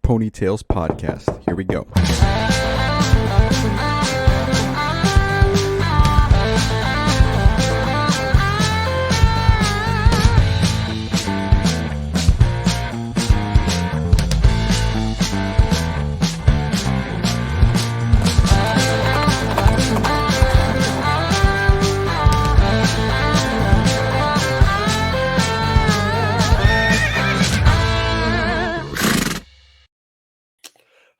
Ponytails podcast. Here we go.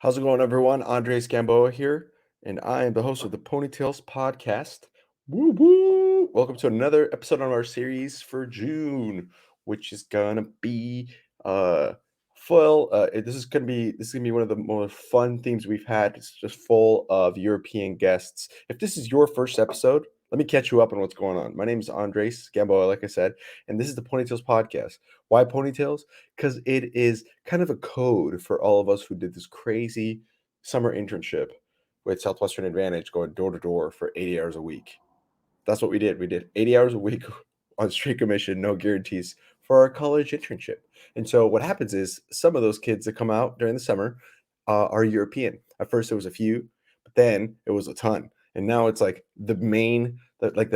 How's it going, everyone? Andres Gamboa here, and I am the host of the Ponytails podcast. Woo woo! Welcome to another episode on our series for June, which is gonna be full. This is gonna be one of the more fun themes we've had. It's just full of European guests. If this is your first episode, let me catch you up on what's going on. My name is Andres Gamboa, like I said, and this is the Ponytails podcast. Why ponytails? Because it is kind of a code for all of us who did this crazy summer internship with Southwestern Advantage, going door to door for 80 hours a week. That's what we did. We did 80 hours a week on straight commission, no guarantees, for our college internship. And so what happens is some of those kids that come out during the summer are European. At first, there was a few, but then it was a ton. And now it's like the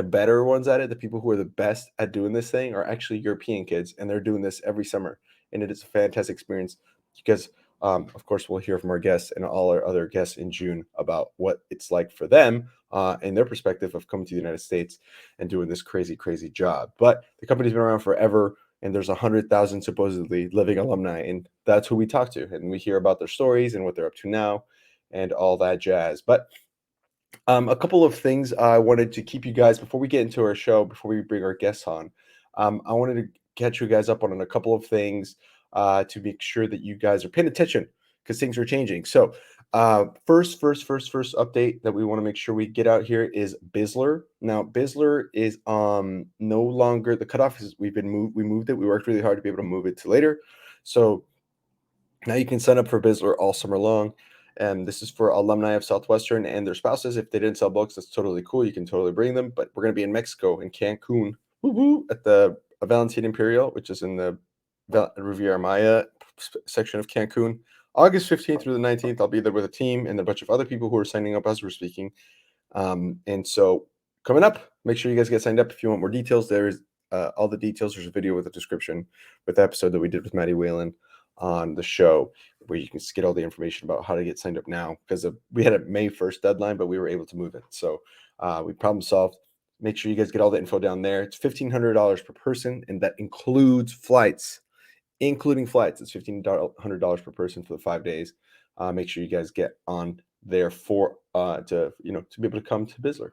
better ones at it, the people who are the best at doing this thing are actually European kids, and they're doing this every summer. And it is a fantastic experience because, of course, we'll hear from our guests and all our other guests in June about what it's like for them and their perspective of coming to the United States and doing this crazy, crazy job. But the company's been around forever, and there's 100,000 supposedly living alumni, and that's who we talk to. And we hear about their stories and what they're up to now and all that jazz. But a couple of things I wanted to keep you guys before we get into our show, before we bring our guests on. I wanted to catch you guys up on a couple of things to make sure that you guys are paying attention because things are changing. So first update that we want to make sure we get out here is BIZZLER. Now, BIZZLER is no longer, the cutoff is we moved it. We worked really hard to be able to move it to later. So now you can sign up for BIZZLER all summer long. And this is for alumni of Southwestern and their spouses. If they didn't sell books, that's totally cool. You can totally bring them. But we're going to be in Mexico, in Cancun, at the Valentina Imperial, which is in the Riviera Maya section of Cancun. August 15th through the 19th, I'll be there with a team and a bunch of other people who are signing up as we're speaking. And so coming up, make sure you guys get signed up if you want more details. There is all the details. There's a video with a description with the episode that we did with Maddie Whalen on the show, where you can get all the information about how to get signed up now, because we had a May 1st deadline, but we were able to move it. So we problem solved. Make sure you guys get all the info down there. It's $1,500 per person, and that includes flights. Including flights, it's $1,500 per person for the 5 days. Make sure you guys get on there to be able to come to BIZZLER.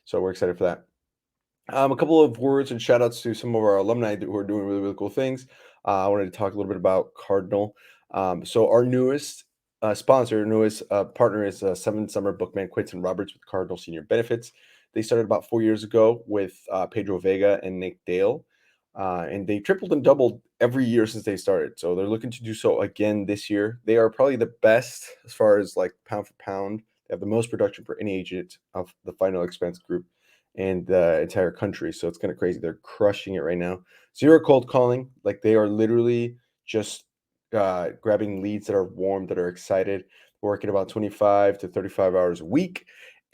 So we're excited for that. A couple of words and shout outs to some of our alumni who are doing really, really cool things. I wanted to talk a little bit about Cardinal. So our newest partner is Seven Summer Bookman Quinton Roberts with Cardinal Senior Benefits. They started about 4 years ago with Pedro Vega and Nick Dale. And they tripled and doubled every year since they started. So they're looking to do so again this year. They are probably the best as far as like pound for pound. They have the most production for any agent of the final expense group in the entire country. So it's kind of crazy. They're crushing it right now. Zero cold calling. Like they are literally just grabbing leads that are warm, that are excited, working about 25 to 35 hours a week.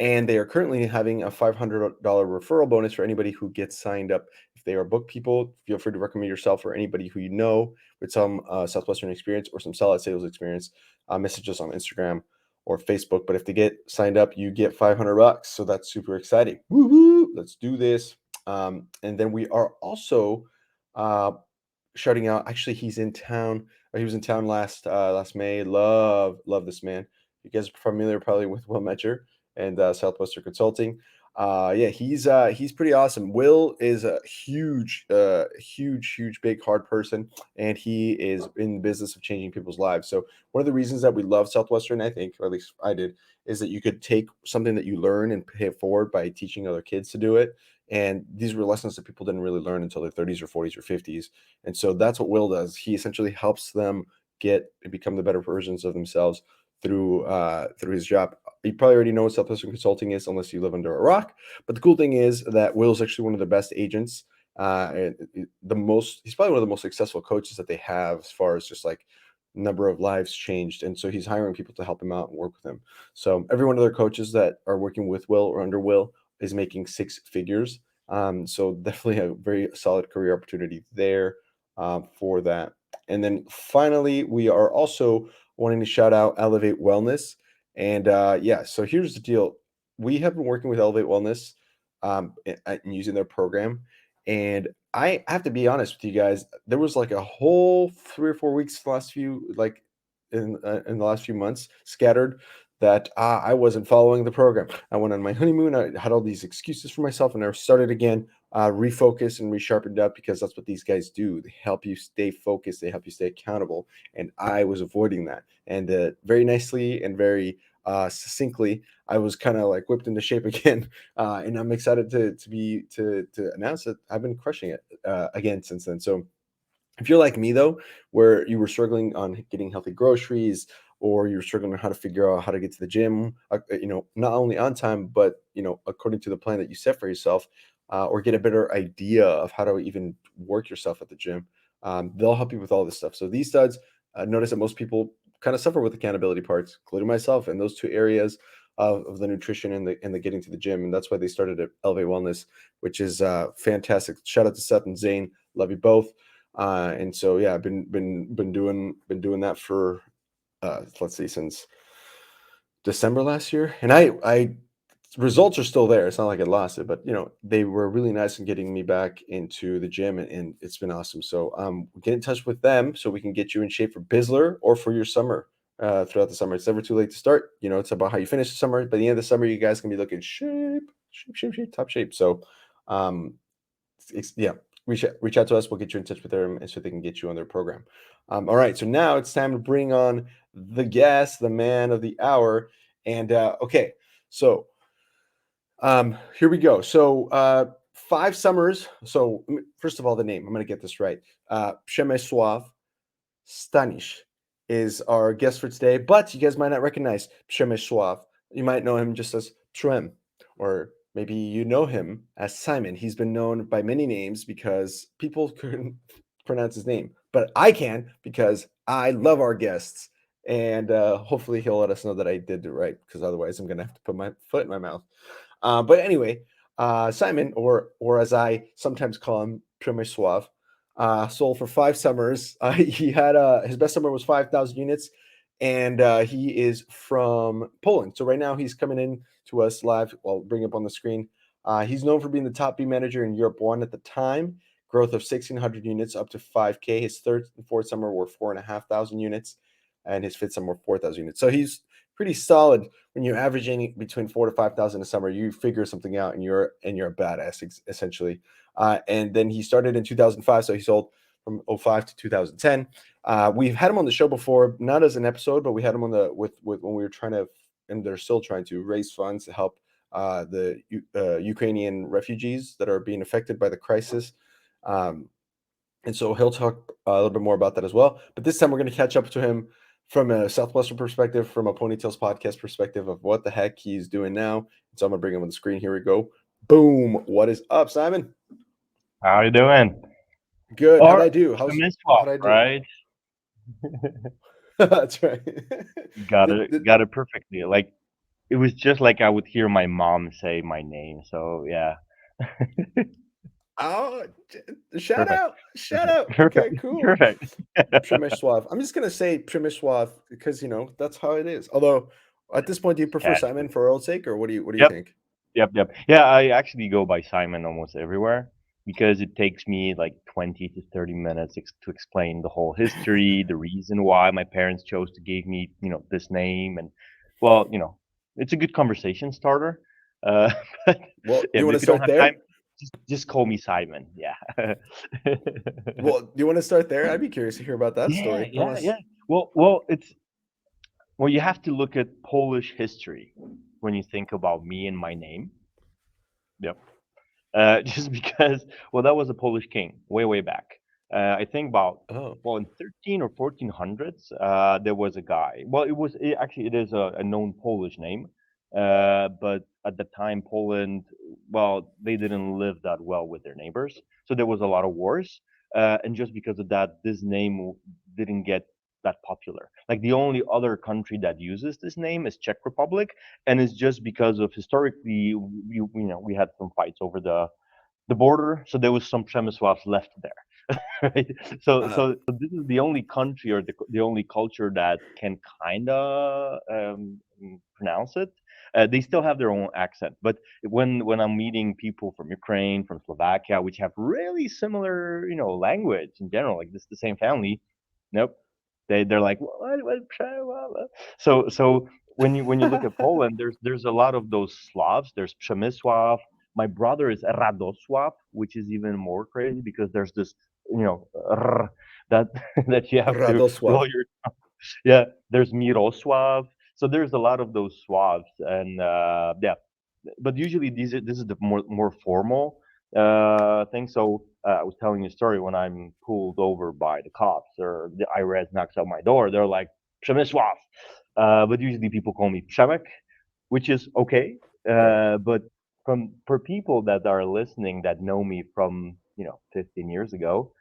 And they are currently having a $500 referral bonus for anybody who gets signed up. If they are book people, feel free to recommend yourself or anybody who you know with some Southwestern experience or some solid sales experience. Message us on Instagram or Facebook. But if they get signed up, you get $500. So that's super exciting. Woo-hoo! Let's do this. And then we are also shouting out. Actually, he's in town. He was in town last May. Love this man. You guys are familiar probably with Will Metcher and Southwestern Consulting. He's pretty awesome. Will is a huge, big, hard person, and he is in the business of changing people's lives. So one of the reasons that we love Southwestern, I think, or at least I did, is that you could take something that you learn and pay it forward by teaching other kids to do it. And these were lessons that people didn't really learn until their 30s or 40s or 50s. And so that's what Will does. He essentially helps them get and become the better versions of themselves through his job. You probably already know what Southwestern Consulting is, unless you live under a rock. But the cool thing is that Will's actually one of the best agents. He's probably one of the most successful coaches that they have, as far as just like number of lives changed, and so he's hiring people to help him out and work with him. So every one of their coaches that are working with Will or under Will is making six figures. So definitely a very solid career opportunity there for that. And then finally, we are also wanting to shout out Elevate Wellness. And yeah, so here's the deal. We have been working with Elevate Wellness and using their program. And I have to be honest with you guys, there was like a whole 3 or 4 weeks last few, like in the last few months, scattered that I wasn't following the program. I went on my honeymoon. I had all these excuses for myself, and I started again, refocus and resharpened up because that's what these guys do. They help you stay focused. They help you stay accountable. And I was avoiding that. And very nicely and very succinctly, I was kind of like whipped into shape again. And I'm excited to announce that I've been crushing it again since then. So if you're like me though, where you were struggling on getting healthy groceries, or you're struggling on how to figure out how to get to the gym, not only on time, but according to the plan that you set for yourself, or get a better idea of how to even work yourself at the gym, they'll help you with all this stuff. So these studs, notice that most people kind of suffer with accountability parts, including myself, in those two areas of the nutrition and the getting to the gym, and that's why they started at Elevate Wellness, which is fantastic. Shout out to Seth and Zane, love you both. And so yeah, I've been doing that for let's see, since December last year, and I results are still there. It's not like I lost it, but they were really nice in getting me back into the gym, and it's been awesome. So get in touch with them so we can get you in shape for BIZZLER or for your summer. Throughout the summer, it's never too late to start. It's about how you finish the summer. By the end of the summer, you guys can be looking shape, top shape. So um, yeah, reach out to us. We'll get you in touch with them, and so they can get you on their program. All right, so now it's time to bring on the guest, the man of the hour. And okay, so here we go. So 5 summers. So first of all, the name. I'm going to get this right. Przemysław Stanisz is our guest for today, but you guys might not recognize Przemysław. You might know him just as Prem, or maybe you know him as Simon. He's been known by many names because people couldn't pronounce his name, but I can because I love our guests. And hopefully he'll let us know that I did it right, because otherwise I'm going to have to put my foot in my mouth. But anyway, Simon, or as I sometimes call him, Przemysław, sold for 5 summers. He had his best summer was 5,000 units, and he is from Poland. So right now he's coming in to us live. I'll bring up on the screen. He's known for being the top B manager in Europe 1 at the time. Growth of 1,600 units up to 5K. His third and fourth summer were 4,500 units, and his fifth summer were 4,000 units. So he's pretty solid. When you're averaging between 4 to 5,000 a summer, you figure something out, and you're a badass essentially. And then he started in 2005, so he sold from '05 to 2010. We've had him on the show before, not as an episode, but we had him on with when we were trying to, and they're still trying to raise funds to help the Ukrainian refugees that are being affected by the crisis. Um, and so he'll talk a little bit more about that as well. But this time we're going to catch up to him from a Southwestern perspective, from a Ponytails podcast perspective of what the heck he's doing now. So I'm going to bring him on the screen. Here we go. Boom. What is up, Simon? How you doing? Good. How'd I Or do? Przemysław, How'd I do? right? That's right. Got Did, it, did, got it perfectly. Like it was just like I would hear my mom say my name. So yeah, oh, shout perfect, out. Shout out. Okay, perfect, cool. perfect. Przemysław. I'm just gonna say Przemysław because that's how it is. Although at this point, do you prefer Yeah. Simon for old sake, or what do you Yep. think? Yep. Yeah, I actually go by Simon almost everywhere because it takes me like 20 to 30 minutes to explain the whole history, the reason why my parents chose to give me, this name, and well, it's a good conversation starter. Uh, but Well, do yeah, you but want if to you don't start have time, there? just call me Simon. Yeah. Well, do you want to start there? I'd be curious to hear about that Yeah, story. yeah, yeah. Well, you have to look at Polish history when you think about me and my name. Yep. Just because, well, that was a Polish king way, way back. I think about, Oh, well, in 13 or 1400s, there was a guy. Well, actually it is a known Polish name, but at the time Poland, well, they didn't live that well with their neighbors, so there was a lot of wars, and just because of that, this name didn't get that popular. Like the only other country that uses this name is Czech Republic, and it's just because of historically we had some fights over the border, so there was some Przemysłavs left there. Right? Uh, So this is the only country or the only culture that can kind of pronounce it. They still have their own accent, but when I'm meeting people from Ukraine, from Slovakia, which have really similar, language in general, like this the same family, nope, they're like what? So when you look at Poland, there's a lot of those Slavs. There's Przemysław. My brother is Radosław, which is even more crazy because there's this, r that that you have to Radosław. roll your. Yeah, there's Mirosław. So there's a lot of those Slavs, and yeah, but usually this is the more formal thing. So I was telling you a story when I'm pulled over by the cops or the IRS knocks on my door. They're like Przemysław, but usually people call me Przemek, which is okay. Right. But for people that are listening that know me from 15 years ago,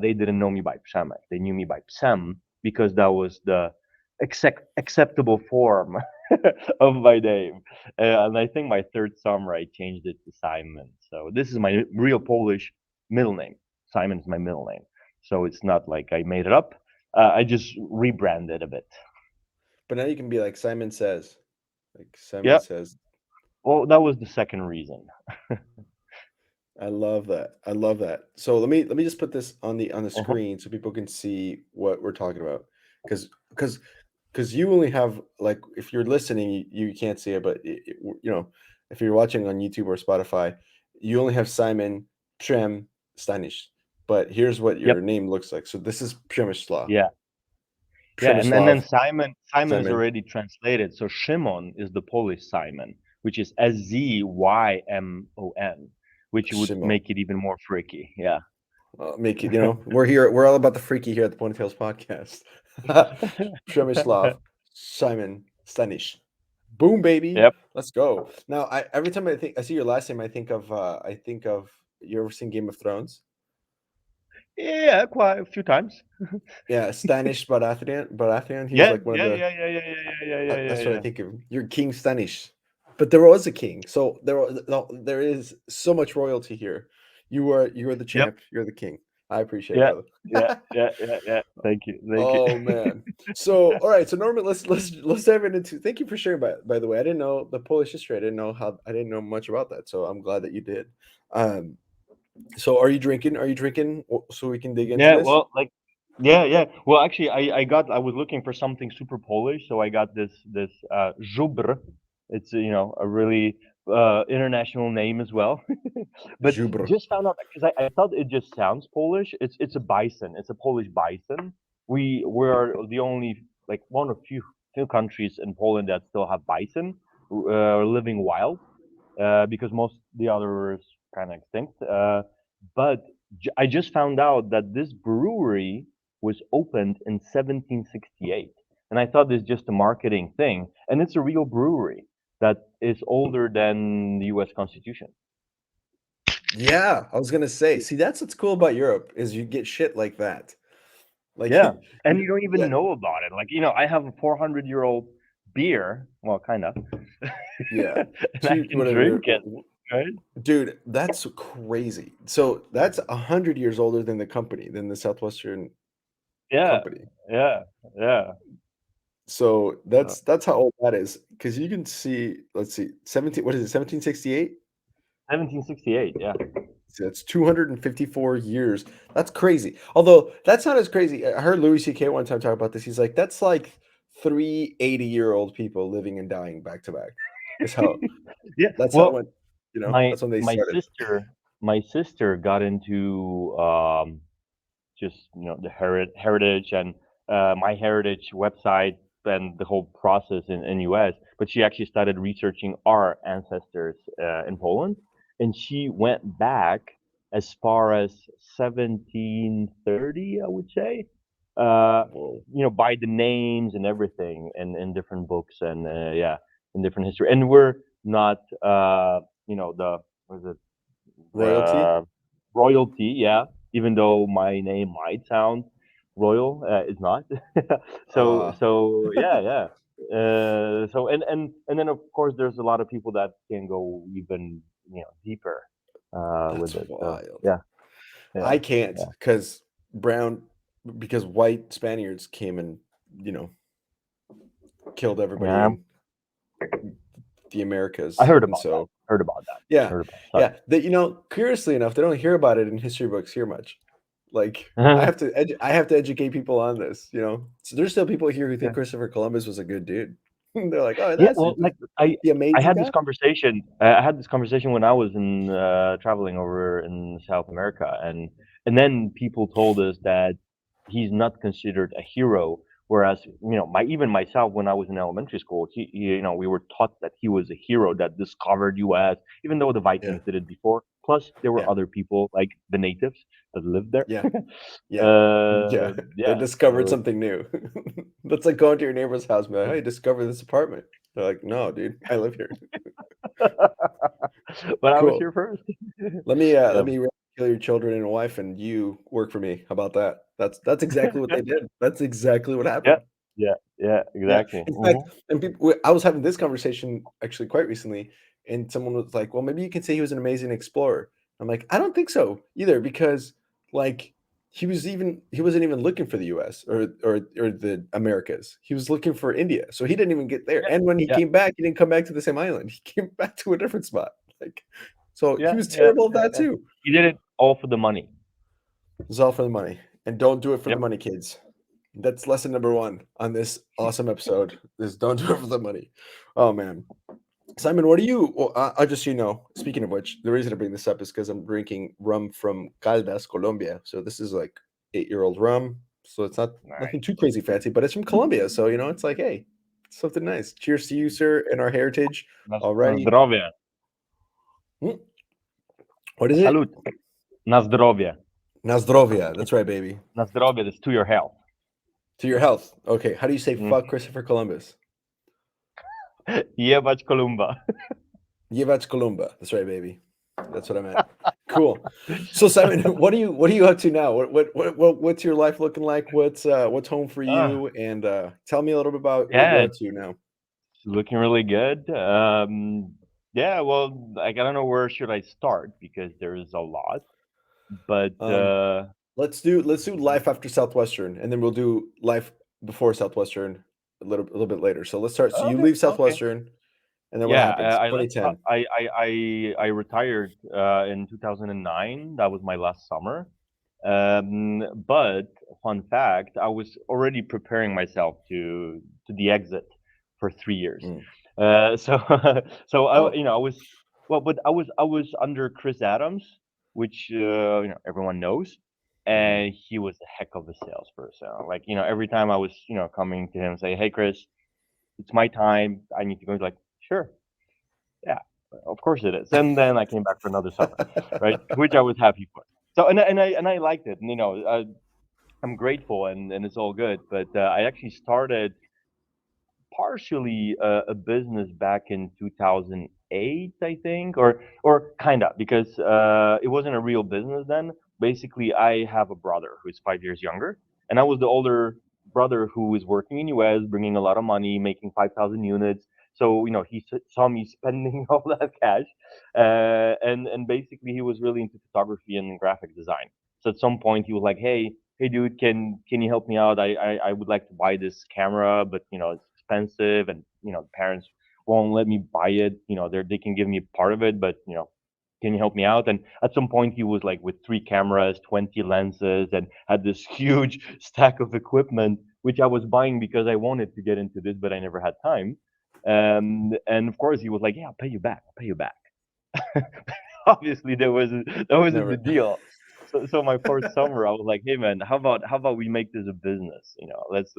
they didn't know me by Przemek. They knew me by Psem because that was the acceptable form of my name. And I think my third summer I changed it to Simon. So this is my real Polish middle name. Simon is my middle name. So it's not like I made it up. I just rebranded a bit. But now you can be like Simon Says. Like Simon Yeah. Says. Well, that was the second reason. I love that. I love that. So let me just put this on the Uh-huh. screen so people can see what we're talking about. Because because you only have like if you're listening, you can't see it, but if you're watching on YouTube or Spotify, you only have Simon Prem Stanisz. But here's what Yep. your name looks like. So this is Przemysław. Yeah. Yeah. And then Przemysław Simon is Simon already translated. So Shimon is the Polish Simon, which is Szymon, which would Szymon. make it even more freaky. Yeah. Make it, we're here. We're all about the freaky here at the Ponytails podcast. Przemysław Simon Stanisz. Boom, baby. Yep. Let's go. Now, every time I see your last name, I think of you ever seen Game of Thrones? Yeah, quite a few times. Yeah, Stanish Baratheon. He was Yeah, like one of yeah, the. yeah, yeah, yeah, yeah, yeah, yeah, yeah, That's what I yeah. think of. You're King Stanish, but there was a king, so no, there is so much royalty here. You are the Yep. champ. You're the king. I appreciate it, Yeah, brother. yeah, yeah, yeah, yeah. Thank you, thank you. Oh man. So all right. So Norman, let's dive into. Thank you for sharing. By the way, I didn't know the Polish history. I didn't know much about that. So I'm glad that you did. Um. So are you drinking? Are you drinking? So we can dig into Yeah, this. well, like, yeah, yeah. Well, actually, I was looking for something super Polish, so I got this Żubr. It's a really international name as well. But Jubr. just found out because I thought it just sounds Polish. It's a bison. It's a Polish bison. We're the only like one of few countries in Poland that still have bison living wild because most the others kind of extinct. But I just found out that this brewery was opened in 1768, and I thought it's just a marketing thing, and it's a real brewery that is older than the U.S. Constitution. Yeah, I was gonna say. See, that's what's cool about Europe is you get shit like that. Like, Yeah, and you don't yeah, even know about it. Like I have a 400-year-old beer, well, kind of, yeah. and I Two can whatever. drink it, right? Dude, that's crazy. So that's 100 years older than the company, than the Southwestern Yeah, company. yeah, yeah. So Uh, that's how old that is. Because you can see, let's see, 17. What is it? 1768. 1768. Yeah. So that's 254 years. That's crazy. Although that's not as crazy. I heard Louis C.K. one time talk about this. He's like, that's like 3 80-year-old people living and dying back to back. Is how Yeah. that's how Well, when my that's when they my started. sister my sister got into just the heritage and my heritage website and the whole process in US, but she actually started researching our ancestors in Poland, and she went back as far as 1730, I would say. uh Whoa. by the names and everything and in different books and yeah, in different history, and we're not the what is it, Royalty? the royalty, yeah, even though my name might sound royal. It's not. so Uh, so yeah, yeah. So and then of course there's a lot of people that can go even deeper with that's it. So wild. yeah, yeah, I can't yeah, because white Spaniards came and, you know, killed everybody yeah. in the I Americas. heard And about that. so, Heard about that. yeah, Heard about. Sorry. yeah, that, curiously enough, they don't hear about it in history books here much. Like, I have to educate people on this, you know? So there's still people here who think Yeah. Christopher Columbus was a good dude. They're like, "Oh, Yeah, that's well, like the I amazing had this guy?" conversation. I had this conversation when I was in traveling over in South America, and then people told us that he's not considered a hero. Whereas, my even myself, when I was in elementary school, we were taught that he was a hero that discovered U.S. Even though the Yeah, Vikings did it before. Plus, there were yeah, other people like the natives that lived there. yeah, yeah, yeah. They Yeah. discovered So something new. That's like going to your neighbor's house and be like, "Hey, discover this apartment." They're like, "No, dude, I live here." but I was Cool. here first. Let Yeah. me kill your children and wife, and you work for me. How about that? That's exactly what they did. That's exactly what Yeah, happened. yeah, yeah, Yeah. exactly. In fact, and people, I was having this conversation actually quite recently, and someone was like, "Well, maybe you can say he was an amazing explorer." I'm like, "I don't think so either, because like he wasn't even looking for the U.S. or the Americas. He was looking for India, so he didn't even get there. Yeah, And when he yeah, came back, he didn't come back to the same island. He came back to a different spot. Like, so he yeah, was yeah, terrible at yeah, that yeah. too. He did it all for the money. It's all for the money, and don't do it for the Yep. money, kids. That's lesson number one on this awesome episode: is don't do it for the money. Oh man. Simon, what do you? Well, I just Speaking of which, the reason I bring this up is because I'm drinking rum from Caldas, Colombia. So this is like 8-year-old rum. So it's not nothing too Nice. crazy fancy, but it's from Colombia. So it's like, hey, something nice. Cheers to you, sir, and our heritage. Na Alrighty. zdrowie. Mm, what is it? Salute. Na zdrowie. Nazdrovia. That's right, baby. Na zdrowie. That's to your health. To your health. Okay. How do you say fuck Mhm. Christopher Columbus? Jebać Kolumba. Yevach Columba. That's right, baby. That's what I meant. Cool. So Simon, what are you up to now? What's your life looking like? What's home for Ah, you? And tell me a little bit about what you're yeah, up to now. it's looking really good. Yeah, well, like, I don't know where should I start because there's a lot, but Um, let's do life after Southwestern, and then we'll do life before Southwestern a little bit later. So let's start. So you okay, leave okay. Southwestern, and then what Yeah, happens? I left. 2010. I retired in 2009. That was my last summer. But fun fact, I was already preparing myself to the exit for 3 years. Mm. So so Oh, I was well, but I was under Chris Adams, which everyone knows, mhm. and he was a heck of a salesperson. Like every time I was coming to him and say, "Hey, Chris, it's my time. I need to go." He's like, "Sure, yeah, of course it is." And then I came back for another summer, right? Which I was happy for. So and I liked it. And, I'm grateful and it's all good. But I actually started partially a business back in 2008, I think, or kind of, because it wasn't a real business then. Basically, I have a brother who's 5 years younger, and I was the older brother who was working in US, bringing a lot of money, making 5,000 units. So he saw me spending all that cash, and basically he was really into photography and graphic design. So at some point he was like, hey dude, can you help me out? I would like to buy this camera, but it's expensive, and the parents won't let me buy it. They can give me part of it, but can you help me out? And at some point he was like with 3 cameras, 20 lenses, and had this huge stack of equipment, which I was buying because I wanted to get into this, but I never had time. And of course he was like, yeah, I'll pay you back. I'll pay you back. Obviously that wasn't the Never. deal. So my first summer, I was like, hey man, how about we make this a business? Let's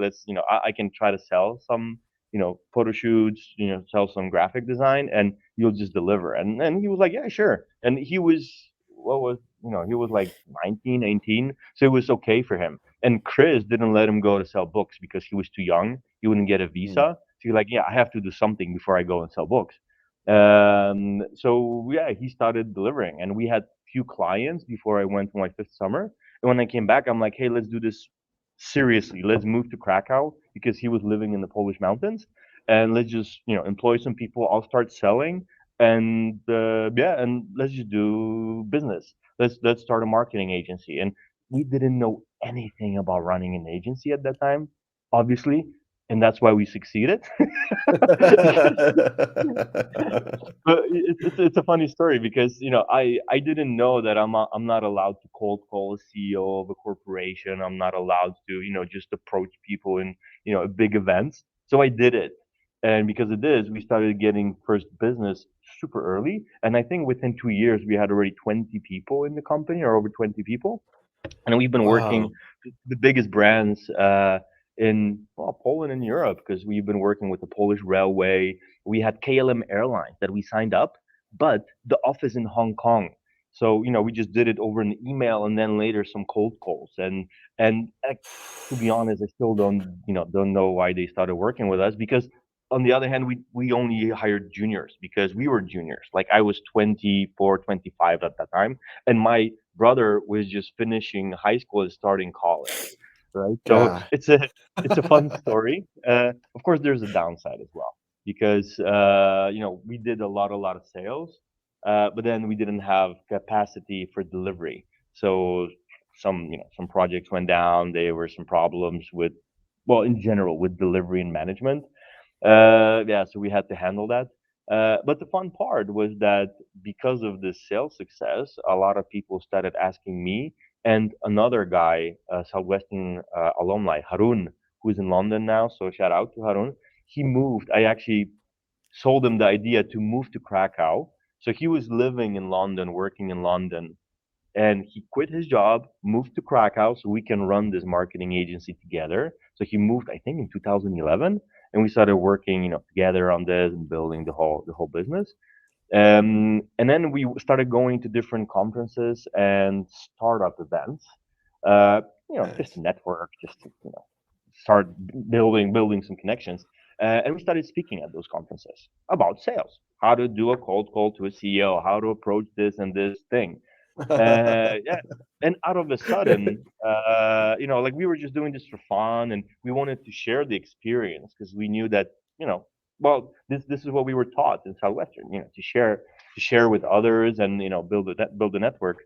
I can try to sell some photo shoots, sell some graphic design, and you'll just deliver. And he was like, yeah, sure. And he was like 19, 18, so it was okay for him. And Chris didn't let him go to sell books because he was too young. He wouldn't get a Mm, visa. So he's like, yeah, I have to do something before I go and sell books. So yeah, he started delivering, and we had few clients before I went to my fifth summer. And when I came back, I'm like, hey, let's do this seriously, let's move to Krakow because he was living in the Polish mountains, and let's just employ some people. I'll start selling, and yeah, and let's just do business. Let's start a marketing agency. And we didn't know anything about running an agency at that time, obviously, and that's why we succeeded. Because but it's a funny story because I didn't know that I'm not allowed to cold call a CEO of a corporation. I'm not allowed to just approach people in big events. So I did it, and because of this, we started getting first business super early. And I think within 2 years we had already 20 people in the company, or over 20 people, and we've been working Wow. with the biggest brands in Poland and Europe because we've been working with the Polish railway. We had KLM Airlines that we signed up, but the office in Hong Kong. So we just did it over an email and then later some cold calls. And to be honest, I still don't know why they started working with us because on the other hand, we only hired juniors because we were juniors. Like I was 24, 25 at that time, and my brother was just finishing high school and starting college, right? So God. it's a fun story. Of course, there's a downside as well because we did a lot of sales, but then we didn't have capacity for delivery. So some projects went down. There were some problems with, well, in general, with delivery and management. Yeah, so we had to handle that. But the fun part was that because of this sales success, a lot of people started asking me and another guy, Southwestern alumni, Harun, who's in London now. So shout out to Harun. He moved. I actually sold him the idea to move to Krakow. So he was living in London, working in London, and he quit his job, moved to Krakow so we can run this marketing agency together. So he moved, I think, in 2011, and we started working, together on this and building the whole business. And then we started going to different conferences and startup events. Just to Nice. network, just to start building some connections. And we started speaking at those conferences about sales, how to do a cold call to a CEO, how to approach this and this thing. Yeah, and out of a sudden, like we were just doing this for fun, and we wanted to share the experience because we knew that, well, this is what we were taught in Southwestern, to share with others and build a network.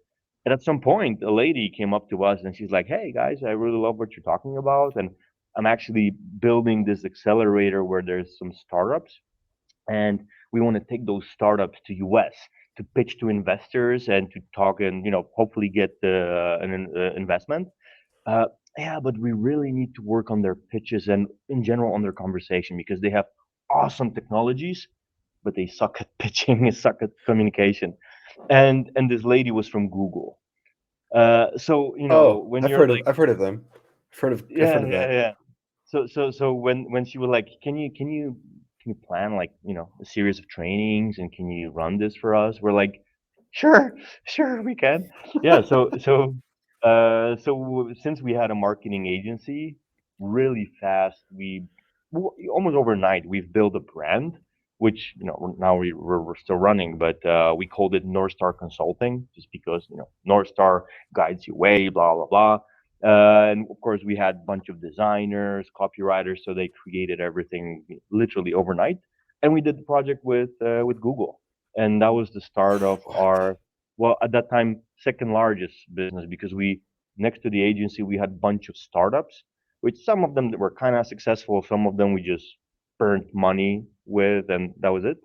And at some point, a lady came up to us and she's like, "Hey guys, I really love what you're talking about, and I'm actually building this accelerator where there's some startups, and we want to take those startups to US to pitch to investors and to talk and hopefully get an investment. Uh, yeah, but we really need to work on their pitches and in general on their conversation because they have awesome technologies, but they suck at pitching and suck at communication." And this lady was from Google. So Oh, when you're like, I've heard of them. I've yeah, heard of yeah, that. yeah. So when she was like, can you plan like a series of trainings and can you run this for us? We're like, sure, sure we can. Yeah. So since we had a marketing agency, really fast almost overnight we've built a brand, which now we're still running, but we called it North Star Consulting just because North Star guides your way, blah blah blah. And of course, we had a bunch of designers, copywriters, so they created everything literally overnight. And we did the project with Google, and that was the start of What? our, well, at that time, second largest business because we, next to the agency, we had a bunch of startups, which some of them that were kind of successful, some of them we just burned money with, and that was it.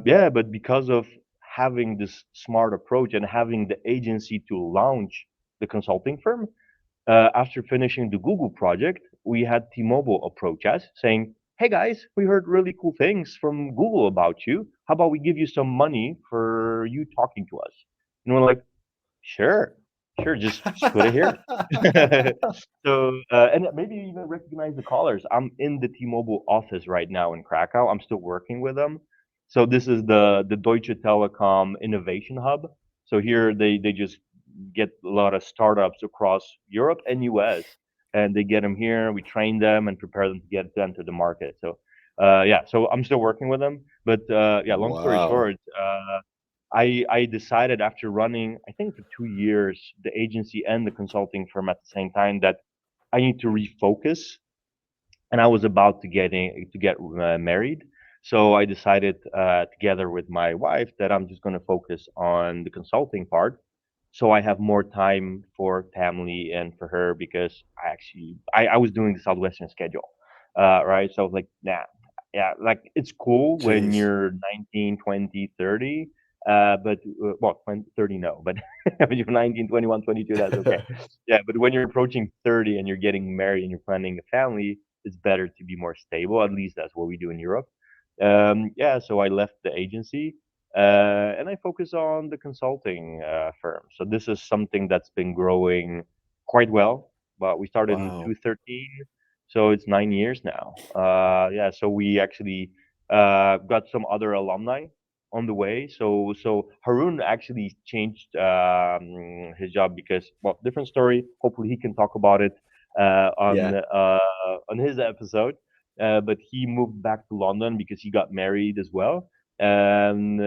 Yeah, but because of having this smart approach and having the agency to launch the consulting firm, after finishing the Google project, we had T-Mobile approach us saying, "Hey guys, we heard really cool things from Google about you. How about we give you some money for you talking to us?" And we're like, "Sure, sure, just put it here." So, and maybe you even recognize the callers. I'm in the T-Mobile office right now in Krakow. I'm still working with them. So this is the Deutsche Telekom Innovation Hub. So here they just get a lot of startups across Europe and US, and they get them here. We train them and prepare them to get them to the market. So, yeah, so I'm still working with them. But yeah, long story Wow. short, I decided after running, I think for 2 years, the agency and the consulting firm at the same time that I need to refocus, and I was about to get married. So I decided, together with my wife, that I'm just going to focus on the consulting part, so I have more time for family and for her, because I was doing the Southwestern schedule, right? So I was like, nah, yeah, like it's cool when Jeez. you're 19, 20, 30, but well, 20, 30 no, but when you're 19, 21, 22, that's okay. Yeah, but when you're approaching 30 and you're getting married and you're planning a family, it's better to be more stable. At least that's what we do in Europe. Yeah, so I left the agency, and I focus on the consulting firm. So this is something that's been growing quite well. But we started in Wow. 2013, so it's 9 years now. Yeah, so we actually got some other alumni on the way. So Harun actually changed his job because, well, different story. Hopefully he can talk about it Yeah. on his episode. But he moved back to London because he got married as well. And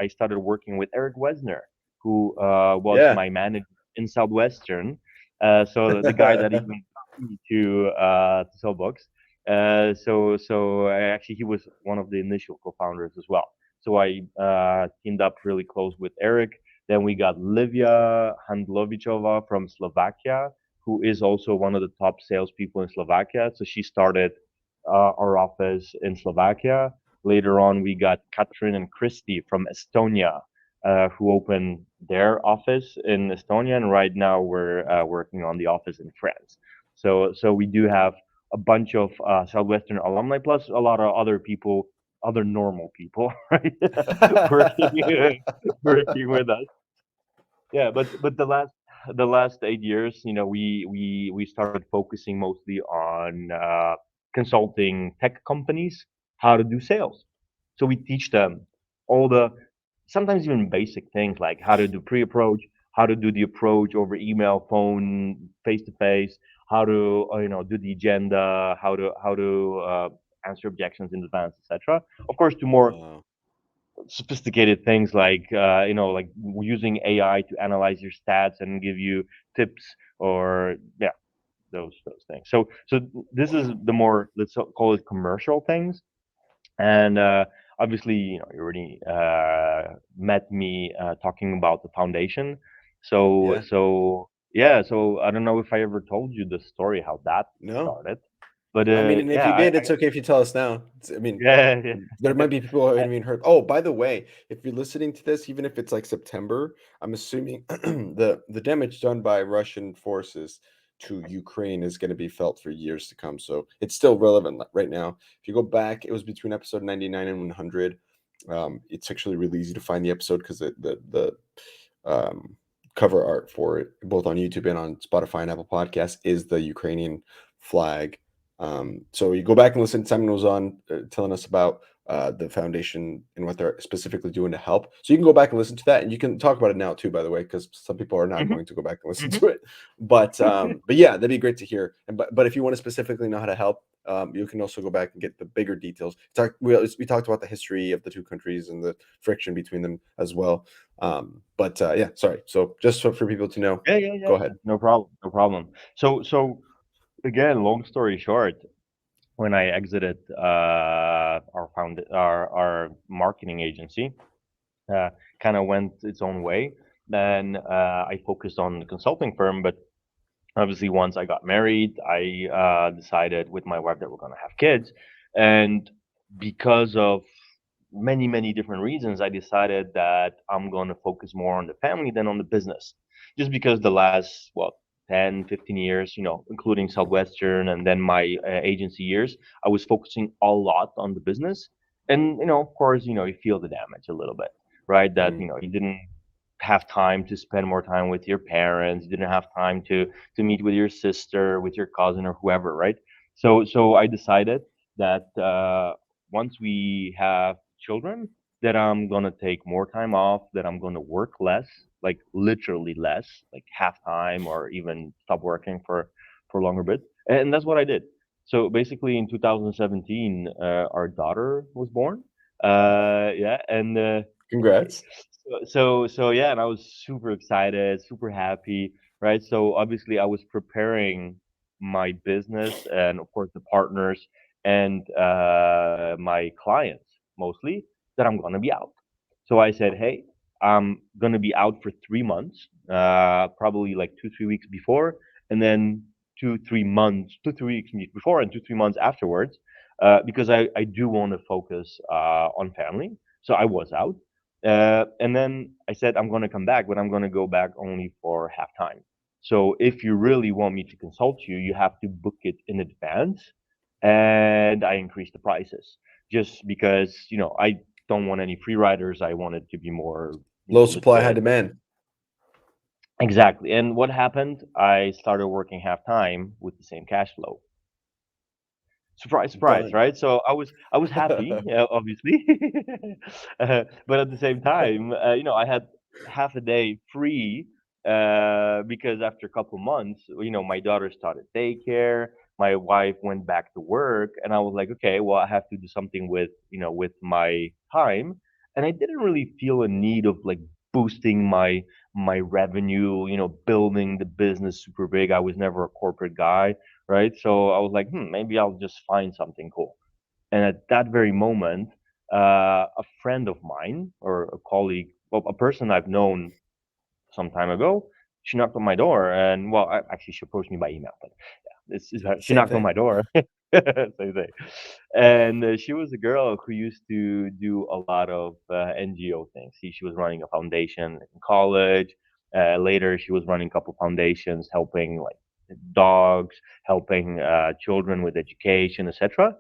I started working with Eric Wesner, who was Yeah. my manager in Southwestern. So the guy that even got me to sell books. Actually, he was one of the initial co-founders as well. So I teamed up really close with Eric. Then we got Livia Handlovichova from Slovakia, who is also one of the top salespeople in Slovakia. So she started our office in Slovakia. Later on, we got Katrin and Christy from Estonia, who opened their office in Estonia, and right now we're working on the office in France. So we do have a bunch of Southwestern alumni, plus a lot of other people, other normal people, right, working working with us. Yeah, but the last 8 years, we started focusing mostly on consulting tech companies how to do sales. So we teach them all the, sometimes even basic things like how to do pre-approach, how to do the approach over email, phone, face to face, how to do the agenda, how to answer objections in advance, etc. Of course, to more Wow. sophisticated things like like using AI to analyze your stats and give you tips, or yeah, those things. So this is Wow. the more, let's call it, commercial things. And obviously, you already met me talking about the foundation. So Yeah. so yeah, so I don't know if I ever told you the story how that No. started, but I mean, and if yeah, you I, did, I it's okay if you tell us now. I mean, yeah, there yeah. might be people who haven't even heard. Oh, by the way, if you're listening to this, even if it's like September, I'm assuming the damage done by Russian forces to Ukraine is going to be felt for years to come. So it's still relevant right now. If you go back, it was between episode 99 and 100. It's actually really easy to find the episode because the cover art for it, both on YouTube and on Spotify and Apple Podcasts, is the Ukrainian flag. So you go back and listen. Simon was on telling us about the foundation and what they're specifically doing to help. So you can go back and listen to that, and you can talk about it now too. By the way, because some people are not Mhm, going to go back and listen mhm. to it. But yeah, that'd be great to hear. And but if you want to specifically know how to help, you can also go back and get the bigger details. We talked about the history of the two countries and the friction between them as well. Yeah, sorry. So just for people to know, Yeah, yeah, yeah. go ahead. No problem. No problem. So again, long story short, when I exited our marketing agency, uh, kind of went its own way. Then I focused on the consulting firm, but obviously once I got married, I decided with my wife that we're gonna have kids, and because of many different reasons, I decided that I'm going to focus more on the family than on the business. Just because the last, what, 10, 15 years, including Southwestern and then my agency years, I was focusing a lot on the business. And, of course, you feel the damage a little bit, right? That, Mm, you didn't have time to spend more time with your parents, you didn't have time to meet with your sister, with your cousin or whoever, right? So I decided that once we have children, that I'm gonna take more time off, that I'm gonna work less, like literally less, like half time or even stop working for a longer bit. And that's what I did. So basically, in 2017, our daughter was born. Yeah, and congrats. so yeah, and I was super excited, super happy, right? So obviously, I was preparing my business and, of course, the partners and my clients mostly that I'm gonna be out. So I said, hey, I'm gonna be out for 3 months, probably like 2, 3 weeks before, and then 2, 3 months, 2, 3 weeks before, and 2, 3 months afterwards, because I do want to focus on family. So I was out. And then I said, I'm going to come back, but I'm going to go back only for half time. So if you really want me to consult you, you have to book it in advance. And I increased the prices just because, I don't want any free riders. I want it to be more, Low supply, high legit. demand. Exactly. And what happened? I started working half time with the same cash flow. Surprise, surprise, Done. right? So I was happy, obviously, but at the same time, I had half a day free because after a couple months, my daughter started daycare, my wife went back to work, and I was like, okay, well, I have to do something with my time, and I didn't really feel a need of like boosting my revenue, building the business super big. I was never a corporate guy, right? So I was like, maybe I'll just find something cool. And at that very moment, a friend of mine or a colleague, well, a person I've known some time ago, she knocked on my door, and well, actually, she approached me by email, but this is her. She Same knocked on thing. my door. Same thing. And she was a girl who used to do a lot of NGO things. She was running a foundation in college. Later, she was running a couple foundations, helping like dogs, helping children with education, etc.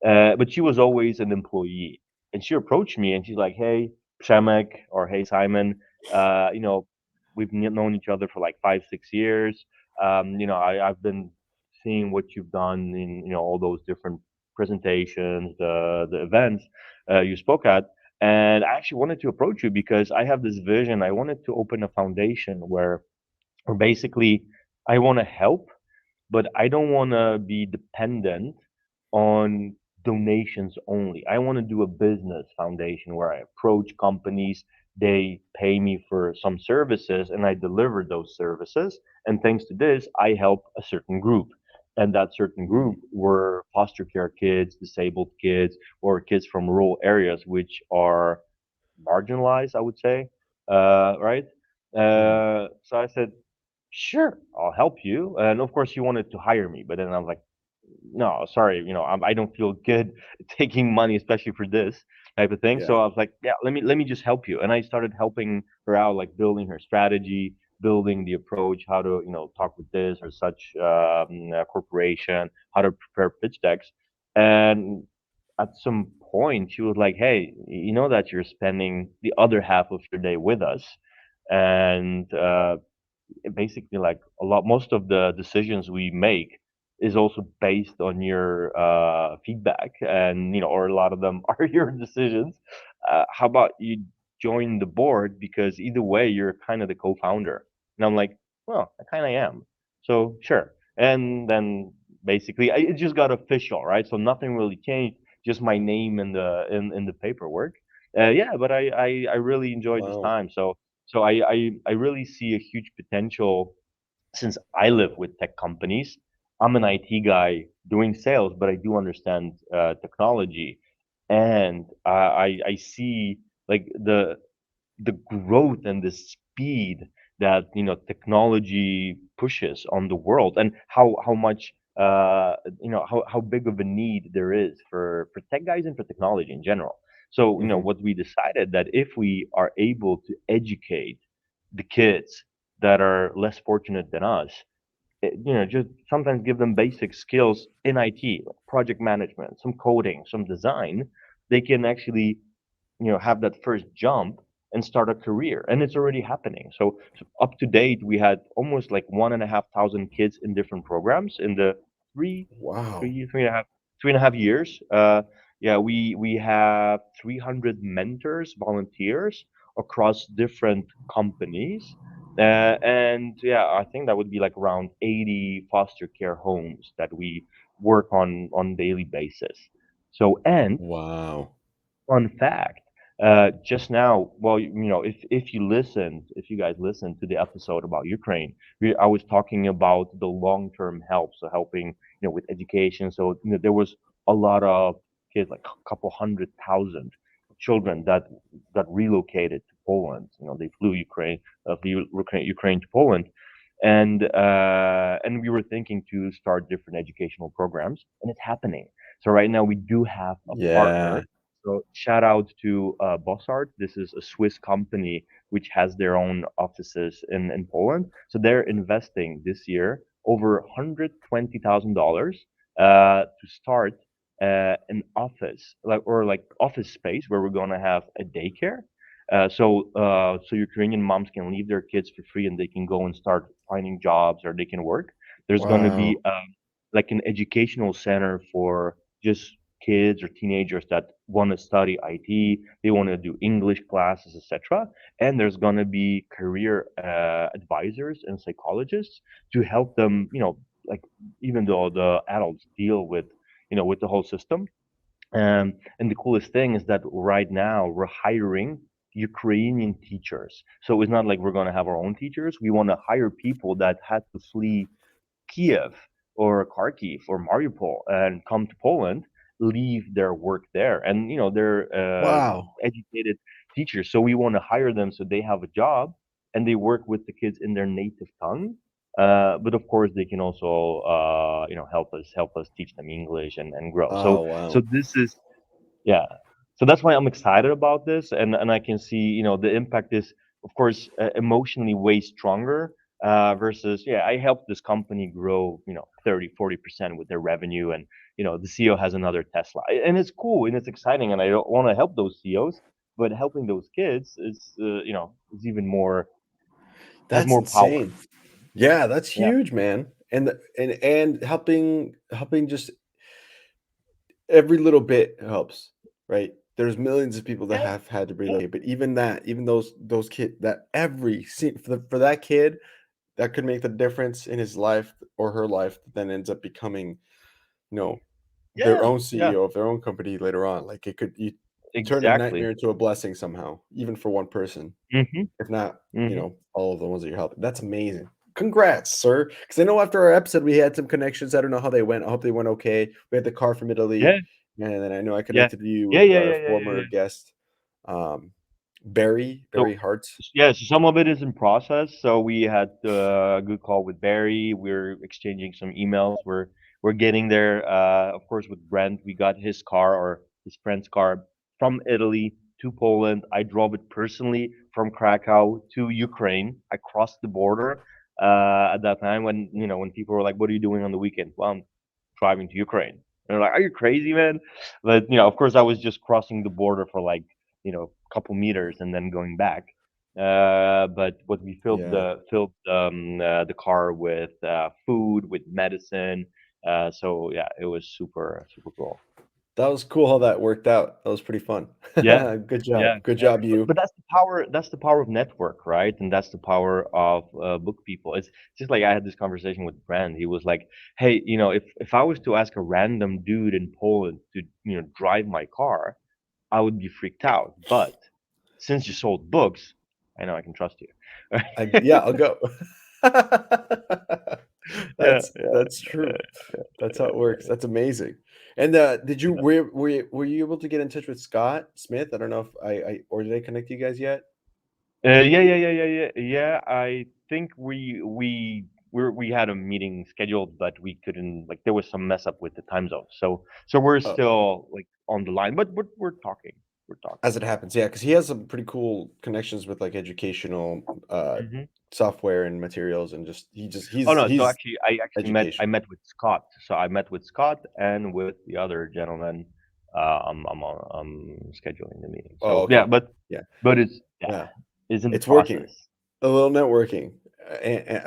But she was always an employee. And she approached me and she's like, "Hey, Przemek, or hey, Simon, uh, you know, we've known each other for like 5, 6 years. I've been seeing what you've done in all those different presentations, the events you spoke at, and I actually wanted to approach you because I have this vision. I wanted to open a foundation where basically I want to help, but I don't want to be dependent on donations only. I want to do a business foundation where I approach companies, they pay me for some services, and I deliver those services. And thanks to this, I help a certain group. And that certain group Mm, were foster care kids, disabled kids, or kids from rural areas, which are marginalized, I would say. Right? mhm. So I said, sure, I'll help you. And of course, he wanted to hire me, but then I was like, no, sorry, I don't feel good taking money, especially for this type of thing. So Yeah. I was like, yeah, let me just help you. And I started helping her out, like building her strategy, building the approach, how to talk with this or such corporation, how to prepare pitch decks. And at some point, she was like, hey, you know that you're spending the other half of your day with us, and basically like most of the decisions we make is also based on your feedback, and or a lot of them are your decisions. How about you join the board, because either way you're kind of the co-founder. And I'm like, well, I kind of am, so sure. And then basically it just got official, right? So nothing really changed, just my name in the paperwork. Yeah, but I really enjoyed this Wow. time. So I really see a huge potential, since I live with tech companies. I'm an IT guy doing sales, but I do understand technology, and I see like the growth and the speed that technology pushes on the world, and how much how big of a need there is for tech guys and for technology in general. So Mhm. what we decided, that if we are able to educate the kids that are less fortunate than us, just sometimes give them basic skills in IT, like project management, some coding, some design, they can actually have that first jump and start a career. And it's already happening. So up to date, we had almost like 1,500 kids in different programs in the three Wow. three three and a half years. Yeah, we have 300 mentors, volunteers across different companies. And yeah, I think that would be like around 80 foster care homes that we work on daily basis. So, and Wow. fun fact. Just now, well, if you listened, if you guys listened to the episode about Ukraine, I was talking about the long-term help, so helping, with education. So, there was a lot of kids, like a couple 100,000 children that relocated to Poland. They flew Ukraine to Poland, and we were thinking to start different educational programs, and it's happening. So right now we do have a Yeah. partner. So shout out to Bossart. This is a Swiss company which has their own offices in Poland. So they're investing this year over $120,000 to start an office, like office space where we're gonna have a daycare. So Ukrainian moms can leave their kids for free and they can go and start finding jobs or they can work. There's gonna be Wow. like an educational center for just kids or teenagers that want to study IT, they want to do English classes, etc. And there's gonna be career advisors and psychologists to help them, like even though the adults deal with the whole system. And the coolest thing is that right now we're hiring Ukrainian teachers. So it's not like we're gonna have our own teachers. We want to hire people that had to flee Kiev or Kharkiv or Mariupol and come to Poland, leave their work there, and they're Wow. educated teachers. So we want to hire them so they have a job and they work with the kids in their native tongue. But of course, they can also help us teach them English and grow. So Oh, so wow. this is yeah. So that's why I'm excited about this, and I can see, the impact is, of course, emotionally way stronger, versus, yeah, I helped this company grow, 30-40% with their revenue, and the CEO has another Tesla, and it's cool and it's exciting, and I don't want to help those CEOs, but helping those kids is even more, has That's more power. insane. Yeah, that's Yeah. huge, man. And helping just every little bit helps, right? There's millions of people that Yeah. have had to Yeah. relocate, but even those kids, that for that kid that could make the difference in his life or her life, that then ends up becoming, you know, their Yeah. own Yeah. CEO of their own company later on. Like it could you turn a nightmare Exactly. into a blessing somehow, even for one person, Hmm. if not, Hmm. all of the ones that you're helping. That's amazing. Congrats, sir. Because I know after our episode we had some connections. I don't know how they went. I hope they went okay. We had the car from Italy, Yeah. and then I know I Yeah. connected you Yeah. with Yeah. our Yeah. Yeah. Yeah. former Yeah. guest, um, Barry So Hart. yeah, so some of it is in process. So we had a good call with Barry. We're exchanging some emails. We're getting there. Of course, with Brent, we got his car or his friend's car from Italy to Poland. I drove it personally from Krakow to Ukraine. I crossed the border at that time when when people were like, "What are you doing on the weekend?" Well, I'm driving to Ukraine. And they're like, "Are you crazy, man?" But of course, I was just crossing the border for like couple meters and then going back. But what we Yeah, filled the car with food, with medicine. So yeah, it was super super cool. that was cool how that worked out. That was pretty fun. Yeah, Good yeah, job. Good yeah. job, But you. but that's the power. That's the power of network, right? And that's the power of book people. It's just like I had this conversation with Brand. He was like, "Hey, if I was to ask a random dude in Poland to drive my car, I would be freaked out. But since you sold books, I know I can trust you." Yeah, I'll go. Yeah, That's true. That's how it works. That's amazing. And did you yeah. were you able to get in touch with Scott Smith? I don't know if I or did I connect you guys yet? Yeah. I think we had a meeting scheduled, but we couldn't. Like, there was some mess up with the time zone. So we're Oh, still like on the line, but we're talking. We're talking. as it happens, yeah, because he has some pretty cool connections with like educational Hmm. software and materials, and just Oh no, so he's actually I education. met with Scott. So I met with Scott and with the other gentleman. I'm scheduling the meeting. Oh, So yeah, okay, yeah, but it's, yeah, yeah, it's in the it's working. process. A little networking,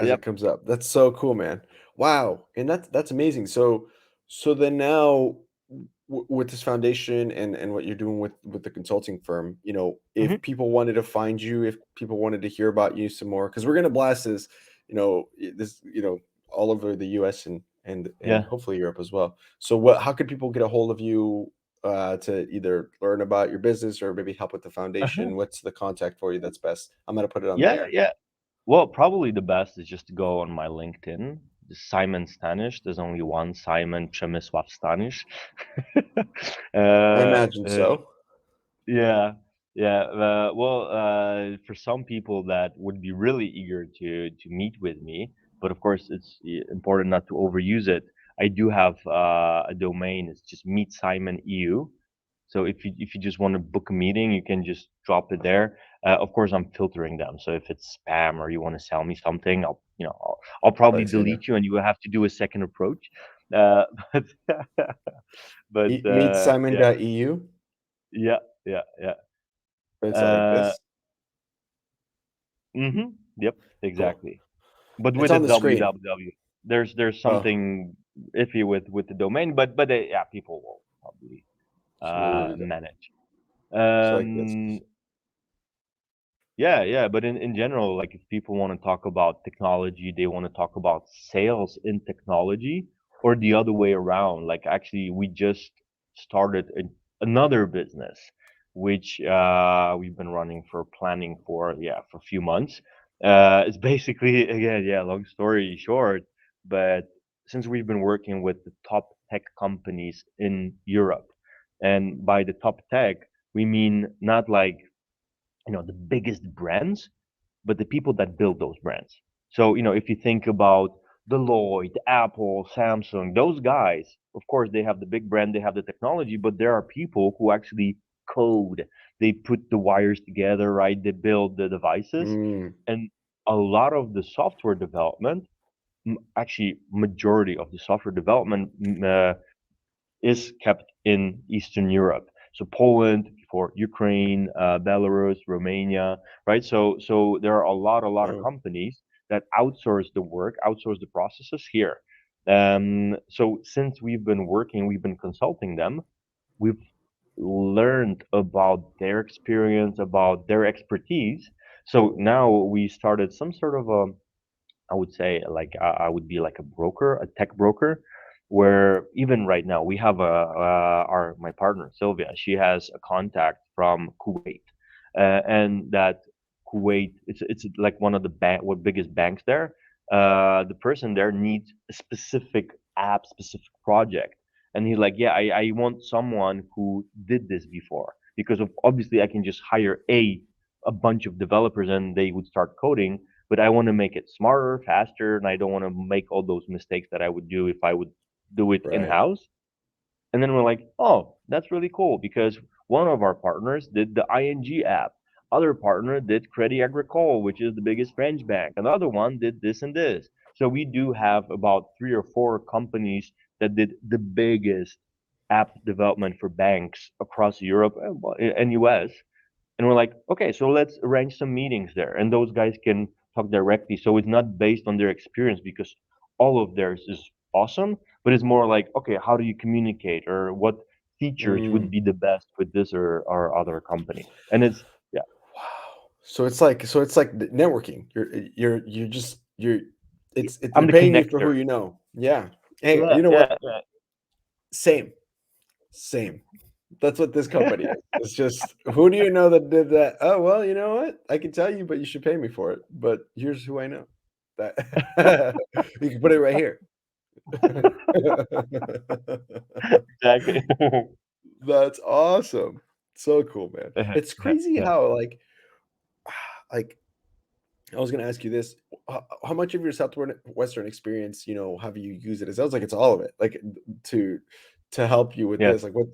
as it Yep. comes up. That's so cool, man. Wow, and that's amazing. So then now with this foundation and what you're doing with the consulting firm, Hmm. if people wanted to find you, if people wanted to hear about you some more, because we're gonna blast this, all over the U.S. and Yeah. hopefully Europe as well. So what? How could people get a hold of you? to either learn about your business or maybe help with the Uh-huh. foundation, what's the contact for you that's best? I'm gonna put it on Yeah, there. yeah. Well, probably the best is just to go on my LinkedIn. Simon Stanish. There's only one Simon Przemysław Stanish. I uh, imagine uh, so. yeah, yeah. For some people that would be really eager to meet with me, but of course it's important not to overuse it. I do have a domain. It's just Meet Simon EU. So if you just want to book a meeting, you can just drop it there. Of course, I'm filtering them. So if it's spam or you want to sell me something, I'll probably I see now. delete you, and you will have to do a second approach. Uh, but Meet yeah, Simon.eu. yeah, yeah, yeah. It's like Uh, this. yep, Cool. exactly. But It's with a on the screen. www, there's Oh, something iffy with the domain, but yeah, people will probably smooth it. manage. It's like this. Um, Yeah, yeah, but in general, like if people want to talk about technology, they want to talk about sales in technology, or the other way around. Like actually, we just started another business, which we've been running for planning for for a few months. It's basically again, yeah, long story short, but since we've been working with the top tech companies in Europe, and by the top tech, we mean not like the biggest brands, but the people that build those brands. So, if you think about Deloitte, Apple, Samsung, those guys, of course, they have the big brand, they have the technology, but there are people who actually code. They put the wires together, right? They build the devices. Mm, And a lot of the software development, actually, majority of the software development is kept in Eastern Europe. So Poland, before Ukraine, Belarus, Romania, right? So there are a lot of oh, companies that outsource the work, outsource the processes here. So since we've been working, we've been consulting them, we've learned about their experience, about their expertise. So now we started some sort of a, I would say like I would be like a broker, a tech broker, where even right now we have our my partner Sylvia. She has a contact from Kuwait, and that Kuwait it's like one of the biggest banks there. The person there needs a specific app, specific project, and he's like, yeah, I want someone who did this before because obviously I can just hire a bunch of developers and they would start coding, but I want to make it smarter, faster, and I don't want to make all those mistakes that I would do if I would do it in right. house. And then we're like, oh, that's really cool because one of our partners did the ING app. Other partner did Crédit Agricole, which is the biggest French bank. Another one did this and this. So we do have about 3 or 4 companies that did the biggest app development for banks across Europe and US. And we're like, okay, so let's arrange some meetings there. And those guys can talk directly. So it's not based on their experience because all of theirs is awesome, but it's more like, okay, how do you communicate or what features would Mm. be the best with this or other company? And it's, yeah, Wow. So it's like networking. You're just I'm they're the paying you for who connector. you know. Yeah. Hey, Yeah, you know what? yeah, yeah. Same. Same. That's what this company is. It's just who do you know that did that? Oh, well, you know what? I can tell you, but you should pay me for it. But here's who I know. That you can put it right here. Exactly. That's awesome. So cool, man. It's Yeah, crazy yeah. how like I was gonna ask you this: how much of your Southwestern experience, have you used it? It sounds like it's all of it. Like to to help you with Yes. this. Like what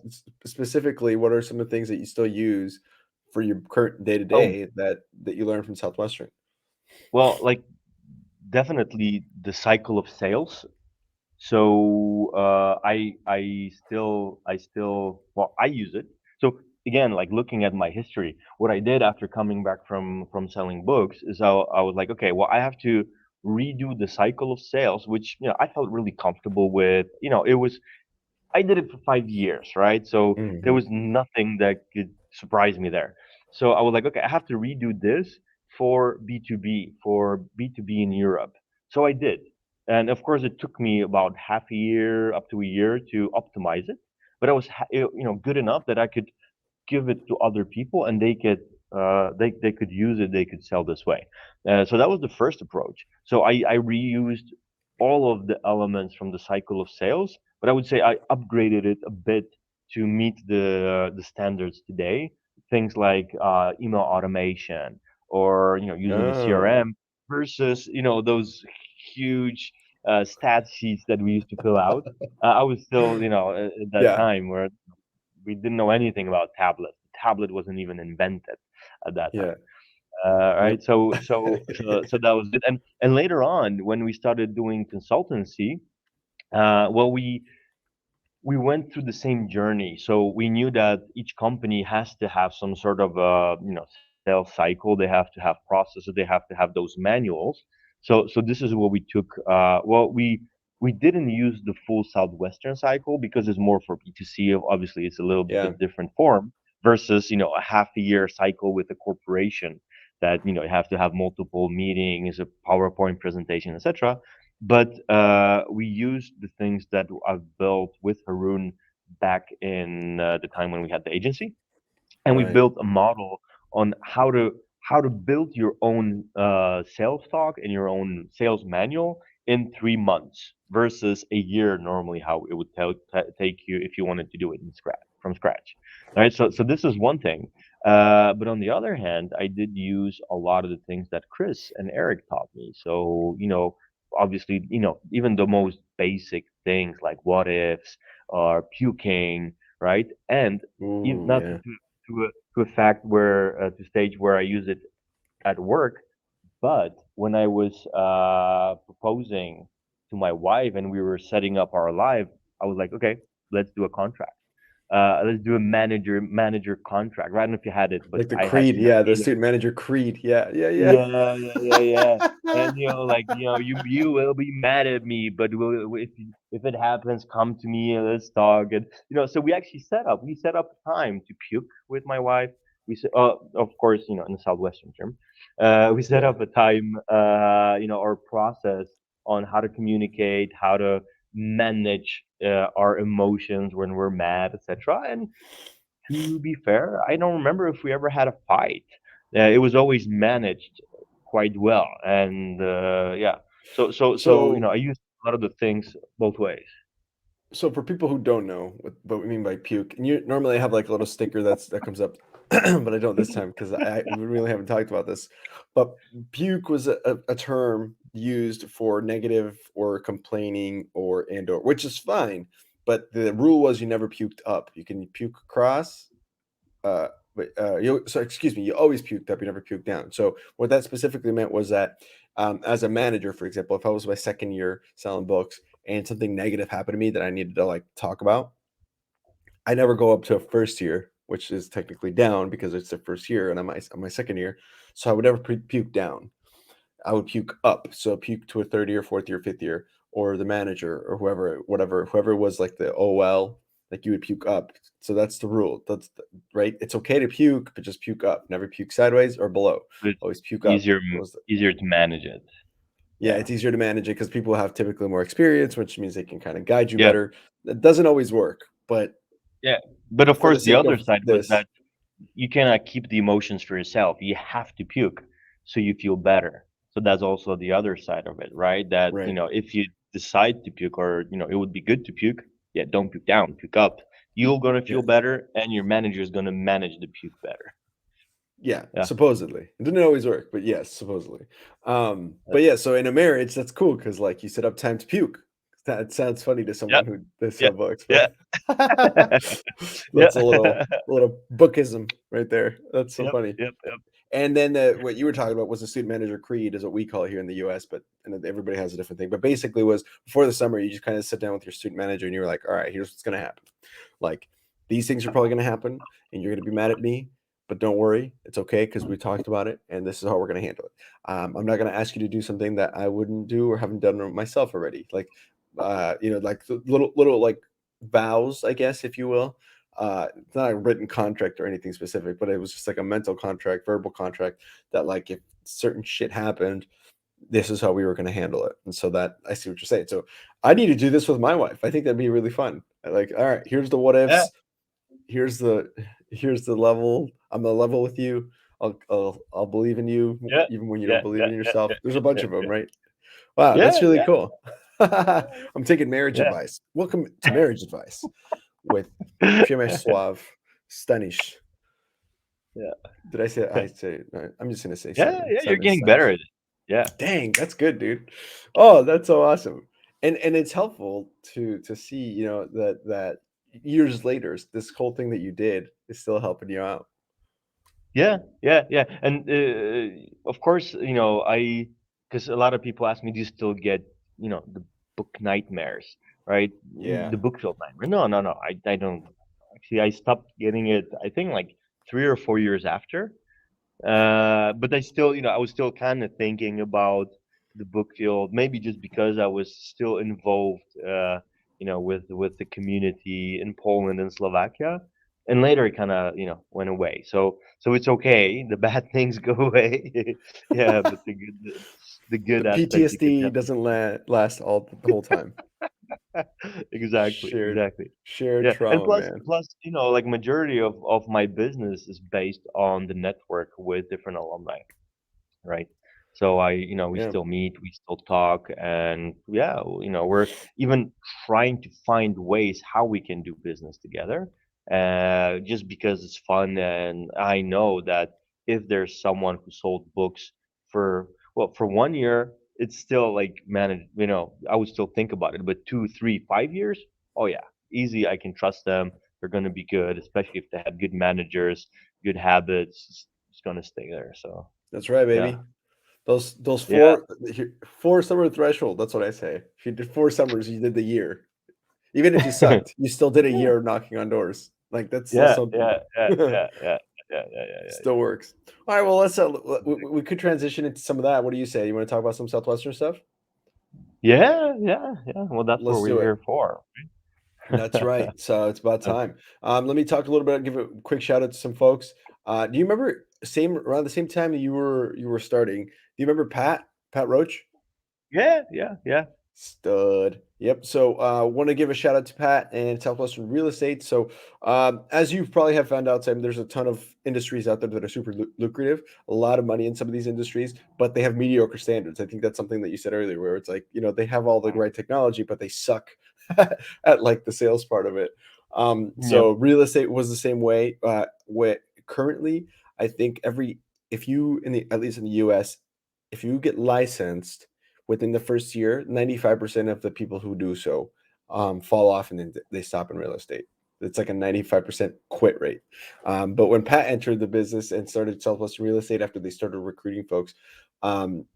specifically? What are some of the things that you still use for your current day to Oh, day that you learned from Southwestern? well, like definitely the cycle of sales. So I still well I use it. So again, like looking at my history, what I did after coming back from selling books is I was like, okay, well I have to redo the cycle of sales, which I felt really comfortable with. It was I did it for 5 years, right? So there Hmm. was nothing that could surprise me there. So I was like, okay, I have to redo this for B2B in Europe. So I did. And of course, it took me about half a year up to a year to optimize it. but I was good enough that I could give it to other people and they could use it, they could sell this way. So that was the first approach. So I reused all of the elements from the cycle of sales, but I would say I upgraded it a bit to meet the standards today. Things like email automation, or using the Oh, CRM versus those huge stat sheets that we used to fill out. I was still at that yeah, time where we didn't know anything about tablets. The tablet wasn't even invented at that yeah, time. Right. yep, So that was it. And later on, when we started doing consultancy, well, we went through the same journey. So we knew that each company has to have some sort of sales cycle. They have to have processes. They have to have those manuals. So this is what we took. Well, we didn't use the full Southwestern cycle because it's more for B2C. Obviously, it's a little yeah, bit different form versus a half a year cycle with a corporation that you have to have multiple meetings, a PowerPoint presentation, etc. But we used the things that I've built with Haroon back in the time when we had the agency, and we right, built a model on how to build your own sales talk and your own sales manual in 3 months versus a year normally how it would take you if you wanted to do it from scratch. All right, so this is one thing. But on the other hand, I did use a lot of the things that Chris and Eric taught me. So obviously even the most basic things like what ifs or puking, right? And even ooh, not yeah, to a fact where to stage where I use it at work, but when I was proposing to my wife and we were setting up our life, I was like, okay, let's do a contract. Let's do a manager contract. I don't know if you had it, but like the I had creed, yeah, the made student manager creed, yeah, yeah, yeah. yeah. And like you will be mad at me, but if it happens, come to me and let's talk. And so we set up a time to puke with my wife. Of course, in the Southwestern term, we set Yeah, up a time, our process on how to communicate, how to manage our emotions when we're mad, etc. And to be fair, I don't remember if we ever had a fight. It was always managed quite well, and yeah. So so I used a lot of the things both ways. so for people who don't know what we mean by puke, and you normally have like a little sticker that comes up, but I don't this time because we really haven't talked about this. But puke was a term used for negative or complaining or which is fine, but the rule was you never puked up. You can puke across, excuse me, you always puked up, you never puked down. So what that specifically meant was that as a manager, for example, if I was my second year selling books and something negative happened to me that I needed to like talk about, I never go up to a first year, which is technically down because it's the first year and I'm my second year. So I would never puke down. I would puke up. So puke to a third year, fourth year, fifth year, or the manager or whoever was like the OL, like you would puke up. So that's the rule. Right. It's okay to puke, but just puke up. Never puke sideways or below. But it's Always puke up. easier Was easier to manage it. Yeah, Yeah. it's easier to manage it because people have typically more experience, which means they can kind of guide you Yeah. better. That doesn't always work, but Yeah. But of for the course, the sake other of side was this, that you cannot keep the emotions for yourself. You have to puke so you feel better. So that's also the other side of it, right? That, right? if you decide to puke or, it would be good to puke, yeah, don't puke down, puke up. You're going to Yeah. feel better and your manager is going to manage the puke better. Yeah, Yeah. supposedly. It didn't always work, but yes, supposedly. Uh, But yeah, so in a marriage, that's cool because like you set up time to puke. That sounds funny to yeah. someone who does Yeah. sell books, Yeah. but Yeah. that's a little bookism right there. That's so Yep. funny. Yep. Yep. And then what you were talking about was the student manager creed, is what we call it here in the U.S. But and everybody has a different thing. But basically, was before the summer, you just kind of sit down with your student manager and you were like, "All right, here's what's going to happen. Like these things are probably going to happen, and you're going to be mad at me, but don't worry, it's okay because we talked about it, and this is how we're going to handle it. I'm not going to ask you to do something that I wouldn't do or haven't done myself already. Like, like the little like vows, I guess, if you will, it's not a written contract or anything specific, but it was just like a mental contract, verbal contract that like if certain shit happened, this is how we were going to handle it. And so that I see what you're saying. So I need to do this with my wife. I think that'd be really fun. Like, all right, here's the what Yeah, ifs. Here's the here's the level. I'm gonna level with you. I'll believe in you yeah, even when you don't yeah, believe yeah, in yeah, yourself. yeah, There's a bunch yeah, of them, yeah, right? Wow, yeah, that's really yeah, cool. I'm taking marriage yeah, advice. Welcome to marriage advice with yeah, Przemysław Stanisz. yeah, Did I say? I say. I'm just gonna say yeah, Simon. yeah. You're Simon getting better Stanish. at it. Yeah, Dang, that's good, dude. Oh, that's so awesome. And it's helpful to see, that years later, this whole thing that you did is still helping you out. yeah, yeah, yeah. And of course, I because a lot of people ask me, do you still get the book nightmares, right? Yeah. The book filled nightmare. No, no, no. I don't. Actually, I stopped getting it. I think like 3 or 4 years after. But I still, I was still kind of thinking about the book field, maybe just because I was still involved, with the community in Poland and Slovakia. And later it kind of, went away. So it's okay. The bad things go away. Yeah, but the The good aspect you can PTSD doesn't last all the whole time. exactly, Shared exactly. shared Yeah, and trauma, plus, man. like majority of my business is based on the network with different alumni, right? So we Yeah. still meet, we still talk, and yeah, we're even trying to find ways how we can do business together, just because it's fun, and I know that if there's someone who sold books for for 1 year, it's still like managed, I would still think about it, but 2, 3, 5 years, oh yeah, easy, I can trust them. They're gonna be good, especially if they have good managers, good habits. It's gonna stay there. So That's right, yeah. baby. Those Yeah, four summer threshold. That's what I say. If you did 4 summers, you did the year. Even if you sucked, you still did a yeah, year knocking on doors. Like that's still yeah, something. yeah, yeah, yeah, yeah, yeah, yeah, yeah, Still works. All right. Well, let's. We could transition into some of that. What do you say? You want to talk about some Southwestern stuff? yeah, yeah, yeah. Well, that's what Let's we're do it. here for. That's right. So it's about Okay. time. Let me talk a little bit. Give a quick shout out to some folks. Do you remember same around the same time that you were starting? Do you remember Pat Roach? Yeah, yeah, yeah. Stud. Yep. So, want to give a shout out to Pat and Southwestern Real Estate. So, as you probably have found out, Sam, there's a ton of industries out there that are super lucrative. A lot of money in some of these industries, but they have mediocre standards. I think that's something that you said earlier, where it's like they have all the right technology, but they suck at like the sales part of it. Yep. So real estate was the same way. Where currently, I think if you in the at least in the U.S. if you get licensed within the first year, 95% of the people who do so fall off and then they stop in real estate. It's like a 95% quit rate. But when Pat entered the business and started Southwestern Real Estate after they started recruiting folks,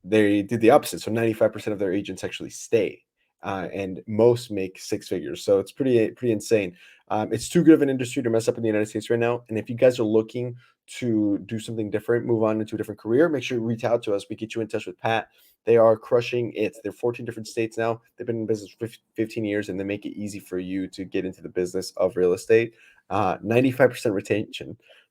they did the opposite. So 95% of their agents actually stay. And most make six figures, so it's pretty insane. It's too good of an industry to mess up in the United States right now. And if you guys are looking to do something different, move on into a different career, make sure you reach out to us. We get you in touch with Pat. They are crushing it. They're 14 different states now. They've been in business for 15 years, and they make it easy for you to get into the business of real estate. 95%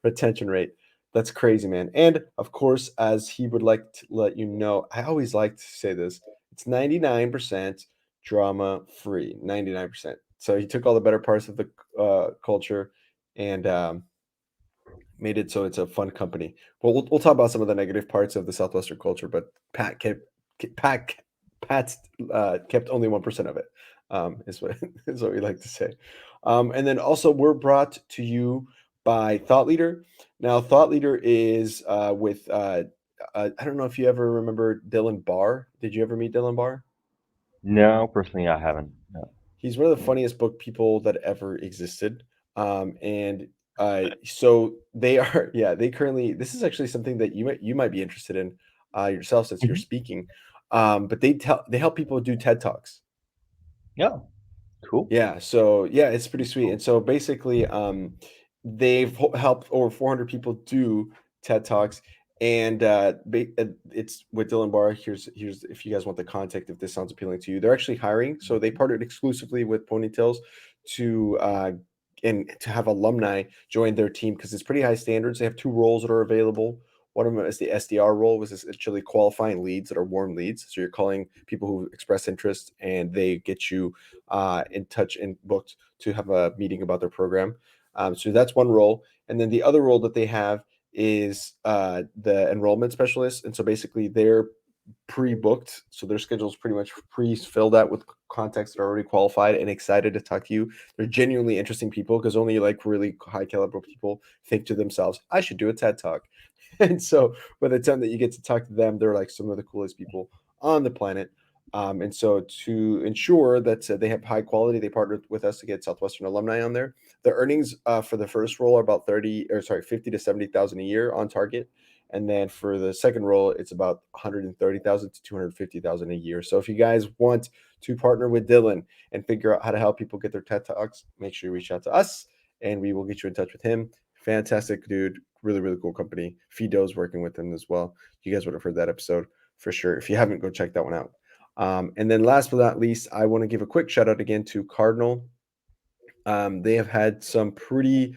retention rate. That's crazy, man. And of course, as he would like to let you know, I always like to say this. It's 99% drama free. 99%. So he took all the better parts of the culture and made it so it's a fun company. Well, we'll talk about some of the negative parts of the Southwestern culture, but Pat Pat kept only 1% of it. Is what is what we like to say. And then also we're brought to you by Thought Leader. Now, Thought Leader is with I don't know if you ever remember Dylan Barr. Did you ever meet Dylan Barr? No, personally, I haven't. No. He's one of the funniest book people that ever existed. And so they are, yeah, they currently, this is actually something that you might be interested in yourself since you're Mhm. speaking. But they help people do TED Talks. Yeah. Cool. Yeah, so yeah, it's pretty That's sweet. cool. And so basically, they've helped over 400 people do TED Talks, and it's with Dylan Barr. Here's if you guys want the contact, if this sounds appealing to you, they're actually hiring. So they partnered exclusively with Ponytails to and to have alumni join their team because it's pretty high standards. They have two roles that are available. One of them is the SDR role, which is actually qualifying leads that are warm leads. So you're calling people who express interest, and they get you in touch and booked to have a meeting about their program. So that's one role. And then the other role that they have is the enrollment specialist. And so basically they're pre-booked, so their schedule is pretty much pre-filled out with contacts that are already qualified and excited to talk to you. They're genuinely interesting people, because only like really high caliber people think to themselves, I should do a TED talk. And so by the time that you get to talk to them, they're like some of the coolest people on the planet. And so to ensure that they have high quality, they partnered with us to get Southwestern alumni on there. The earnings for the first role are about 50 to 70,000 a year on target. And then for the second role, it's about 130,000 to 250,000 a year. So if you guys want to partner with Dylan and figure out how to help people get their TED Talks, make sure you reach out to us and we will get you in touch with him. Fantastic dude. Really, really cool company. Fido's working with him as well. You guys would have heard that episode for sure. If you haven't, go check that one out. And then last but not least, I want to give a quick shout out again to Cardinal. They have had some pretty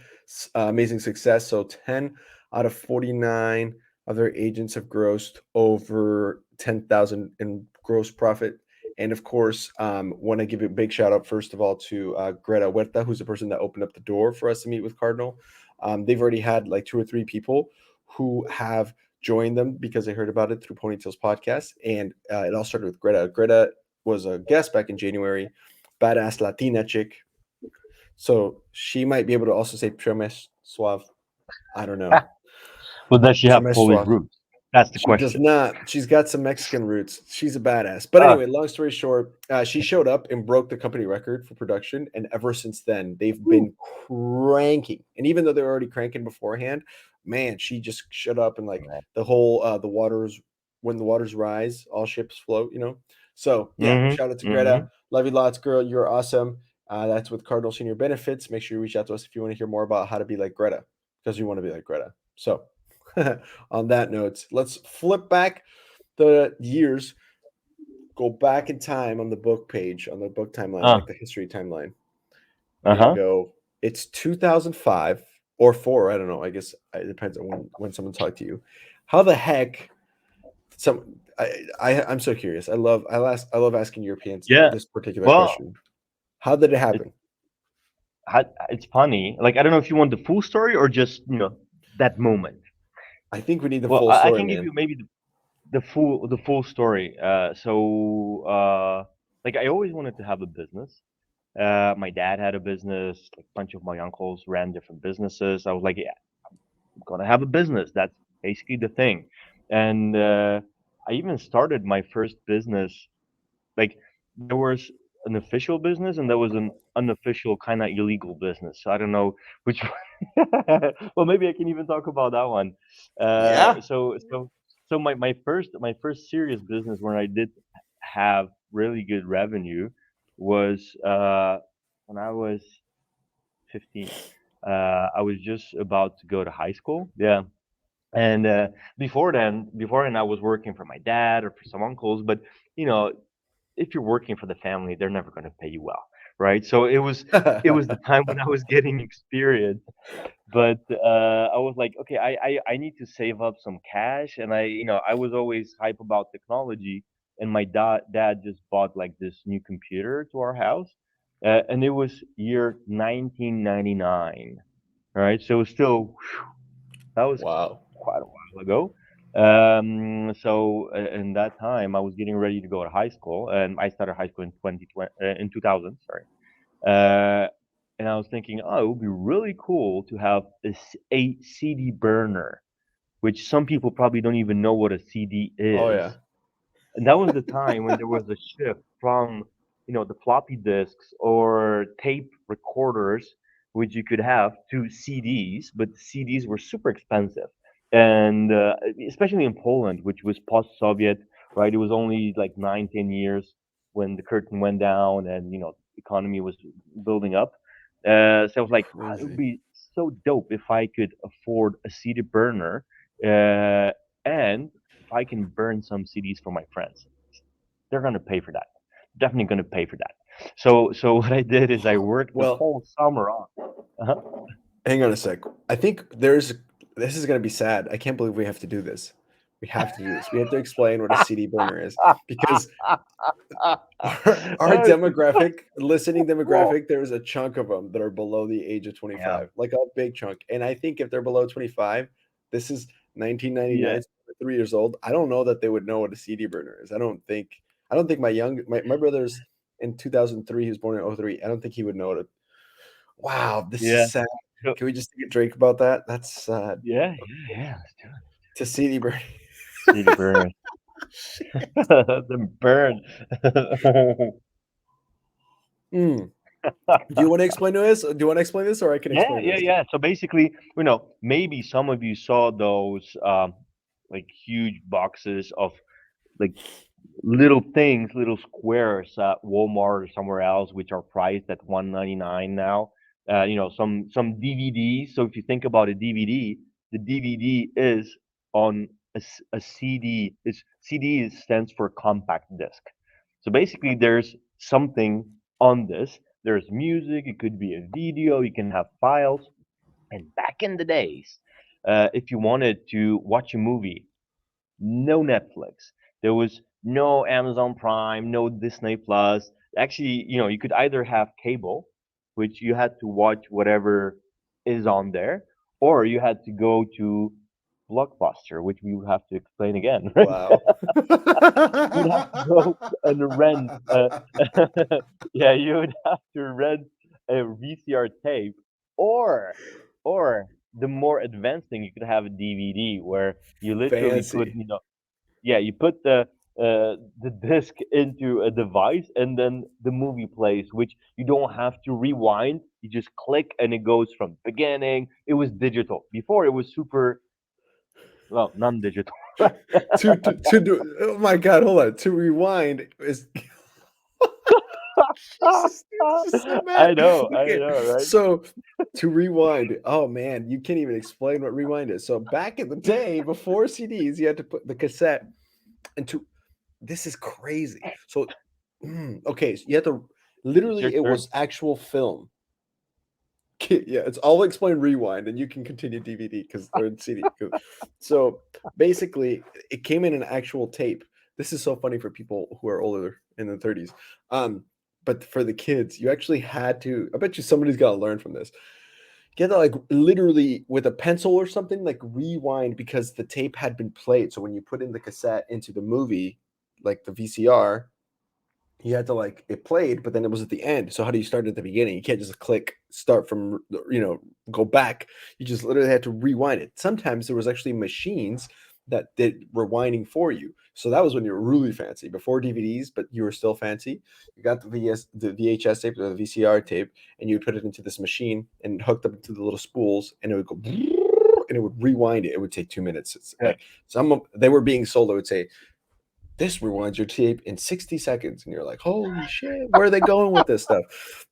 amazing success. So 10 out of 49 of their agents have grossed over 10,000 in gross profit. And of course, want to give a big shout out, first of all, to Greta Huerta, who's the person that opened up the door for us to meet with Cardinal. They've already had like 2 or 3 people who have joined them because they heard about it through Ponytails podcast. And it all started with Greta. Greta was a guest back in January, badass Latina chick. So she might be able to also say Premes Suave. I don't know. But does she have Premes Polish Suave. roots? That's the She does question. not. She's got some Mexican roots. She's a badass. But Uh, anyway, long story short, she showed up and broke the company record for production. And ever since then, they've Woo. been cranking. And even though they were already cranking beforehand, man, she just showed up and like the whole the waters, when the waters rise, all ships float. So yeah, Mm-hmm. shout out to Mm-hmm. Greta. Love you lots, girl. You're awesome. That's with Cardinal Senior Benefits. Make sure you reach out to us if you want to hear more about how to be like Greta, because you want to be like Greta. So on that note, let's flip back the years, go back in time on the book page, on the book timeline, Uh, like the history timeline, and uh-huh. go, it's 2005 or 4. I don't know. I guess it depends on when someone talked to you. How the heck? I'm so curious. I love asking Europeans Yeah. this particular Well, question. How did it it, happen? it's funny. Like, I don't know if you want the full story or just, that moment. I think we need the Well, full I story, can give man. you maybe the full story. Like, I always wanted to have a business. My dad had a business. Like, a bunch of my uncles ran different businesses. I was like, yeah, I'm gonna have a business. That's basically the thing. And I even started my first business. Like, there was an official business and there was an unofficial kind of illegal business. So I don't know which one. Well, maybe I can even talk about that one. Yeah. So my first serious business where I did have really good revenue was when I was 15. I was just about to go to high school. Yeah. And before then, I was working for my dad or for some uncles. But you know, if you're working for the family, they're never going to pay you well, right? So it was the time when I was getting experience. But I was like, okay, I need to save up some cash, and I was always hype about technology, and my dad just bought like this new computer to our house, and it was year 1999, right? So it was still that was Wow. quite a while ago. So in that time, I was getting ready to go to high school, and I started high school in 2020, in 2000. Sorry. Uh, and I was thinking, oh, it would be really cool to have a CD burner, which some people probably don't even know what a CD Oh yeah. is. And that was the time when there was a shift from, the floppy disks or tape recorders, which you could have, to CDs, but CDs were super expensive. And especially in Poland, which was post-Soviet, right? It was only like 9, 10 years when the curtain went down and, economy was building up. So I was like, "Ah, it would Crazy. be so dope if I could afford a CD burner. Uh, and if I can burn some CDs for my friends, they're gonna pay for that. Definitely gonna pay for that. So what I did is I worked the Well, whole summer on. Uh-huh. hang on a sec. I think there's This is gonna be sad. I can't believe we have to do this. We have to do this. We have to explain what a CD burner is because our demographic, listening demographic, there's a chunk of them that are below the age of Yeah, 25, like a big chunk. And I think if they're below 25, this is yeah, 1999, so they're 3 years old. I don't know that they would know what a CD burner is. I don't think my brother's in 2003, he was born in '03. I don't think he would know it. Wow, this is yeah. sad. So, Can we just take a drink about that? That's sad. yeah, yeah, yeah. Let's do it. To CD burning. City burners. The burn. Mm. Do you want to explain this? Do you want to explain this, or I can Yeah, explain yeah, this? yeah. So basically, maybe some of you saw those like huge boxes of like little things, little squares at Walmart or somewhere else, which are priced at 199 now. Some DVDs. So if you think about a DVD, the DVD is on a CD. CD stands for compact disc. So basically, there's something on this. There's music. It could be a video. You can have files. And back in the days, if you wanted to watch a movie, no Netflix. There was no Amazon Prime, no Disney Plus. Actually, you could either have cable, which you had to watch whatever is on there, or you had to go to Blockbuster, which we would have to explain again, right? Wow. You'd have to go and rent. Yeah, you would have to rent a VCR tape, or or the more advanced thing, you could have a DVD where you literally put, Fancy. yeah, you put the disc into a device and then the movie plays, which you don't have to rewind. You just click and it goes from beginning. It was digital. Before it was super, well, non-digital. To do, oh my god, hold on. To rewind is Jesus, dude, this is so bad. I Okay, know, right? so to rewind, oh man, you can't even explain what rewind is. So back in the day, before CDs, you had to put the cassette into. This is crazy. So, okay, so you have to It's your literally, it turn. was actual film. Yeah, it's I'll explain rewind and you can continue DVD because or CD. So basically, it came in an actual tape. This is so funny for people who are older in the 30s. Um, but for the kids, you actually had to. I bet you somebody's got to learn from this. You had to like literally with a pencil or something like rewind because the tape had been played. So when you put in the cassette into the movie, like the VCR, you had to like it played, but then it was at the end. So how do you start at the beginning? You can't just click start from go back. You just literally had to rewind it. Sometimes there was actually machines that did rewinding for you. So that was when you were really fancy before DVDs, but you were still fancy. You got the VHS tape or the VCR tape, and you would put it into this machine and hooked up into the little spools, and it would go and it would rewind it. It would take 2 minutes. It's Yeah. like they were being sold. I would say this rewinds your tape in 60 seconds. And you're like, holy shit, where are they going with this stuff?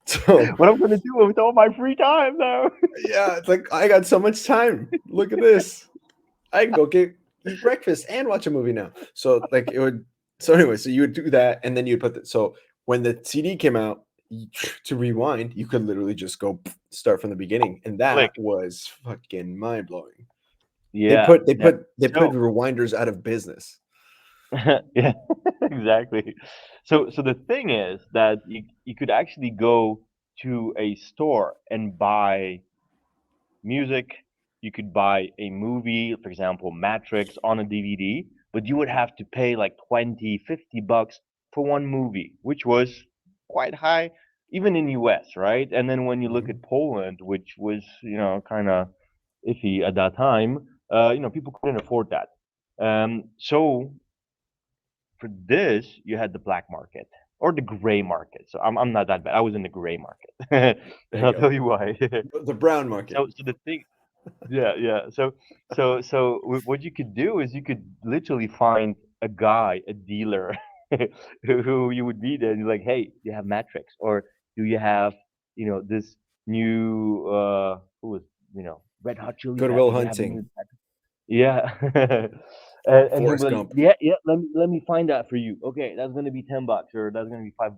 So, What I'm gonna do with all my free time now? yeah, it's like, I got so much time. Look at this. I can go eat breakfast and watch a movie now. So, like, so anyway, so you would do that. And then you'd so when the CD came out, to rewind, you could literally just go start from the beginning. And that Click. was fucking mind blowing. Yeah, yeah. They put So rewinders out of business. yeah, exactly. So the thing is that you could actually go to a store and buy music. You could buy a movie, for example, Matrix on a DVD, but you would have to pay like 20, $50 for one movie, which was quite high, even in US, right? And then when you look at Mhm. Poland, which was, kind of iffy at that time, people couldn't afford that. So for this, you had the black market or the gray market. So I'm not that bad. I was in the gray market, There and you I'll go. tell you why. The brown market. So the thing, yeah, yeah. So what you could do is you could literally find a guy, a dealer, who you would meet and you're like, hey, do you have Matrix or do you have this new who was Red Hot Chili Goodwill Peppers? They have a Hunting. new yeah. And he'll be Forrest like, Gump. yeah, yeah, let me find that for you. Okay, that's gonna be $10 or that's gonna be $5.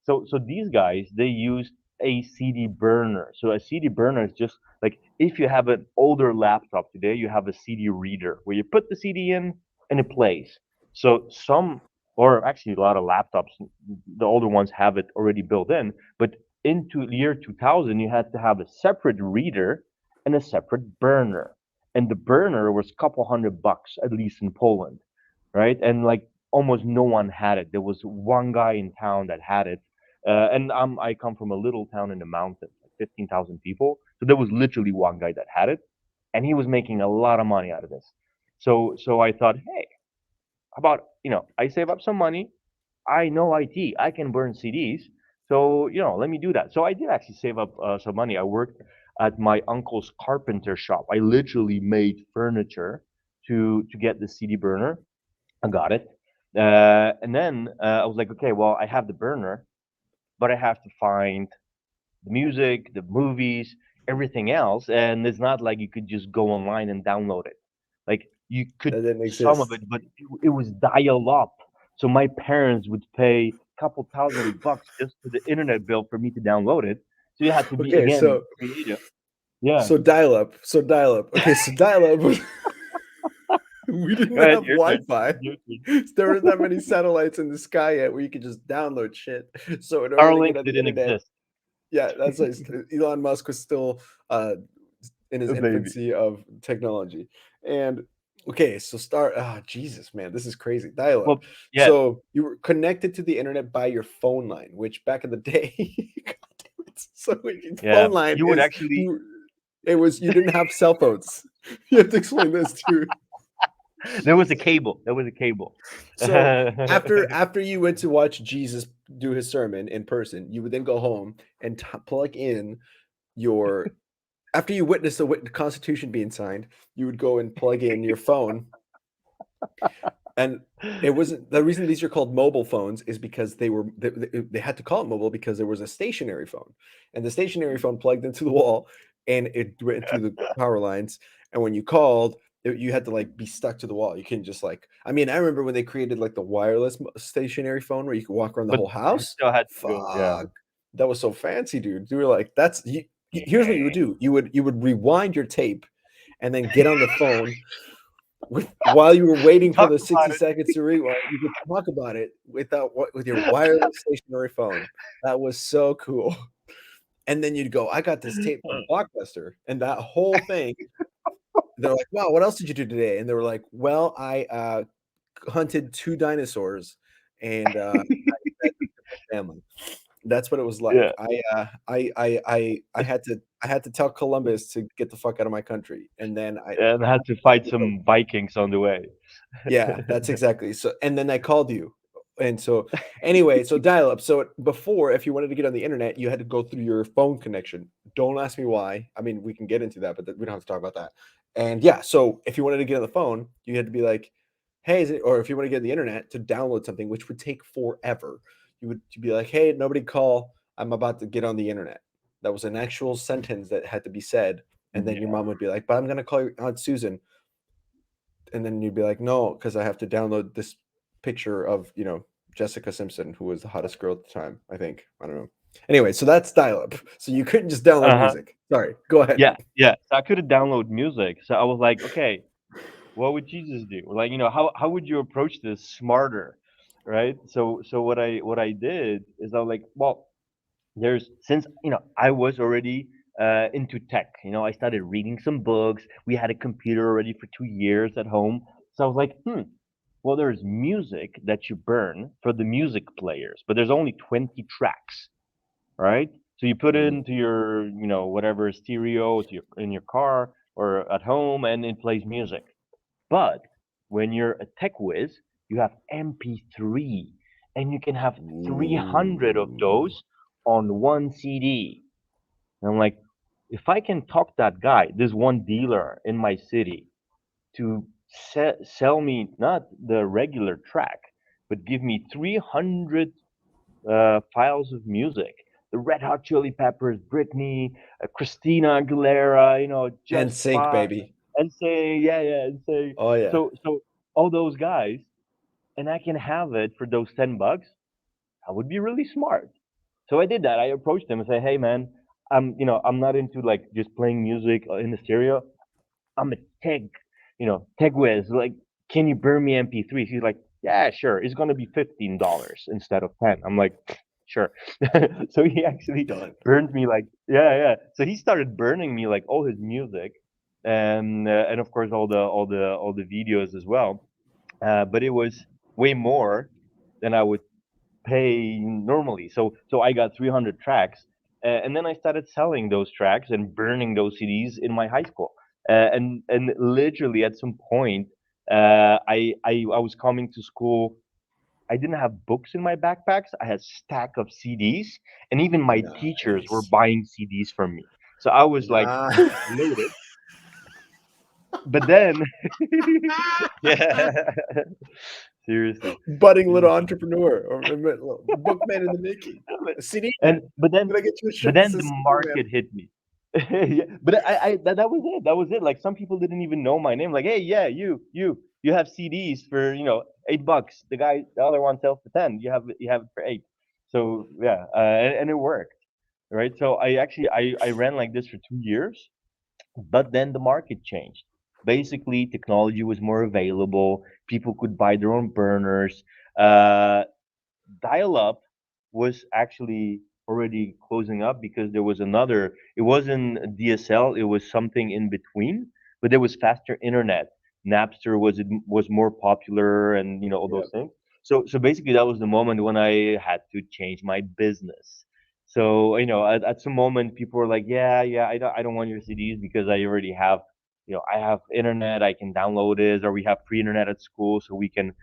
So these guys they used a CD burner. So a CD burner is just like if you have an older laptop today, you have a CD reader where you put the CD in and it plays. So some, or actually a lot of laptops, the older ones have it already built in. But into the year 2000, you had to have a separate reader and a separate burner. And the burner was a couple $100, at least in Poland, right? And like almost no one had it. There was one guy in town that had it. And I come from a little town in the mountains, like 15,000 people. So there was literally one guy that had it, and he was making a lot of money out of this. So I thought, hey, how about I save up some money. I know IT. I can burn CDs. So let me do that. So I did actually save up some money. I worked at my uncle's carpenter shop. I literally made furniture to get the CD burner. I got it. And then I was like, okay, well, I have the burner, but I have to find the music, the movies, everything else. And it's not like you could just go online and download it. Like you could That didn't some of exist. it, but it was dial up. So my parents would pay a couple $1,000 just for the internet bill for me to download it. So you had to be Okay, again so creative. Yeah. so dial up. So dial up. Okay, so dial up was we Go didn't ahead, have your turn. Wi-Fi. Your turn. There weren't that many satellites in the sky yet where you could just download shit. So in order to Starlink get on the didn't internet, exist. yeah, that's like Elon Musk was still in his A baby. infancy of technology. And okay, so start. Ah, Jesus, man, this is crazy. Dial up. Well, yeah, So you were connected to the internet by your phone line, which back in the day, God damn it. So your yeah. phone line You would is actually you. It was you didn't have cell phones. You have to explain this too. there was a cable. There was a cable. So after you went to watch Jesus do his sermon in person, you would then go home and plug in your after you witnessed the Constitution being signed, you would go and plug in your phone, and it wasn't the reason these are called mobile phones is because they had to call it mobile because there was a stationary phone, and the stationary phone plugged into the wall, and it went through the power lines, and when you called, you had to like be stuck to the wall. You couldn't just like. I mean, I remember when they created like the wireless stationary phone where you could walk around the but whole you house. still had to go. Yeah. Fuck, that was so fancy, dude. You were like, that's here's what you would do. You would rewind your tape and then get on the phone while you were waiting for Talk the about 60 it. seconds to rewind. You could talk about it with your wireless stationary phone. That was so cool. And then you'd go, I got this tape from Blockbuster, and that whole thing. They're like, wow, what else did you do today? And they were like, well, I hunted 2 dinosaurs, and I fed them to my family. That's what it was Yeah, like. I had to tell Columbus to get the fuck out of my country, and then I and had to fight some Vikings on the way. yeah, that's exactly so. And then I called you, and so anyway, so dial up. So before, if you wanted to get on the internet, you had to go through your phone connection. Don't ask me why. I mean, we can get into that, but we don't have to talk about that. And yeah, so if you wanted to get on the phone, you had to be like, "Hey," or if you want to get on the internet to download something, which would take forever, you'd be like, "Hey, nobody call. I'm about to get on the internet." That was an actual sentence that had to be said, and then your Yeah. mom would be like, "But I'm gonna call your Aunt Susan," and then you'd be like, "No, because I have to download this picture of Jessica Simpson, who was the hottest girl at the time. I think I don't know." Anyway, so that's dial up. So you couldn't just download Uh-huh. music. Sorry, go ahead. Yeah, yeah. So I couldn't download music. So I was like, okay, what would Jesus do? Like, how would you approach this smarter, right? So what I did is I was like, well, there's since I was already into tech. I started reading some books. We had a computer already for 2 years at home. So I was like, well, there's music that you burn for the music players, but there's only 20 tracks, right? So you put it Mm. into your, whatever stereo in your car or at home, and it plays music. But when you're a tech whiz, you have MP3, and you can have 300 of Ooh. those on one CD. And I'm like, if I can talk that guy, this one dealer in my city, to sell me not the regular track, but give me 300 files of music. The Red Hot Chili Peppers, Britney, Christina Aguilera, And Jess sync, Bar, baby. and say, yeah, yeah, and say, Oh yeah. so all those guys, and I can have it for those $10. I would be really smart. So I did that. I approached him and said, "Hey, man, I'm not into like just playing music in the stereo. I'm a tech, tech whiz. Like, can you burn me MP3s?" He's like, "Yeah, sure. It's gonna be $15 instead of 10." I'm like, "Sure." So he actually Done. burned me like, yeah, yeah. So he started burning me like all his music, and of course all the videos as well. But it was way more than I would pay normally. So I got 300 tracks, and then I started selling those tracks and burning those CDs in my high school. And literally at some point, I was coming to school. I didn't have books in my backpacks. I had stack of CDs, and even my teachers were Nice. buying CDs from me. So I was like Nah. loaded. But then, yeah, seriously, Budding little seriously. entrepreneur or bookman in the making. But A CD and man. but then Can I get you a but shirt that then the says CD man? market hit me. Yeah, but that was it. That was it. Like some people didn't even know my name. Like, hey, yeah, you have CDs for $8. The other one sells for 10. You have it for 8. So yeah, and it worked, right? So I ran like this for 2 years, but then the market changed. Basically, technology was more available. People could buy their own burners. Uh, Dial up was actually already closing up because there was another. It wasn't DSL. It was something in between, but there was faster internet. Napster was more popular, and all those Yep. things. So basically, that was the moment when I had to change my business. So at some moment, people were like, "Yeah, yeah, I don't want your CDs because I already have." I have internet, I can download it, or we have free internet at school, so we can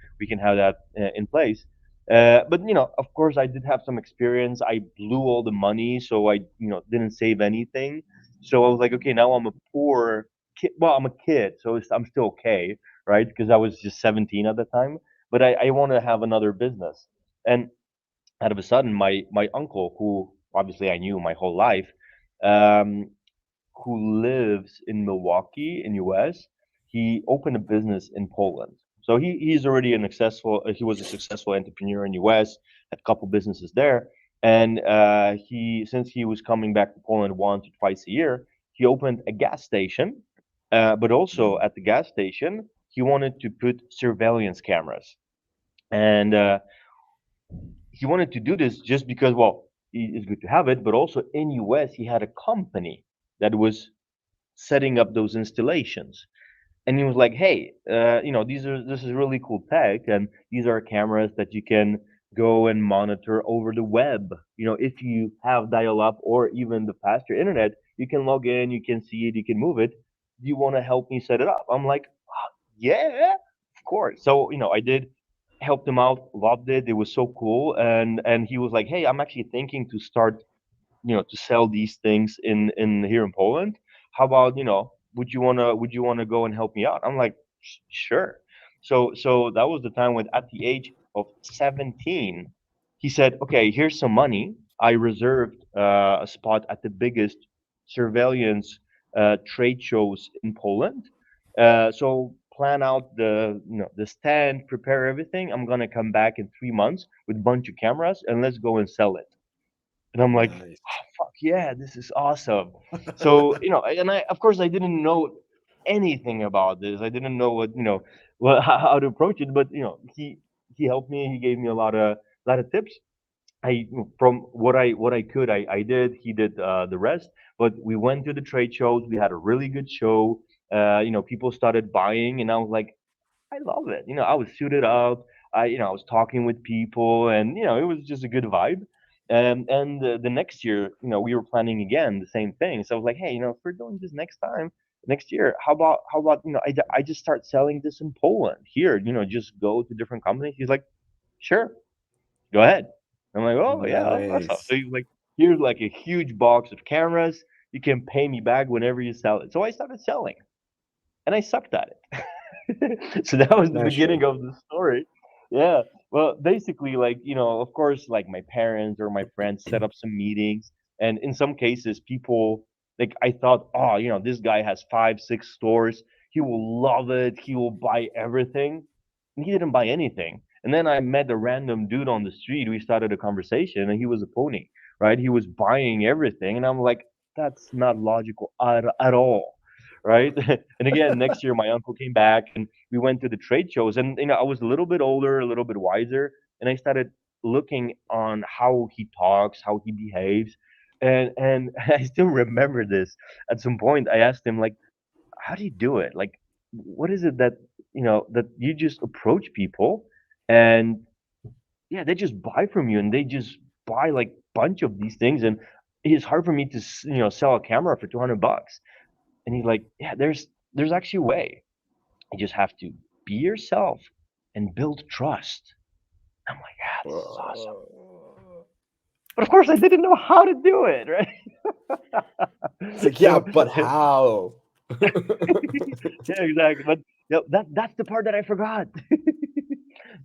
have that in place. But of course, I did have some experience. I blew all the money, so I didn't save anything. So I was like, okay, now I'm a poor kid. Well, I'm a kid, so I'm still okay, right? Because I was just 17 at the time. But I want to have another business. And out of a sudden, my uncle, who obviously I knew my whole life, um, who lives in Milwaukee in US, he opened a business in Poland. So he's already he was a successful entrepreneur in US, had a couple businesses there, and he since he was coming back to Poland once or twice a year, he opened a gas station, but also Mm, at the gas station he wanted to put surveillance cameras, and he wanted to do this just because well it's good to have it, but also in US he had a company that was setting up those installations. And he was like, "Hey, this is really cool tech, and these are cameras that you can go and monitor over the web. If you have dial-up or even the faster internet, you can log in, you can see it, you can move it. Do you want to help me set it up?" I'm like, "Yeah, of course." So I did, helped him out, loved it. It was so cool, and he was like, "Hey, I'm actually thinking to start to sell these things in here in Poland. How about would you wanna go and help me out?" I'm like, Sure." So that was the time when at the age of 17, he said, "Okay, here's some money. I reserved a spot at the biggest surveillance trade shows in Poland. So plan out the stand, prepare everything. I'm gonna come back in 3 months with a bunch of cameras and let's go and sell it." And I'm like, nice. "Oh, fuck yeah, this is awesome." So, and of course, I didn't know anything about this. I didn't know how to approach it, but, he helped me. He gave me a lot of tips. From what I could, I did. He did the rest. But we went to the trade shows. We had a really good show. People started buying, and I was like, I love it. I was suited up. I was talking with people, and it was just a good vibe. And the next year, we were planning again the same thing. So I was like, hey, if we're doing this next year, how about I just start selling this in Poland here. Just go to different companies. He's like, sure, go ahead. I'm like, oh yeah, awesome. So Nice. he's like, here's like a huge box of cameras. You can pay me back whenever you sell it. So I started selling, and I sucked at it. So that was the beginning Naturally. of the story. Yeah. Well, basically, like, of course, like my parents or my friends set up some meetings. And in some cases, people, like, I thought, oh, this guy has 5, 6 stores. He will love it. He will buy everything. And he didn't buy anything. And then I met a random dude on the street. We started a conversation, and he was a pony. right? He was buying everything, and I'm like, that's not logical at all, right? And again, next year my uncle came back, and we went to the trade shows, and I was a little bit older, a little bit wiser, and I started looking on how he talks, how he behaves, and I still remember this. At some point, I asked him, like, how do you do it? Like, what is it that that you just approach people, and yeah, they just buy from you, and they just buy like bunch of these things, and it's hard for me to sell a camera for 200 bucks. And he's like, yeah, there's actually a way. You just have to be yourself and build trust. I'm like, yeah, this is awesome. But of course, I didn't know how to do it, It's right? like, yeah, but how? Yeah, exactly. But that's the part that I forgot.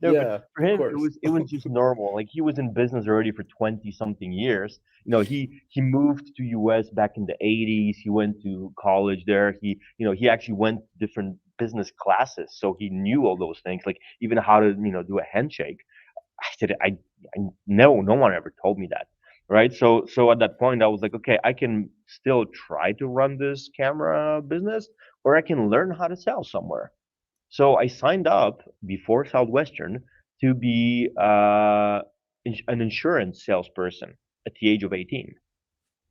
No, but Yeah, for of him, course. it was just normal. Like, he was in business already for 20 something years. He moved to US back in the 80s. He went to college there. He actually went to different business classes, so he knew all those things, like even how to do a handshake. I said, I no one ever told me that, right? So at that point, I was like, okay, I can still try to run this camera business, or I can learn how to sell somewhere. So I signed up before Southwestern to be an insurance salesperson at the age of 18,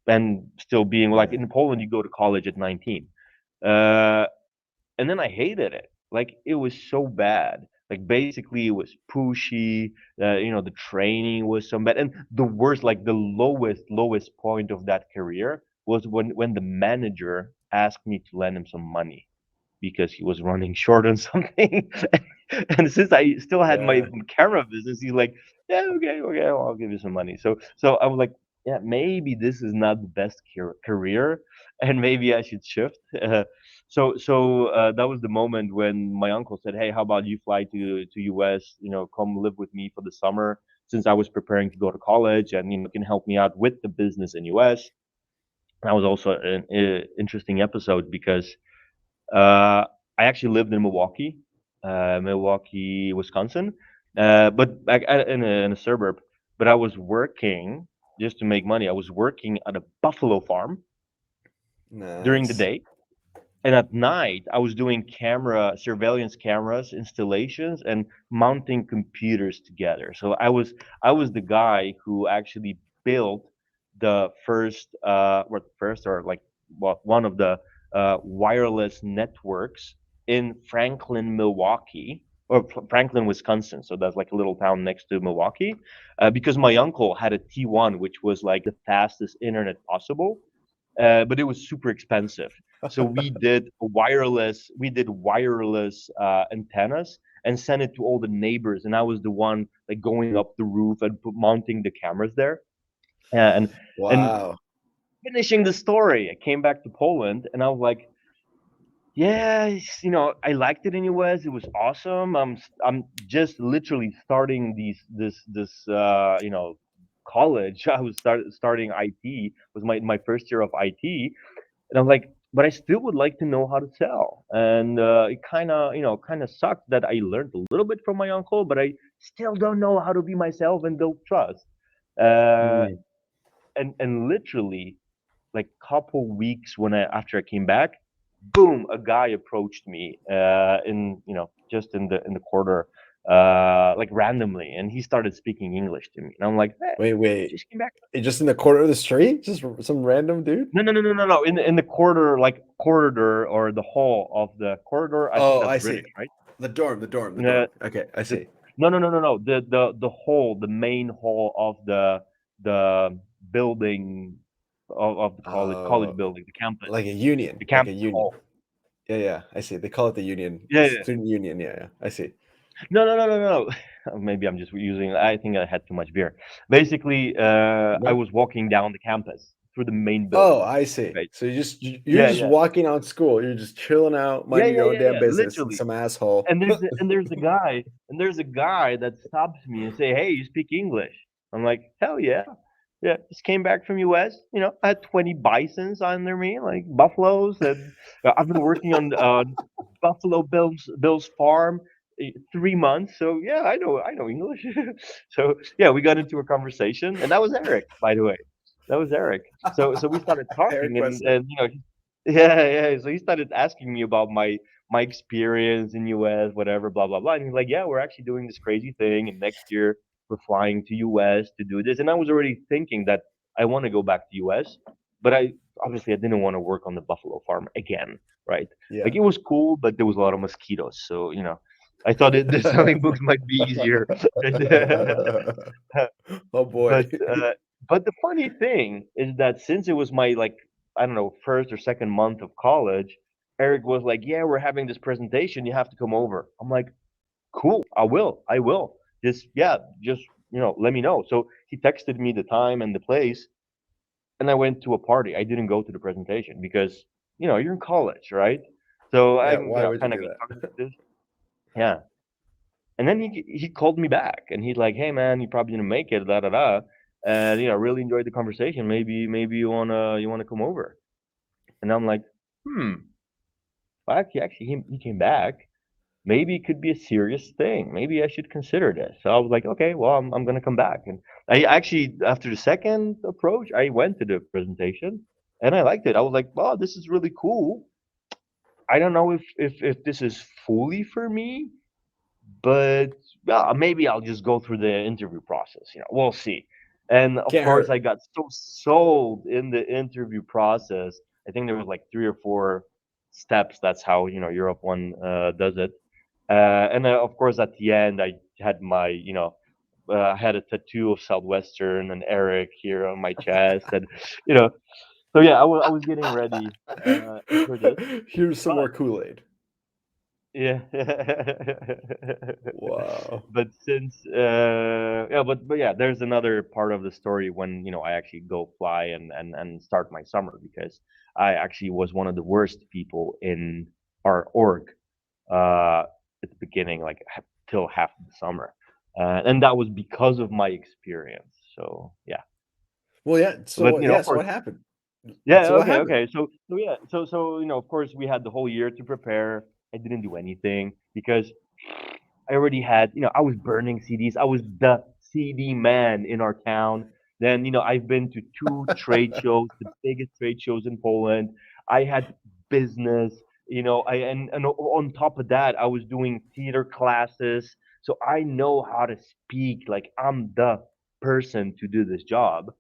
and still being like, Yeah. in Poland, you go to college at 19. Uh, and then I hated it. Like, it was so bad. Like, basically, it was pushy. The training was so bad, and the worst, like the lowest point of that career was when the manager asked me to lend him some money because he was running short on something. And since I still had my Yeah. camera business, he's like, "Yeah, okay, okay, well, I'll give you some money." So I was like, "Yeah, maybe this is not the best career, and maybe I should shift." So that was the moment when my uncle said, "Hey, how about you fly to US? Come live with me for the summer." Since I was preparing to go to college, and can help me out with the business in US. That was also an interesting episode because uh, I actually lived in Milwaukee, Wisconsin, but back in a suburb. But I was working just to make money. I was working at a buffalo farm during the Nice. day, and at night I was doing camera surveillance cameras installations and mounting computers together. So I was the guy who actually built the first or like, well, one of the wireless networks in Franklin, Milwaukee, or Franklin, Wisconsin. So that's like a little town next to Milwaukee, because my uncle had a T1, which was like the fastest internet possible, but it was super expensive. So we did wireless antennas and sent it to all the neighbors, and I was the one like going up the roof and mounting the cameras there. And Wow. finishing the story, I came back to Poland, and I was like, yeah, I liked it in US. It was awesome. I'm just literally starting this college. I was starting IT, was my first year of IT, and I'm like, but I still would like to know how to sell. And it kind of sucked that I learned a little bit from my uncle, but I still don't know how to be myself and build trust. Uh, Mm. and literally, like, couple weeks after I came back, boom, a guy approached me in just in the corridor, like randomly, and he started speaking English to me, and I'm like, hey, Wait. just came back. Just in the corner of the street? Just some random dude? No, no, no, no, no, no. In the corridor, or the hall of the corridor. I think Oh, that's I British, see. right? The Uh, dorm. Okay, I the, see. no, no, no, no, no. The hall, the main hall of the building of the college Oh, building, the campus, like a union, the like a campus union. hall. Yeah, yeah, I see. They call it the union, Yeah, yeah. student union. Yeah, yeah, I see. No, no, no, no, no. Maybe I'm just using. I think I had too much beer. Basically, I No. was walking down the campus through the main Oh, building. I see. Right? So you're Yeah, just yeah, walking out school. You're just chilling out, yeah, minding yeah, your own yeah, damn yeah. business, and Literally. some asshole. And there's a guy that stops me and say, "Hey, you speak English?" I'm like, "Hell yeah, yeah." Just came back from US. I had 20 bisons under me, like buffaloes, and I've been working on Buffalo Bills farm 3 months. So yeah, I know English. So yeah, we got into a conversation, and that was Eric, by the way. That was Eric. So we started Eric talking, Wesley. and yeah. So he started asking me about my experience in US, whatever, blah blah blah. And he's like, yeah, we're actually doing this crazy thing, and next year we're flying to US to do this. And I was already thinking that I want to go back to US, but I obviously I didn't want to work on the buffalo farm again, right? Yeah. Like it was cool, but there was a lot of mosquitoes, so I thought the selling books might be easier. Oh boy. But the funny thing is that since it was my like I don't know first or second month of college, Eric was like, "Yeah, we're having this presentation. You have to come over." I'm like, "Cool, I will. I will. Just let me know." So he texted me the time and the place, and I went to a party. I didn't go to the presentation because you're in college, right? So I Yeah, why would you kind of do got that? talking to this. Yeah, and then he called me back and he's like, "Hey man, you probably didn't make it, da da da." And really enjoyed the conversation. Maybe you wanna come over. And I'm like, well, actually he came back. Maybe it could be a serious thing. Maybe I should consider this. So I was like, okay, well I'm gonna come back. And I actually after the second approach, I went to the presentation and I liked it. I was like, wow, this is really cool. I don't know if this is fully for me, but well, maybe I'll just go through the interview process. We'll see. And of Can't course, I hurt. got so sold in the interview process. I think there was like 3 or 4 steps. That's how Europe one does it. And of course, at the end, I had I had a tattoo of Southwestern and Eric here on my chest, and you know. So yeah, I was getting ready for this, Here's some but more Kool-Aid. yeah. Wow. But since yeah, but yeah, there's another part of the story when I actually go fly and start my summer because I actually was one of the worst people in our org uh at the beginning, like till half of the summer, and that was because of my experience. So yeah, Well, yeah. but Yeah. of So course, what happened? yeah, So what okay, happened? okay. So yeah, so of course we had the whole year to prepare. I didn't do anything because I already had, I was burning CDs. I was the CD man in our town. Then, I've been to 2 trade shows, the biggest trade shows in Poland. I had business, and on top of that, I was doing theater classes. So I know how to speak. Like I'm the person to do this job.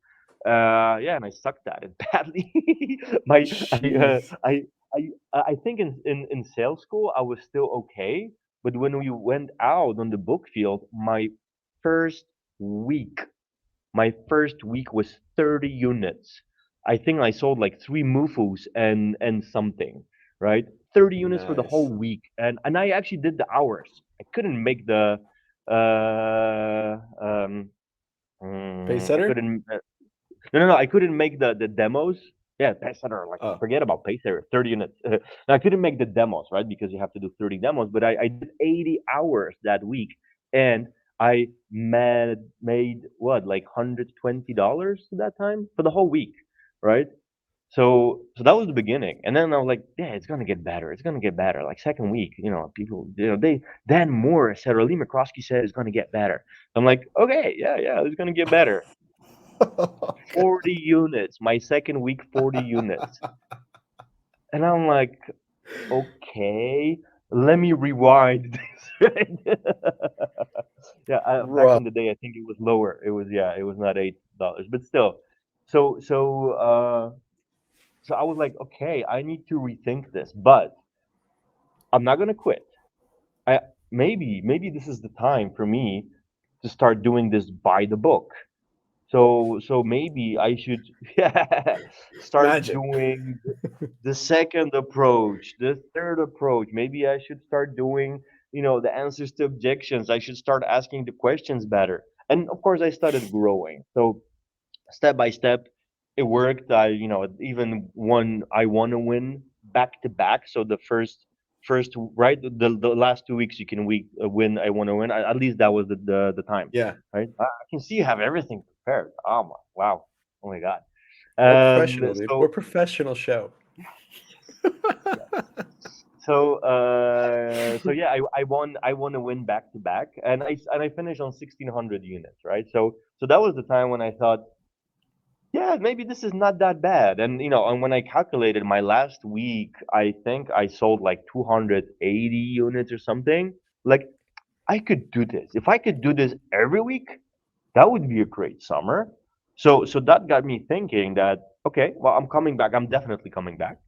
Yeah, and I sucked at it badly. My, Jeez. I think in sales school I was still okay, but when we went out on the book field, first week, my first week was 30 units. I think I sold like 3 mufus and something, right? 30 units for the whole Nice. week, and I actually did the hours. I couldn't make the uh um Pace I setter? couldn't no, I couldn't make the demos. Yeah, pace setter. Like Oh. forget about pace setter. 30 units. Now, I couldn't make the demos, right? Because you have to do 30 demos. But I did 80 hours that week, and I made what like $120 that time for the whole week, right? So that was the beginning, and then I was like, yeah, it's gonna get better. It's gonna get better. Like second week, people, they then more Sarah Lee McCroskey said it's gonna get better. I'm like, okay, yeah, it's gonna get better. Okay. 40 units. My second week, 40 units. And I'm like, okay, let me rewind this. Yeah, back Right. in the day, I think it was lower. It was not $8, but still. So I was like, okay, I need to rethink this, but I'm not gonna quit. I maybe this is the time for me to start doing this by the book. So maybe I should start Magic. doing the second approach, the third approach. Maybe I should start doing, the answers to objections. I should start asking the questions better. And of course, I started growing. So step by step, it worked. Even won. I want to win back to back. So the first right, the last 2 weeks you can win. I want to win. At least that was the time, Yeah. right? I can see you have everything prepared. Oh my, wow, oh my god. We're professional, dude. We're So professional show. yes. So yeah, I won a win back to back, and I finished on 1,600 units, right? So that was the time when I thought, yeah, maybe this is not that bad. And and when I calculated my last week, I think I sold like 280 units or something. Like I could do this. If I could do this every week, that would be a great summer. So that got me thinking that okay, well, I'm coming back. I'm definitely coming back.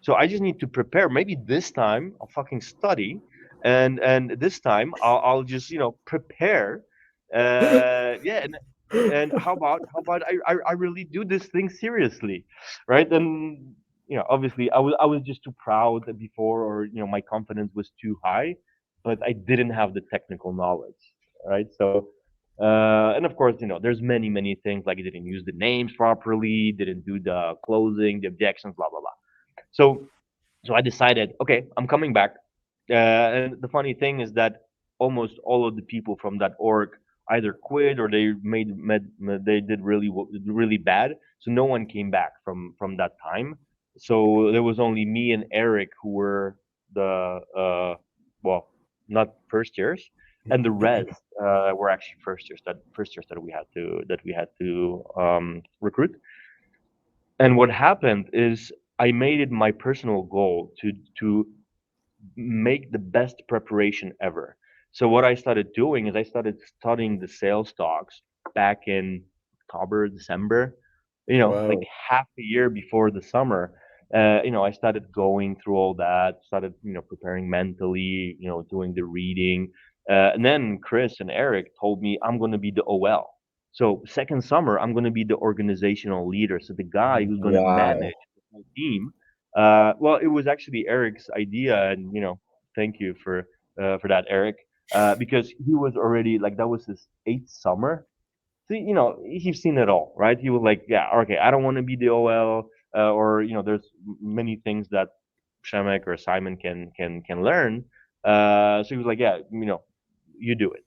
So I just need to prepare. Maybe this time I'll fucking study, and this time I'll just prepare. Yeah, and how about I really do this thing seriously, right? And obviously I was just too proud before, or my confidence was too high, but I didn't have the technical knowledge, right? So. And of course, there's many things like I didn't use the names properly, didn't do the closing, the objections, blah blah blah. So I decided, okay, I'm coming back. And the funny thing is that almost all of the people from that org either quit or they they did really bad. So no one came back from that time. So there was only me and Eric who were the well, not first years, and the rest were actually first years that we had to recruit. And what happened is I made it my personal goal to make the best preparation ever. So what I started doing is I started studying the sales talks back in October, December, like Wow. half a year before the summer. I started going through all that, started, preparing mentally, doing the reading. And then Chris and Eric told me I'm going to be the OL. So second summer, I'm going to be the organizational leader. So the guy who's going to Wow. manage the whole team. Well, it was actually Eric's idea, and thank you for that, Eric, because he was already like that was his eighth summer. So he's seen it all, right? He was like, yeah, okay, I don't want to be the OL, or there's many things that Shemek or Simon can learn. So he was like, yeah, you do it.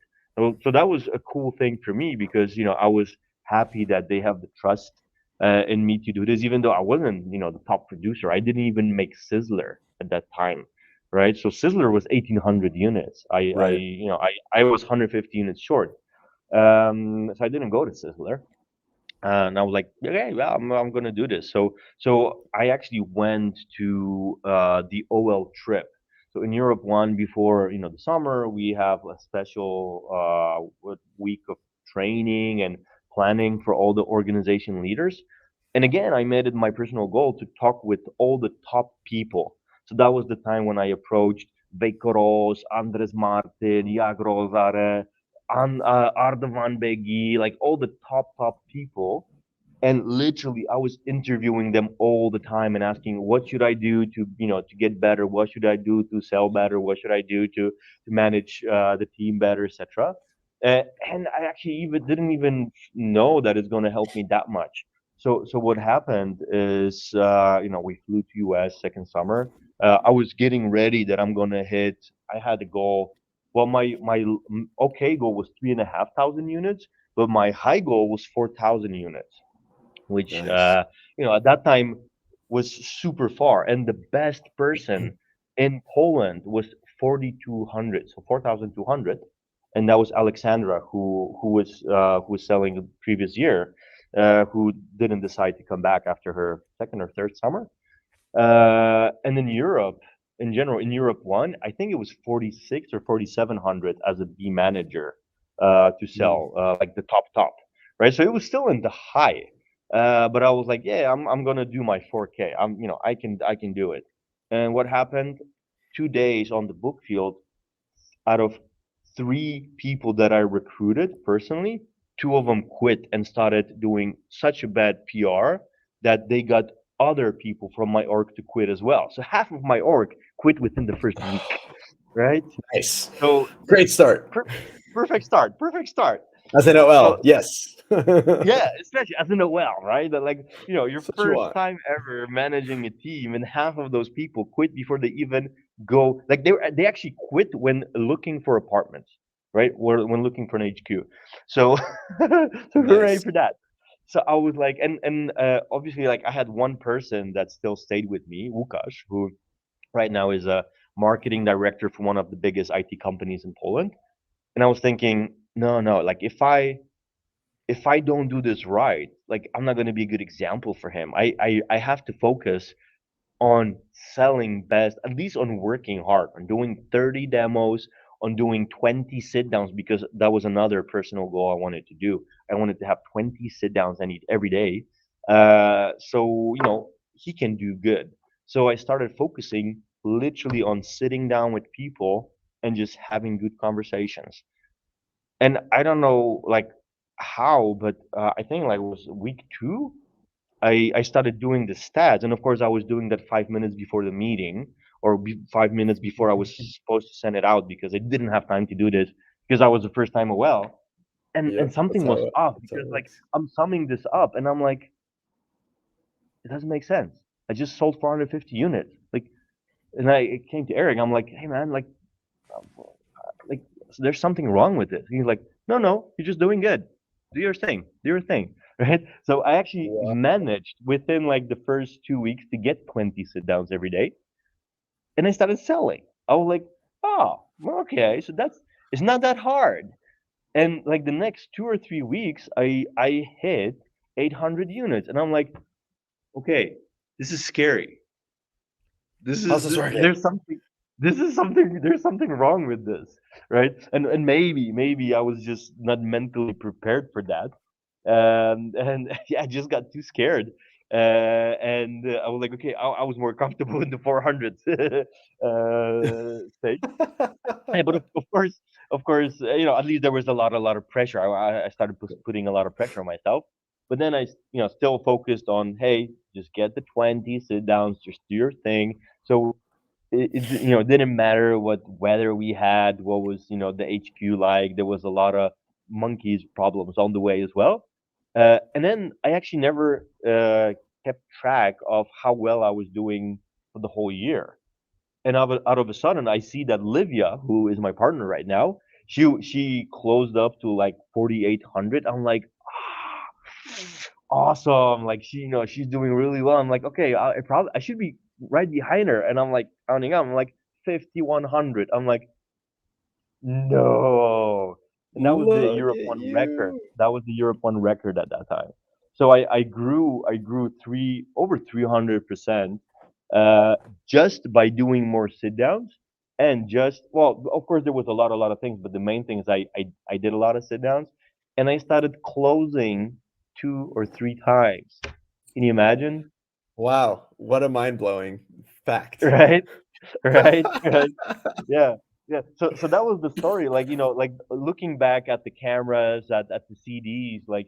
So that was a cool thing for me because I was happy that they have the trust in me to do this, even though I wasn't the top producer. I didn't even make Sizzler at that time, right? So Sizzler was 1,800 units. Right. I was 150 units short. So I didn't go to Sizzler. And I was like, okay, well, I'm gonna do this. So I actually went to the OL trip. So in Europe, one before the summer, we have a special week of training and planning for all the organization leaders. And again, I made it my personal goal to talk with all the top people. So that was the time when I approached Veikoros, Andres Martin, Jagrozare, Ardavan Begi, like all the top people. And literally, I was interviewing them all the time and asking, what should I do to get better? What should I do to sell better? What should I do to manage the team better, etc. And I actually even didn't even know that it's going to help me that much. So what happened is, we flew to US second summer. I was getting ready that I'm going to hit. I had a goal. Well, my okay goal was 3,500 units, but my high goal was 4,000 units, which Nice. at that time was super far. And the best person in Poland was 4,200, so 4,200, and that was Alexandra, who was selling the previous year, who didn't decide to come back after her second or third summer. And in Europe, in general, in Europe one, I think it was 46 or 4,700 as a B manager to Mm. sell, like the top, right? So it was still in the high, but I was like, yeah, I'm gonna do my 4K. I can do it. And what happened? 2 days on the book field, out of three people that I recruited personally, two of them quit and started doing such a bad PR that they got other people from my org to quit as well. So half of my org quit within the first week, right? Nice. So Great start. per- perfect start, perfect start. As an So OL, yes. yeah, especially as an OL, right? That like, your That's what you first want. time ever managing a team, and half of those people quit before they even go. Like they actually quit when looking for apartments, right? Or when looking for an HQ. So, so hooray Nice. for that. So I was like, and obviously, like I had one person that still stayed with me, Lukasz, who right now is a marketing director for one of the biggest IT companies in Poland. And I was thinking, no, like if I don't do this right, like I'm not going to be a good example for him. I have to focus on selling best, at least on working hard, on doing 30 demos, on doing 20 sit downs, because that was another personal goal I wanted to do. I wanted to have 20 sit downs I need every day. So, he can do good. So I started focusing literally on sitting down with people and just having good conversations. And I don't know like how, but I think like it was week two, I started doing the stats, and of course, I was doing that 5 minutes before the meeting, or 5 minutes before I was supposed to send it out, because I didn't have time to do this because I was the first time well, and Yep, something was off that's how it because like works. I'm summing this up, and I'm like, it doesn't make sense. I just sold 450 units, like, and I came to Eric. I'm like, hey man, um, like there's something wrong with this. He's like, no, you're just doing good. Do your thing. Do your thing. Right. So I actually Wow. managed within like the first 2 weeks to get 20 sit downs every day. And I started selling. I was like, oh, okay. So it's not that hard. And like the next 2 or 3 weeks, I hit 800 units. And I'm like, okay, this is scary. This How's is this working? there's something there's something wrong with this, right? And maybe I was just not mentally prepared for that, and yeah, I just got too scared, and I was like, okay, I was more comfortable in the 400 stage. Yeah, but of course, at least there was a lot of pressure. I started putting a lot of pressure on myself, but then still focused on, hey, just get the 20 sit downs, just do your thing. So it didn't matter what weather we had, what was the HQ like. There was a lot of monkeys problems on the way as well, and then I actually never kept track of how well I was doing for the whole year. And out of a sudden, I see that Livia, who is my partner right now, she closed up to like 4,800. I'm like, awesome! Like she's doing really well. I'm like, okay, I should be right behind her. And I'm like counting up. I'm like 5,100. I'm like, no. And that was the Look Europe at one record. you. That was the Europe one record at that time. So I grew three over 300% uh, just by doing more sit downs, and just, well, of course there was a lot of things, but the main thing is I did a lot of sit downs, and I started closing 2 or 3 times. Can you imagine? Wow, what a mind-blowing fact. Right, right. Yeah, yeah. So that was the story. Like, like looking back at the cameras, at the CDs, like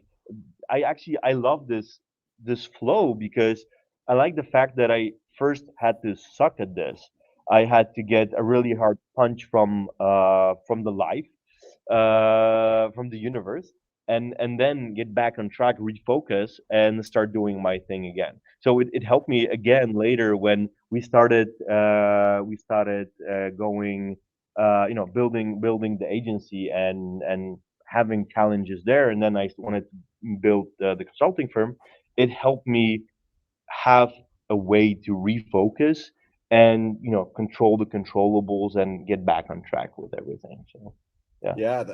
I love this flow, because I like the fact that I first had to suck at this. I had to get a really hard punch from the life, from the universe, and then get back on track, refocus, and start doing my thing again. So it helped me again later when we started going, building the agency, and having challenges there, and then I wanted to build the consulting firm. It helped me have a way to refocus and control the controllables and get back on track with everything. So yeah. Yeah,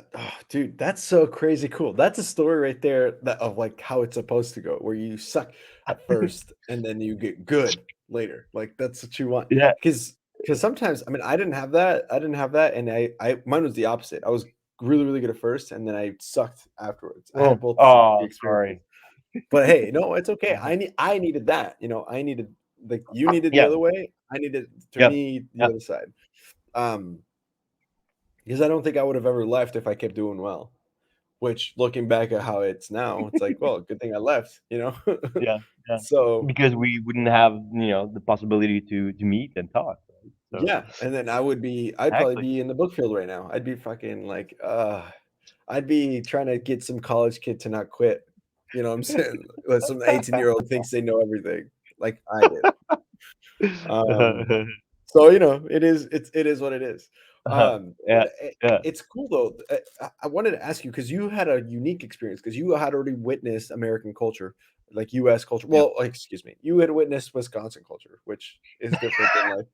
dude, that's so crazy cool. That's a story right there that of like how it's supposed to go, where you suck at first and then you get good later. Like that's what you want. Yeah. Because sometimes, I mean, I didn't have that. I didn't have that, and I mine was the opposite. I was really really good at first, and then I sucked afterwards. I had Oh, both the oh, experiences. sorry. But hey, no, it's okay. I needed that. I needed like you needed the Yeah. other way. I needed to Yep. me the Yeah. other side. Um, because I don't think I would have ever left if I kept doing well. Which looking back at how it's now, it's like, well, good thing I left. Yeah. Yeah. So Because we wouldn't have the possibility to meet and talk. Right? So yeah, and then I'd probably exactly. be in the book field right now. I'd be fucking like, I'd be trying to get some college kid to not quit. You know what I'm saying? Like some 18-year-old thinks they know everything, like I did. Um, so it is what it is. Yeah. But Yeah. it's cool though. I wanted to ask you because you had a unique experience because you had already witnessed American culture, like U.S. culture. Yep. Well, excuse me, you had witnessed Wisconsin culture, which is different than like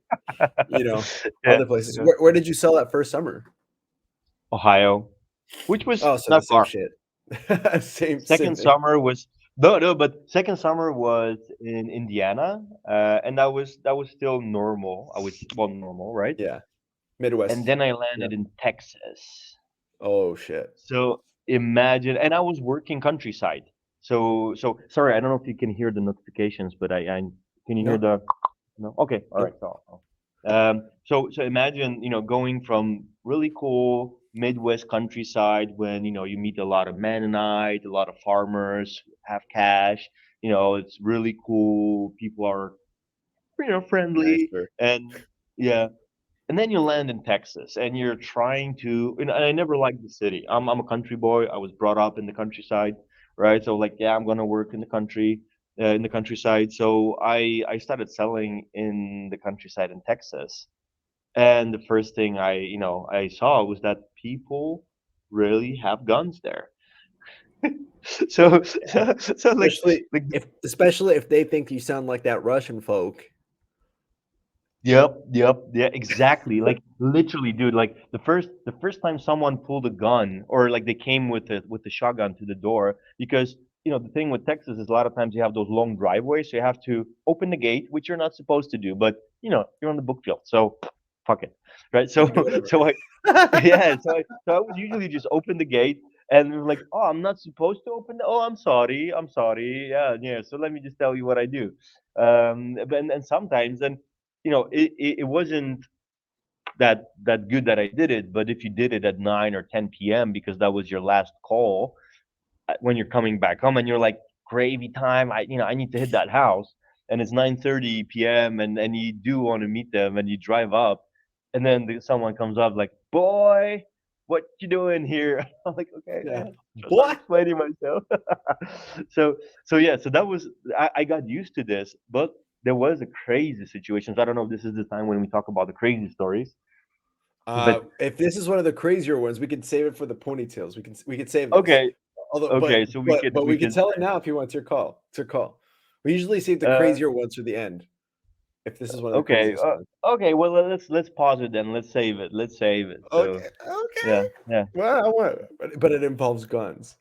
Yeah. other places. Yeah. Where did you sell that first summer? Ohio, which was Oh, so the not same far. shit. Same Second thing. summer was no, but second summer was in Indiana, and that was still normal. I was well normal, right? Yeah, And Midwest. then I Yeah. landed in Texas. Oh shit. So imagine, and I was working countryside. So sorry, I don't know if you can hear the notifications, but I can you hear No, the no? Okay, all right. nope. So imagine, going from really cool Midwest countryside when, you meet a lot of Mennonite, a lot of farmers, have cash, it's really cool. People are, friendly Nicer. and yeah. And then you land in Texas and you're trying to, and I never liked the city. I'm a country boy. I was brought up in the countryside, right? So like, yeah, I'm gonna work in the country, in the countryside. So I started selling in the countryside in Texas, and the first thing I saw was that people really have guns there. So Yeah. so like Especially if they think you sound like that Russian folk. yep, yeah, exactly. Like literally, dude. Like the first time someone pulled a gun, or like they came with the shotgun to the door, because the thing with Texas is a lot of times you have those long driveways, so you have to open the gate, which you're not supposed to do, but you're on the book field, so fuck it, right? You So can do whatever. so I yeah, so I would usually just open the gate. And we're like, oh, I'm not supposed to open. Oh, I'm sorry. Yeah, yeah. So let me just tell you what I do. And sometimes, and it wasn't that good that I did it. But if you did it at 9 or 10 p.m. because that was your last call, when you're coming back home and you're like, gravy time, I need to hit that house, and it's 9:30 p.m. and you do want to meet them and you drive up, and then someone comes up like, boy, what you doing here? I'm like, okay, Yeah. I'll start Boy, explaining myself. so so that was, I got used to this, but there was a crazy situations. I don't know if this is the time when we talk about the crazy stories, but If this is one of the crazier ones, we can save it for the ponytails. We can save this. okay, Although, okay, so we could we we can could tell it now if you want. It's your call. It's your call. We usually save the uh crazier ones for the end. If this is one of the Okay. craziest ones. Okay. Well, let's pause it then. Let's save it. Let's save it. So Okay. Okay. yeah, yeah. Well, I want, but it involves guns.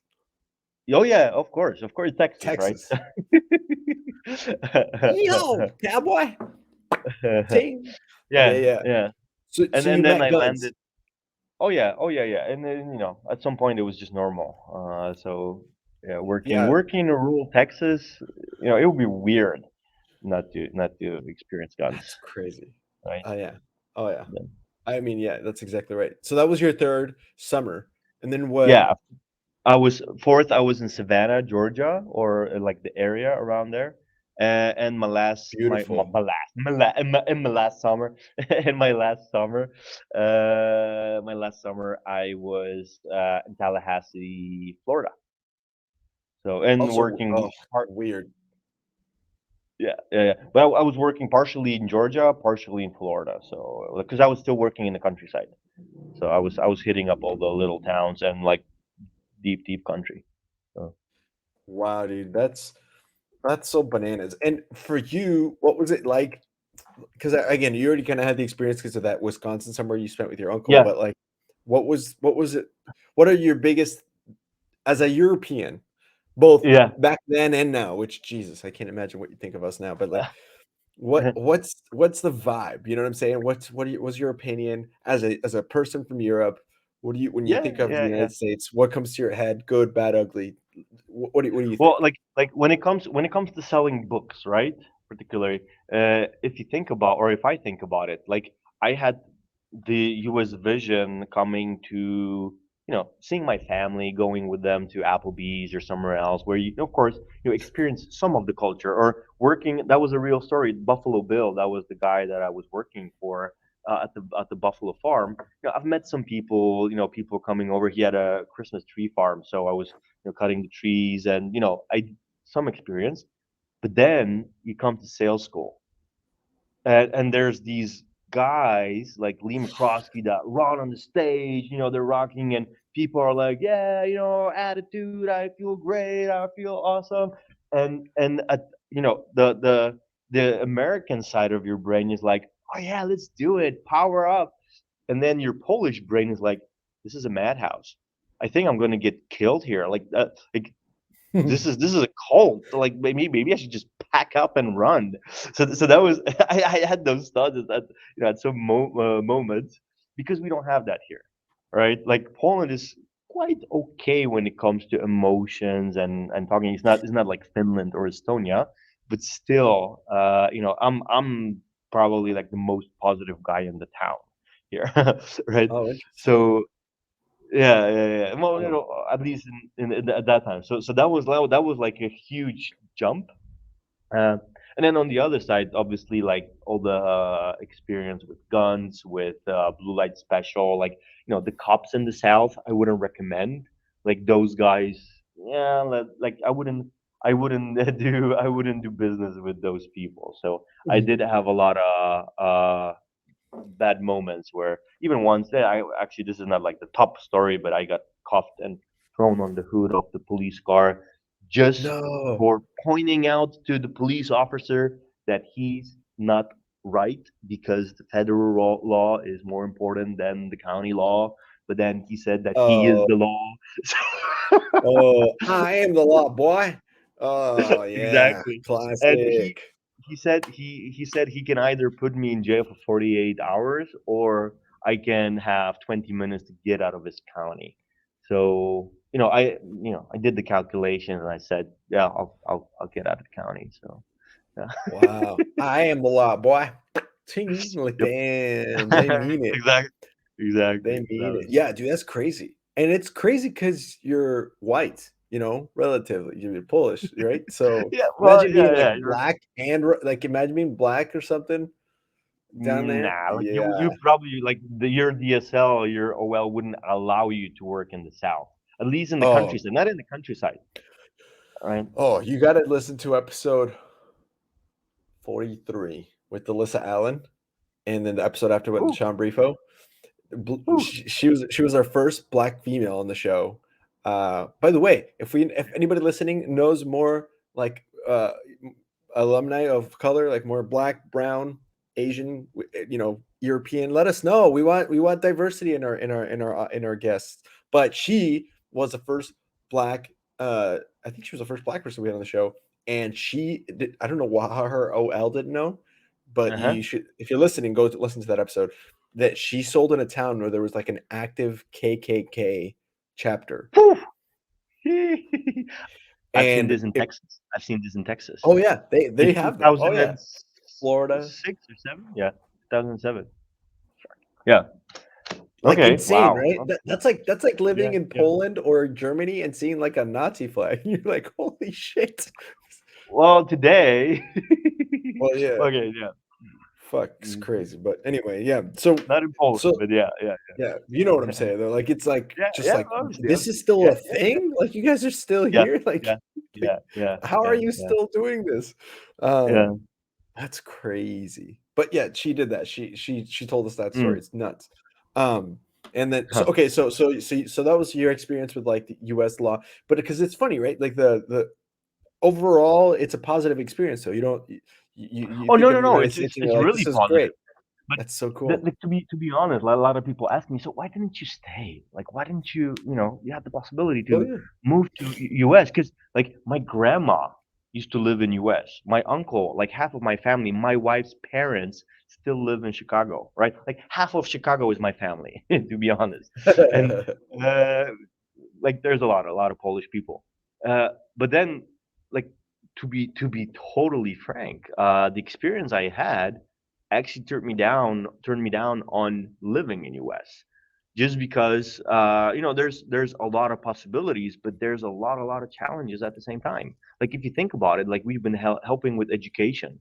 Oh yeah. Of course, Texas, right? Texas. yo, cowboy, ting. Yeah, Yeah, yeah. yeah. So And you and then met I guns. landed. Oh yeah. Oh yeah, yeah. And then at some point it was just normal. So yeah, working Yeah, working in rural Texas, it would be weird not to experience that's guns, crazy. right? Oh yeah. Oh yeah. Yeah. I mean, yeah, that's exactly right. So that was your third summer, and then what? Yeah, I was fourth. I was in Savannah, Georgia, or like the area around there. And Beautiful. my last summer, in my last summer, I was in Tallahassee, Florida. So and Also, oh, working part, weird. yeah, yeah, yeah. But I was working partially in Georgia, partially in Florida. So because I was still working in the countryside, so I was hitting up all the little towns and like deep, deep country. So. Wow, dude, that's so bananas. And for you, what was it like? Because again, you already kind of had the experience because of that Wisconsin summer you spent with your uncle. Yeah, But like, what was it? What are your biggest as a European, both yeah. back then and now? Which Jesus, I can't imagine what you think of us now. But like, what's the vibe? You know what I'm saying? What's your opinion as a person from Europe? What do you when you Yeah, think of the yeah, yeah. United States? What comes to your head? Good, bad, ugly? What do you Well, think? like when it comes to selling books, right? Particularly, if you think about, or if I think about it, like I had the U.S. vision coming to, seeing my family, going with them to Applebee's or somewhere else, where of course, experience some of the culture, or working. That was a real story. Buffalo Bill, that was the guy that I was working for at the Buffalo farm. I've met some people, people coming over. He had a Christmas tree farm, so I was, cutting the trees, and I some experience. But then you come to sales school, and there's these guys like Lee McCroskey that run on the stage. They're rocking, and people are like, yeah, attitude. I feel great. I feel awesome. And the American side of your brain is like, oh yeah, let's do it. Power up. And then your Polish brain is like, this is a madhouse. I think I'm gonna get killed here. Like that, like this is a cult. Like maybe I should just pack up and run. So that was I had those thoughts at at some moments because we don't have that here, right? Like Poland is quite okay when it comes to emotions and talking. It's not like Finland or Estonia, but still, I'm probably like the most positive guy in the town here, right? Oh, interesting. So yeah. Well, Oh. at least at that time. So that was like a huge jump. Uh, and then on the other side, obviously, like all the experience with guns, with blue light special, like the cops in the south, I wouldn't recommend. Like those guys, yeah, like I wouldn't do business with those people. So I Mhm. did have a lot of bad moments where even once that I actually this is not like the top story, but I got cuffed and thrown on the hood of the police car just No. for pointing out to the police officer that he's not right because the federal law is more important than the county law. But then he said that he is Oh, the law. oh, I am the law, boy. Oh, yeah, Exactly. And classic. he said he can either put me in jail for 48 hours or I can have 20 minutes to get out of his county. So, I did the calculation and I said, yeah, I'll get out of the county. So, yeah. Wow. I am the law, boy. Ting, like, Yep. damn, they mean it. Exactly. They Exactly. That mean it. was Yeah, dude, that's crazy. And it's crazy because you're white, relatively. You're Polish, right? So yeah, well, imagine being yeah, like yeah. black and like imagine being black or something down there. Nah, like Yeah. you probably like your DSL, your OL wouldn't allow you to work in the South, at least in the Oh, countryside, not in the countryside, right? oh, you got to listen to episode 43 with Alyssa Allen, and then the episode after with Ooh, Sean Brifo. ooh. She was our first black female on the show. By the way, if anybody listening knows more like alumni of color, like more black, brown, Asian, European, let us know. We want diversity in our guests. But she was the first black. I think she was the first black person we had on the show, and she did, I don't know why her OL didn't know, but Uh-huh. you should, if you're listening, go to listen to that episode. That she sold in a town where there was like an active KKK chapter, Whew. I've seen and this in it. Texas. I've seen this in Texas Oh yeah, they in have them. Oh yeah, 2006 Florida. or seven. Yeah, 2007. Yeah. Like Okay. insane, Wow. right? That's like living Yeah. in Yeah. Poland or Germany and seeing like a Nazi flag. You're like, holy shit. Well, today. Well, yeah, Okay. Yeah. fuck, it's Mm, crazy. But anyway, yeah. So, not in Poland, so but yeah. Yeah. yeah, you know what I'm saying though. Like it's like Yeah. just Yeah. like Obviously. this is Obviously. still Yeah. a Yeah. thing. Like you guys are still Yeah. here. Yeah. Like Yeah. Yeah. how are Yeah. you Yeah. still doing this? Yeah. That's crazy. But yeah, she did that. She told us that story. Mm. It's nuts. Um, and then so Huh. okay, so that was your experience with like the U.S. law, but because it's funny, right? Like the overall, it's a positive experience. So you don't you Oh think no, of no, the no! United It's States it's and it's you're like, really this is positive. great. But That's so cool. like, to be honest, a lot of people ask me, so why didn't you stay? Like, why didn't you? You had the possibility Oh to yeah. move to U.S. Because like my grandma used to live in U.S. My uncle, like half of my family, my wife's parents still live in Chicago, right? Like half of Chicago is my family, to be honest. And uh, like there's a lot of Polish people. But then like to be totally frank, the experience I had actually turned me down on living in US just because there's a lot of possibilities, but there's a lot of challenges at the same time. Like if you think about it, like we've been helping with education.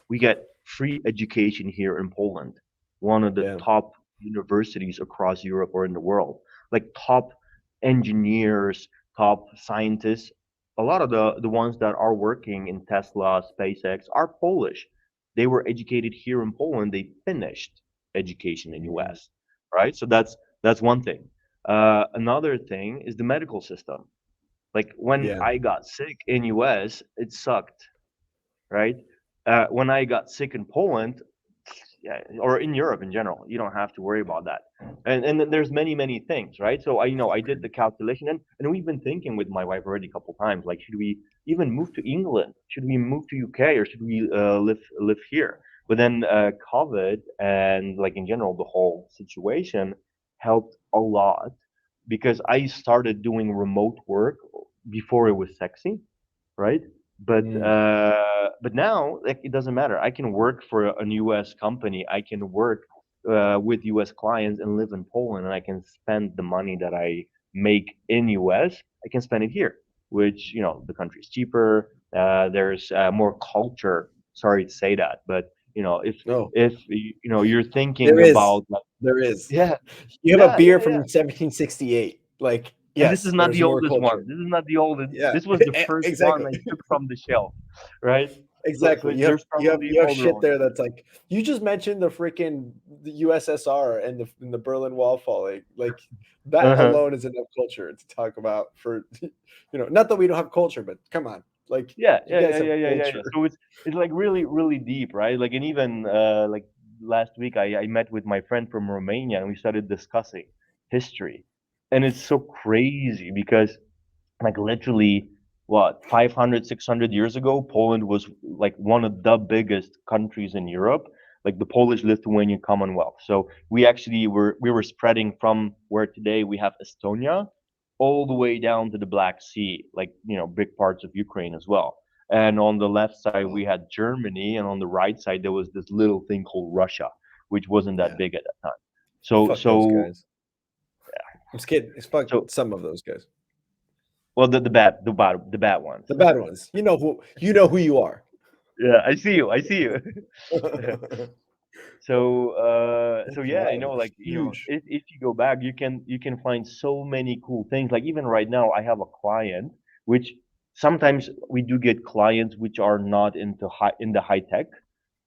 We get free education here in Poland, one of the Yeah. top universities across Europe or in the world. Like top engineers, top scientists. A lot of the ones that are working in Tesla, SpaceX are Polish. They were educated here in Poland. They finished education in Mhm. US, right? So that's one thing. Another thing is the medical system. Like when Yeah. I got sick in US, it sucked, right? When I got sick in Poland, yeah, or in Europe in general. You don't have to worry about that. And then there's many things, right? So I did the calculation, and we've been thinking with my wife already a couple times, like, should we even move to England? Should we move to UK, or should we live here? But then COVID and like in general the whole situation helped a lot because I started doing remote work before it was sexy, right? Mm. But now, like, it doesn't matter. I can work for an U.S. company. I can work with U.S. clients and live in Poland, and I can spend the money that I make in U.S. I can spend it here, which the country is cheaper. There's more culture. Sorry to say that, but if No, you're thinking there is. about, like, There is. yeah, You have a yeah, beer yeah, from yeah. 1768. Like, And this yes, is not there's the more oldest one. culture. This is not the oldest. Yeah, This was the first one exactly. I took from the shelf, right? So Exactly. there's probably You have older shit ones. there that's like you just mentioned the USSR and the Berlin Wall falling. Like that Uh-huh. alone is enough culture to talk about for not that we don't have culture, but come on. Like Yeah, you yeah, guys yeah, have yeah, yeah, yeah, yeah. culture. So it's like really deep, right? Like, and even like last week, I met with my friend from Romania, and we started discussing history, and it's so crazy because, like, literally, what, 500, 600 years ago, Poland was like one of the biggest countries in Europe, like the Polish Lithuanian Commonwealth. So we were spreading from where today we have Estonia all the way down to the Black Sea, like, big parts of Ukraine as well. And on the left side we Oh, had Germany, and on the right side there was this little thing called Russia, which wasn't that yeah. big at that time. So Fuck those so guys. I'm just kidding. It's fuck so some of those guys. well, the bad ones. The bad ones. You know who you are. Yeah, I see you. I see you. So That's yeah, wild. like, Huge. if you go back, you can find so many cool things. Like, even right now, I have a client, which sometimes we do get clients which are not in the high tech.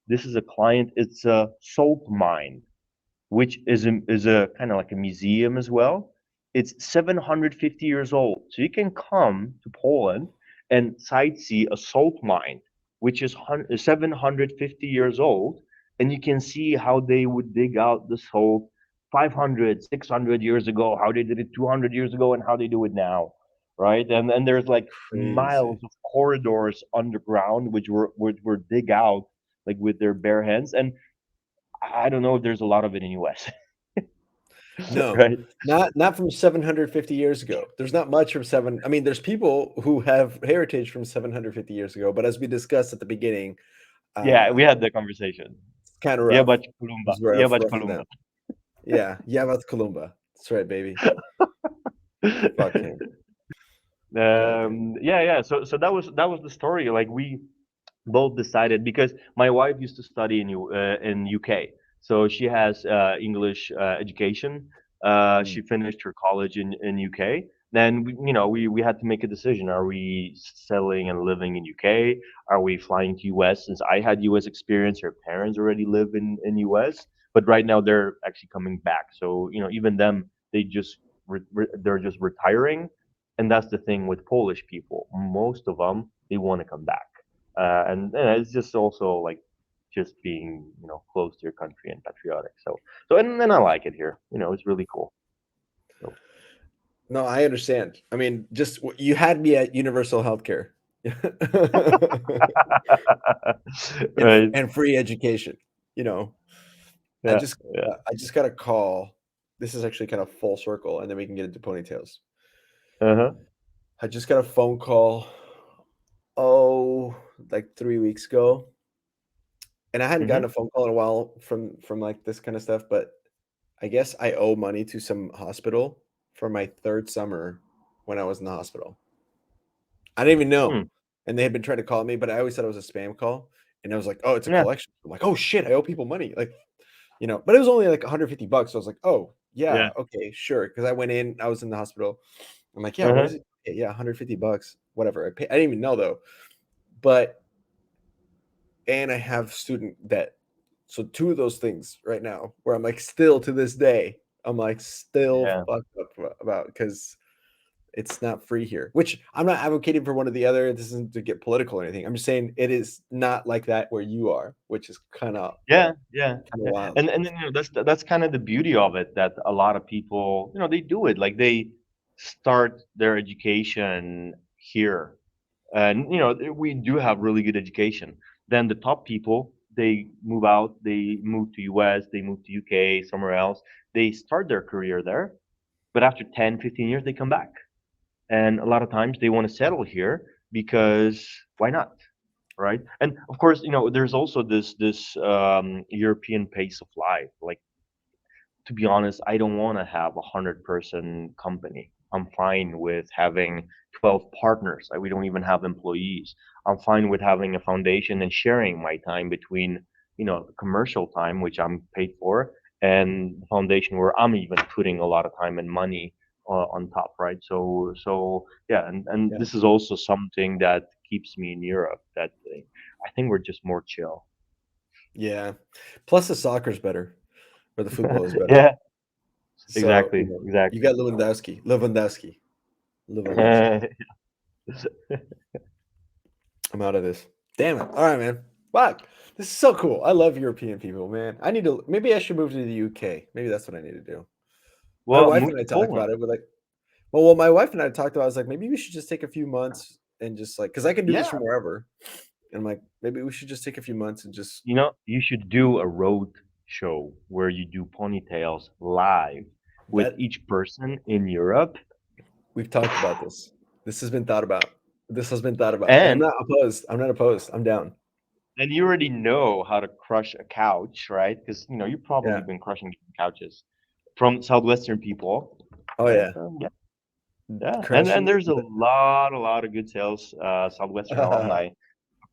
This is a client. It's a salt mine, which is a kind of like a museum as well. It's 750 years old. So you can come to Poland and sightsee a salt mine, which is 750 years old, and you can see how they would dig out the salt 500, 600 years ago, how they did it 200 years ago, and how they do it now, right? And there's like miles Crazy. of corridors underground which were dig out like with their bare hands, and I don't know if there's a lot of it in US. No, Right? not from 750 years ago. There's not much from seven. I mean, there's people who have heritage from 750 years ago, but as we discussed at the beginning, Yeah, uh, we had the conversation. it's kind of rough. Jebać Kolumba. It's rough, Jebać rough for Kolumba. them. Yeah, Yavat Kolumba. That's right, baby. Fuck him. Yeah, dude. Yeah. So that was the story. Like, we both decided, because my wife used to study in UK, so she has English education. Mm. She finished her college in UK. Then we had to make a decision: are we settling and living in UK? Are we flying to US? Since I had US experience, her parents already live in US, but right now they're actually coming back. So even them, they're just retiring, and that's the thing with Polish people. Most of them, they want to come back, and it's just also like just being close to your country and patriotic. So and then I like it here. It's really cool. So No, I understand. I mean, just you had me at universal healthcare right. and free education. You know, I Yeah. just Yeah. I just got a call. This is actually kind of full circle, and then we can get into ponytails. Uh-huh. I just got a phone call, oh, like 3 weeks ago, and I hadn't gotten Mm-hmm. a phone call in a while from like this kind of stuff. But I guess I owe money to some hospital for my third summer when I was in the hospital. I didn't even know, Hmm. and they had been trying to call me, but I always thought it was a spam call, and I was like, "Oh, it's a Yeah. collection." I'm like, "Oh shit, I owe people money." Like, but it was only like 150 bucks. So I was like, "Oh Yeah. yeah, okay, sure." Because I went in, I was in the hospital. I'm like, "Yeah, what Uh-huh. is it?" "Yeah, yeah, 150 bucks, whatever." I didn't even know though, but and I have student debt. So two of those things right now, where I'm like, still to this day, I'm like still Yeah. fucked up about because It's not free here, which I'm not advocating for one or the other. This isn't to get political or anything. I'm just saying it is not like that where you are, which is kind of Yeah, wild. and that's kind of the beauty of it, that a lot of people, they do it, like they start their education here, and we do have really good education. Then the top people, they move out, they move to US, they move to UK, somewhere else, they start their career there, but after 10, 15 years they come back, and a lot of times they want to settle here because why not, right? And of course, there's also this European pace of life. Like, to be honest, I don't want to have 100-person company. I'm fine with having 12 partners. We don't even have employees. I'm fine with having a foundation and sharing my time between, commercial time, which I'm paid for, and the foundation where I'm even putting a lot of time and money on top, right? So yeah, and Yeah. this is also something that keeps me in Europe. That I think we're just more chill. Yeah. Plus the soccer's better, or the football is better. Yeah, So exactly, you exactly. got Lewandowski. I'm out of this. Damn it. All right, man. Fuck. This is so cool. I love European people, man. Maybe I should move to the UK. Maybe that's what I need to do. My Well, wife move and I to talked Poland. about it. We're like, well, my wife and I talked about it. I was like, maybe we should just take a few months and just like, because I can do this Yeah, from wherever. And I'm like, maybe we should just take a few months and just, you should do a road show where you do ponytails live with that each person in Europe, we've talked about this. This has been thought about. This has been thought about. And I'm and not opposed. I'm not opposed. I'm down. you already know how to crush a couch, right? Because you've probably Yeah. been crushing couches from Southwestern people, Oh, right? yeah. So, yeah, yeah, and Crashing. there's a lot of good sales Southwestern alumni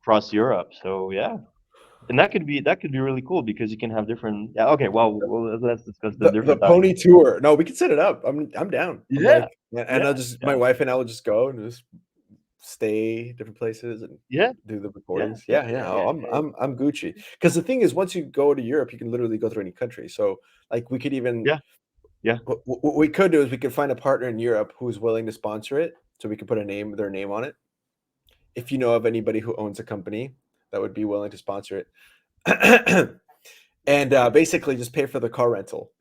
across Europe. So yeah, and that could be really cool because you can have different. Yeah, okay. Well, let's discuss the The different time. pony tour. No, we can set it up. I'm down. I'm Yeah, like, and I'll yeah, just my yeah, wife and I will just go and just stay different places and yeah, do the yeah, recordings. yeah, Yeah, yeah, yeah. yeah, Oh, I'm Gucci. Because the thing is, once you go to Europe, you can literally go through any country. So like, we could even yeah, yeah. what we could do is we could find a partner in Europe who's willing to sponsor it, so we could put their name on it. If you know of anybody who owns a company that would be willing to sponsor it, and basically just pay for the car rental.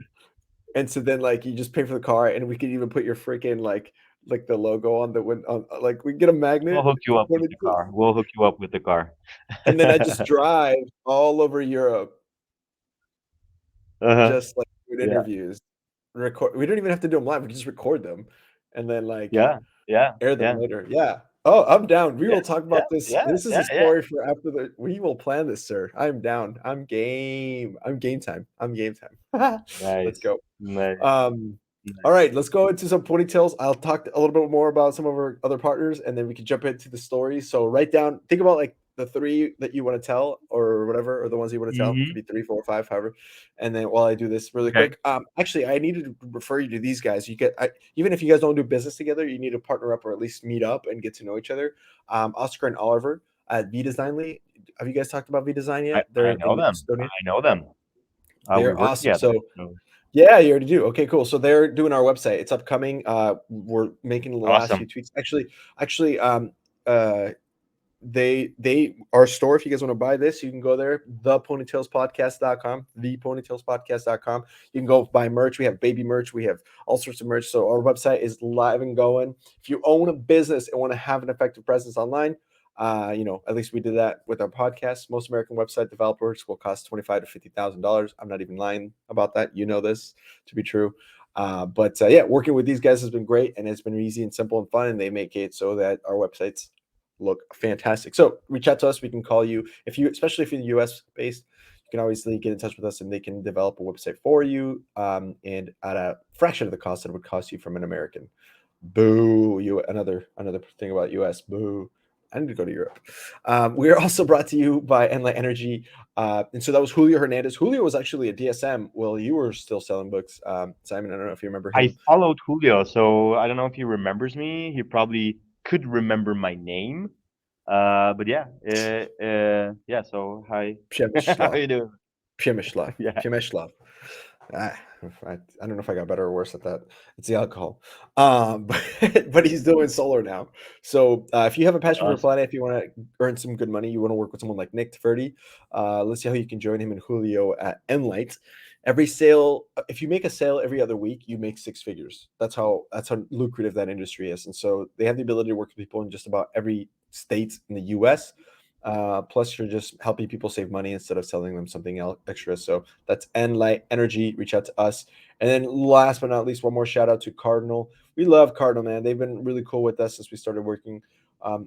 And so then like you just pay for the car, and we could even put your freaking like the logo on the window. Like we get a We'll magnet hook you for up with the car. We'll hook you up with the car. and then I just drive all over Europe, Uh-huh. just like doing Yeah, interviews. Record. We don't even have to do them live. We can just record them, and then like yeah, yeah, air them yeah, later. Yeah. Oh, I'm down. We yeah, will talk yeah, about this. yeah, This is yeah, a yeah. story for after the. We will plan this, sir. I'm down. I'm game. I'm game time. I'm game time. Let's Nice, go. nice, Um, all nice. right, let's go into some ponytails. I'll talk a little bit more about some of our other partners, and then we can jump into the stories. So write down, think about like the three that you want to tell, or whatever, or the ones you want to tell. It could Hmm. be three, four, five, however. And then while I do this really Okay. quick, actually, I needed to refer you to these guys. Even if you guys don't do business together, you need to partner up or at least meet up and get to know each other. Oscar and Oliver at VDesignly. Have you guys talked about VDesign I yet? I They're know in them. Estonia. I know them. We They're work awesome. together. So So yeah, you already do. Okay, cool. So they're doing our website. It's upcoming. We're making the last few awesome. tweaks. Actually, uh, they our store. If you guys want to buy this, you can go there. Theponytailspodcast.com. Theponytailspodcast.com. You can go buy merch. We have baby merch. We have all sorts of merch. So our website is live and going. If you own a business and want to have an effective presence online, at least we did that with our podcast. Most American website developers will cost $25,000 to $50,000. I'm not even lying about that. You know this to be true. But yeah, working with these guys has been great, and it's been easy and simple and fun, and they make it so that our websites look fantastic. So reach out to us. We can call you especially if you're US based. You can obviously get in touch with us, and they can develop a website for you, and at a fraction of the cost that it would cost you from an American. Boo! You another thing about US. Boo! I need to go to Europe. We are also brought to you by EnLight.Energy. And so that was Julio Hernandez. Julio was actually a DSM. Well, you were still selling books, Simon. I don't know if you remember I him. followed Julio, so I don't know if he remembers me. He probably could remember my name. But yeah, yeah. So hi, how Przemyslav. you doing? Przemyslav. Yeah. Przemyslav. I, I don't know if I got better or worse at that. It's the alcohol. But he's doing solar now. So if you have a passion for a Awesome. planet, if you want to earn some good money, you want to work with someone like Nick Tverdi, let's see how you can join him and Julio at EnLight. Every sale, if you make a sale every other week, you make six figures. That's how lucrative that industry is. And so they have the ability to work with people in just about every state in the U.S. Plus, you're just helping people save money instead of selling them something else extra. So that's EnLight.Energy. Reach out to us. And then last but not least, one more shout out to Cardinal. We love Cardinal, man. They've been really cool with us since we started working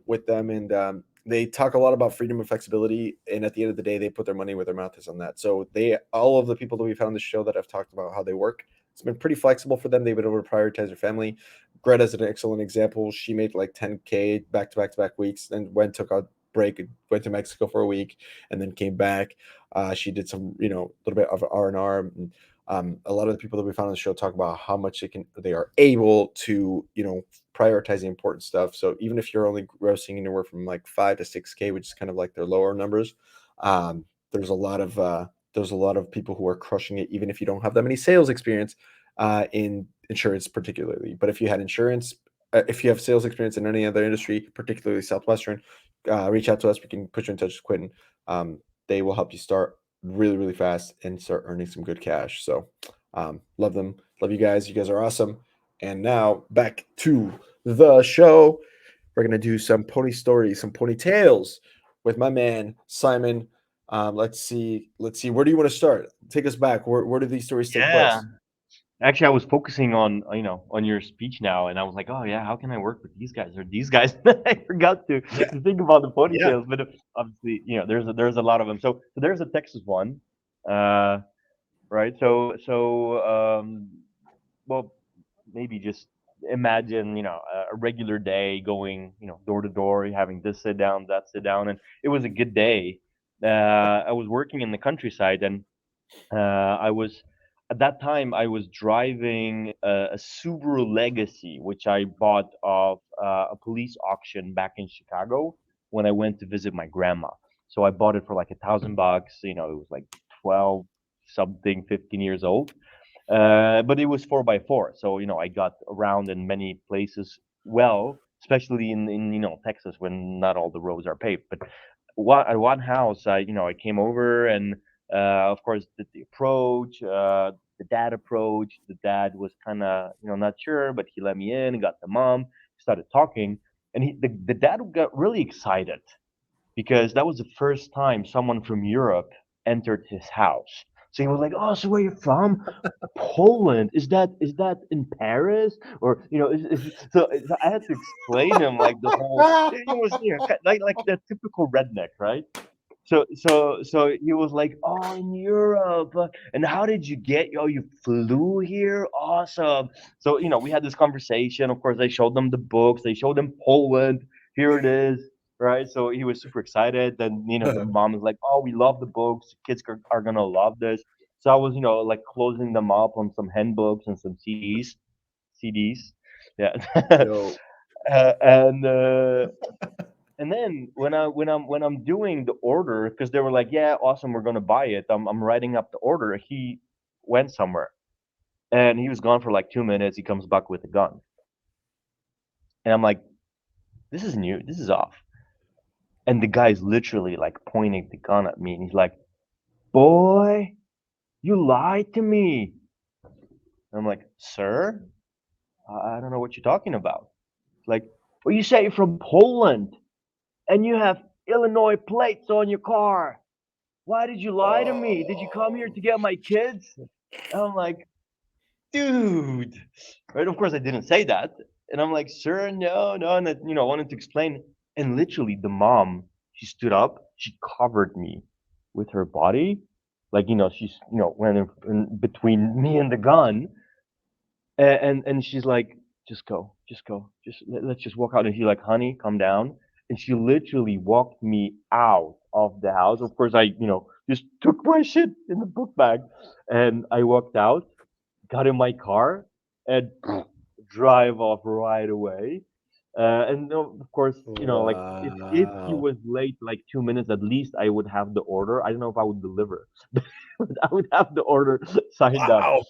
with them. And they talk a lot about freedom and flexibility. And at the end of the day, they put their money where their mouth is on that. So all of the people that we've had on the show that have talked about how they work, it's been pretty flexible for them. They've been able to prioritize their family. Greta's an excellent example. She made like 10K back to back to back weeks and took a break, went to Mexico for a week, and then came back. She did some, a little bit of R&R. A lot of the people that we found on the show talk about how much they are able to, prioritize the important stuff. So even if you're only grossing anywhere from like 5 to 6K, which is kind of like their lower numbers, there's a lot of people who are crushing it, even if you don't have that many sales experience in insurance, particularly. But if you had insurance, if you have sales experience in any other industry, particularly Southwestern, reach out to us. We can put you in touch with Quentin. They will help you start really, really fast and start earning some good cash. So, love them. Love you guys. You guys are awesome. And now back to the show. We're going to do some pony stories, some ponytails with my man, Simon. Let's see. Let's see. Where do you want to start? Take us back. Where do these stories take Yeah. place? Actually, I was focusing on on your speech now, and I was like, oh yeah, how can I work with these guys or these guys? I forgot Yeah. to think about the Yeah. ponytails, but obviously, there's a lot of them. So there's a Texas one, uh, right? Well, maybe just imagine a regular day going door to door, having this sit down, that sit down, and it was a good day. I was working in the countryside, and I was at that time I was driving a Subaru Legacy, which I bought off a police auction back in Chicago when I went to visit my grandma. So I bought it for like $1,000. It was like 12 something, 15 years old. But it was 4x4, so I got around in many places well, especially in Texas when not all the roads are paved. But at one house, I came over and of course did the approach, the dad approach. The dad was kind of not sure, but he let me in. Got the mom, started talking, and the dad got really excited because that was the first time someone from Europe entered his house. So he was like, "Oh, so where you from? Poland? Is that in Paris? Or so I had to explain him like the whole. It was like that typical redneck, right? So he was like, "Oh, in Europe, and how did you get? Oh, you flew here, awesome." So we had this conversation. Of course, I showed them the books. They showed him Poland. Here it is, right? So he was super excited. Then the mom is like, "Oh, we love the books. Kids are gonna love this." So I was like closing them up on some handbooks and some CDs, yeah. Yo. And then when I'm doing the order, because they were like, "Yeah, awesome, we're gonna buy it." I'm writing up the order. He went somewhere, and he was gone for like 2 minutes. He comes back with a gun, and I'm like, "This is new. This is off." And the guy's literally like pointing the gun at me, and he's like, "Boy, you lied to me." I'm like, "Sir, I don't know what you're talking about." Like, "Well, you say you're from Poland, and you have Illinois plates on your car. Why did you lie to me? Did you come here to get my kids?" And I'm like, "Dude," right? Of course, I didn't say that. And I'm like, "Sir, no, no." And I wanted to explain. And literally, the mom, she stood up, she covered me with her body. Like, she's, went in between me and the gun. And she's like, just go, let's just walk out." And he's like, "Honey, calm down." And she literally walked me out of the house. Of course, I just took my shit in the book bag, and I walked out, got in my car, and drive off right away. And of course, like if he Wow. was late like 2 minutes, at least I would have the order. I don't know if I would deliver, but I would have the order signed up. Wow.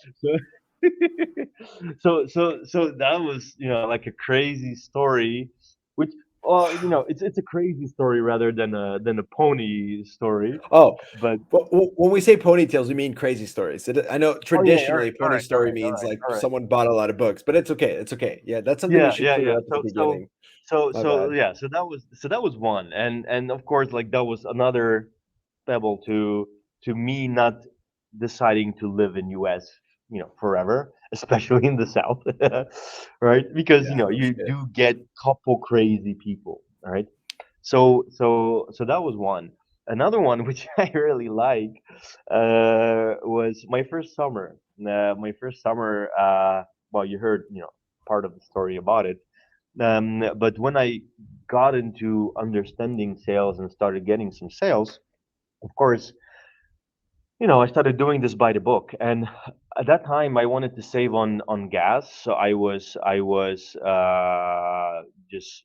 So, so that was like a crazy story, which it's a crazy story rather than a pony story, Oh, but when we say ponytails, we mean crazy stories. I know oh yeah, all traditionally right, all pony right, all story right, all means right, like all right. someone bought a lot of books, but it's okay. It's okay. Yeah, that's something we Yeah, should yeah, clear yeah. up at the So so beginning. so My so bad. yeah. So that was one, and of course, like that was another pebble to me not deciding to live in US, forever, especially in the South, right? Because Yeah, no you shit. do get couple crazy people, all right? So that was one. Another one which I really like was my first summer. My first summer. Well, you heard part of the story about it. But when I got into understanding sales and started getting some sales, of course, I started doing this by the book. And at that time, I wanted to save on gas, so I was just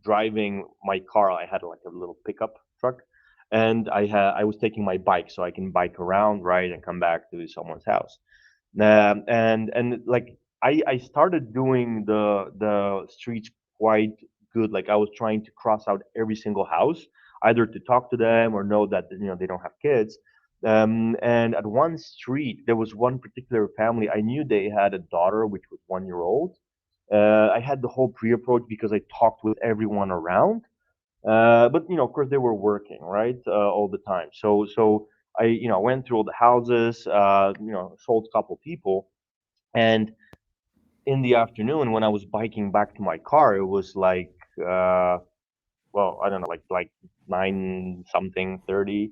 driving my car. I had like a little pickup truck, and I was taking my bike so I can bike around, right, and come back to someone's house. And like I started doing the streets quite good. Like I was trying to cross out every single house, either to talk to them or know that they don't have kids. And at one street, there was one particular family. I knew they had a daughter which was 1 year old. I had the whole pre-approach because I talked with everyone around. But of course, they were working right all the time. So I went through all the houses, sold a couple people, and in the afternoon when I was biking back to my car, it was like well, I don't know, like 9 something 30.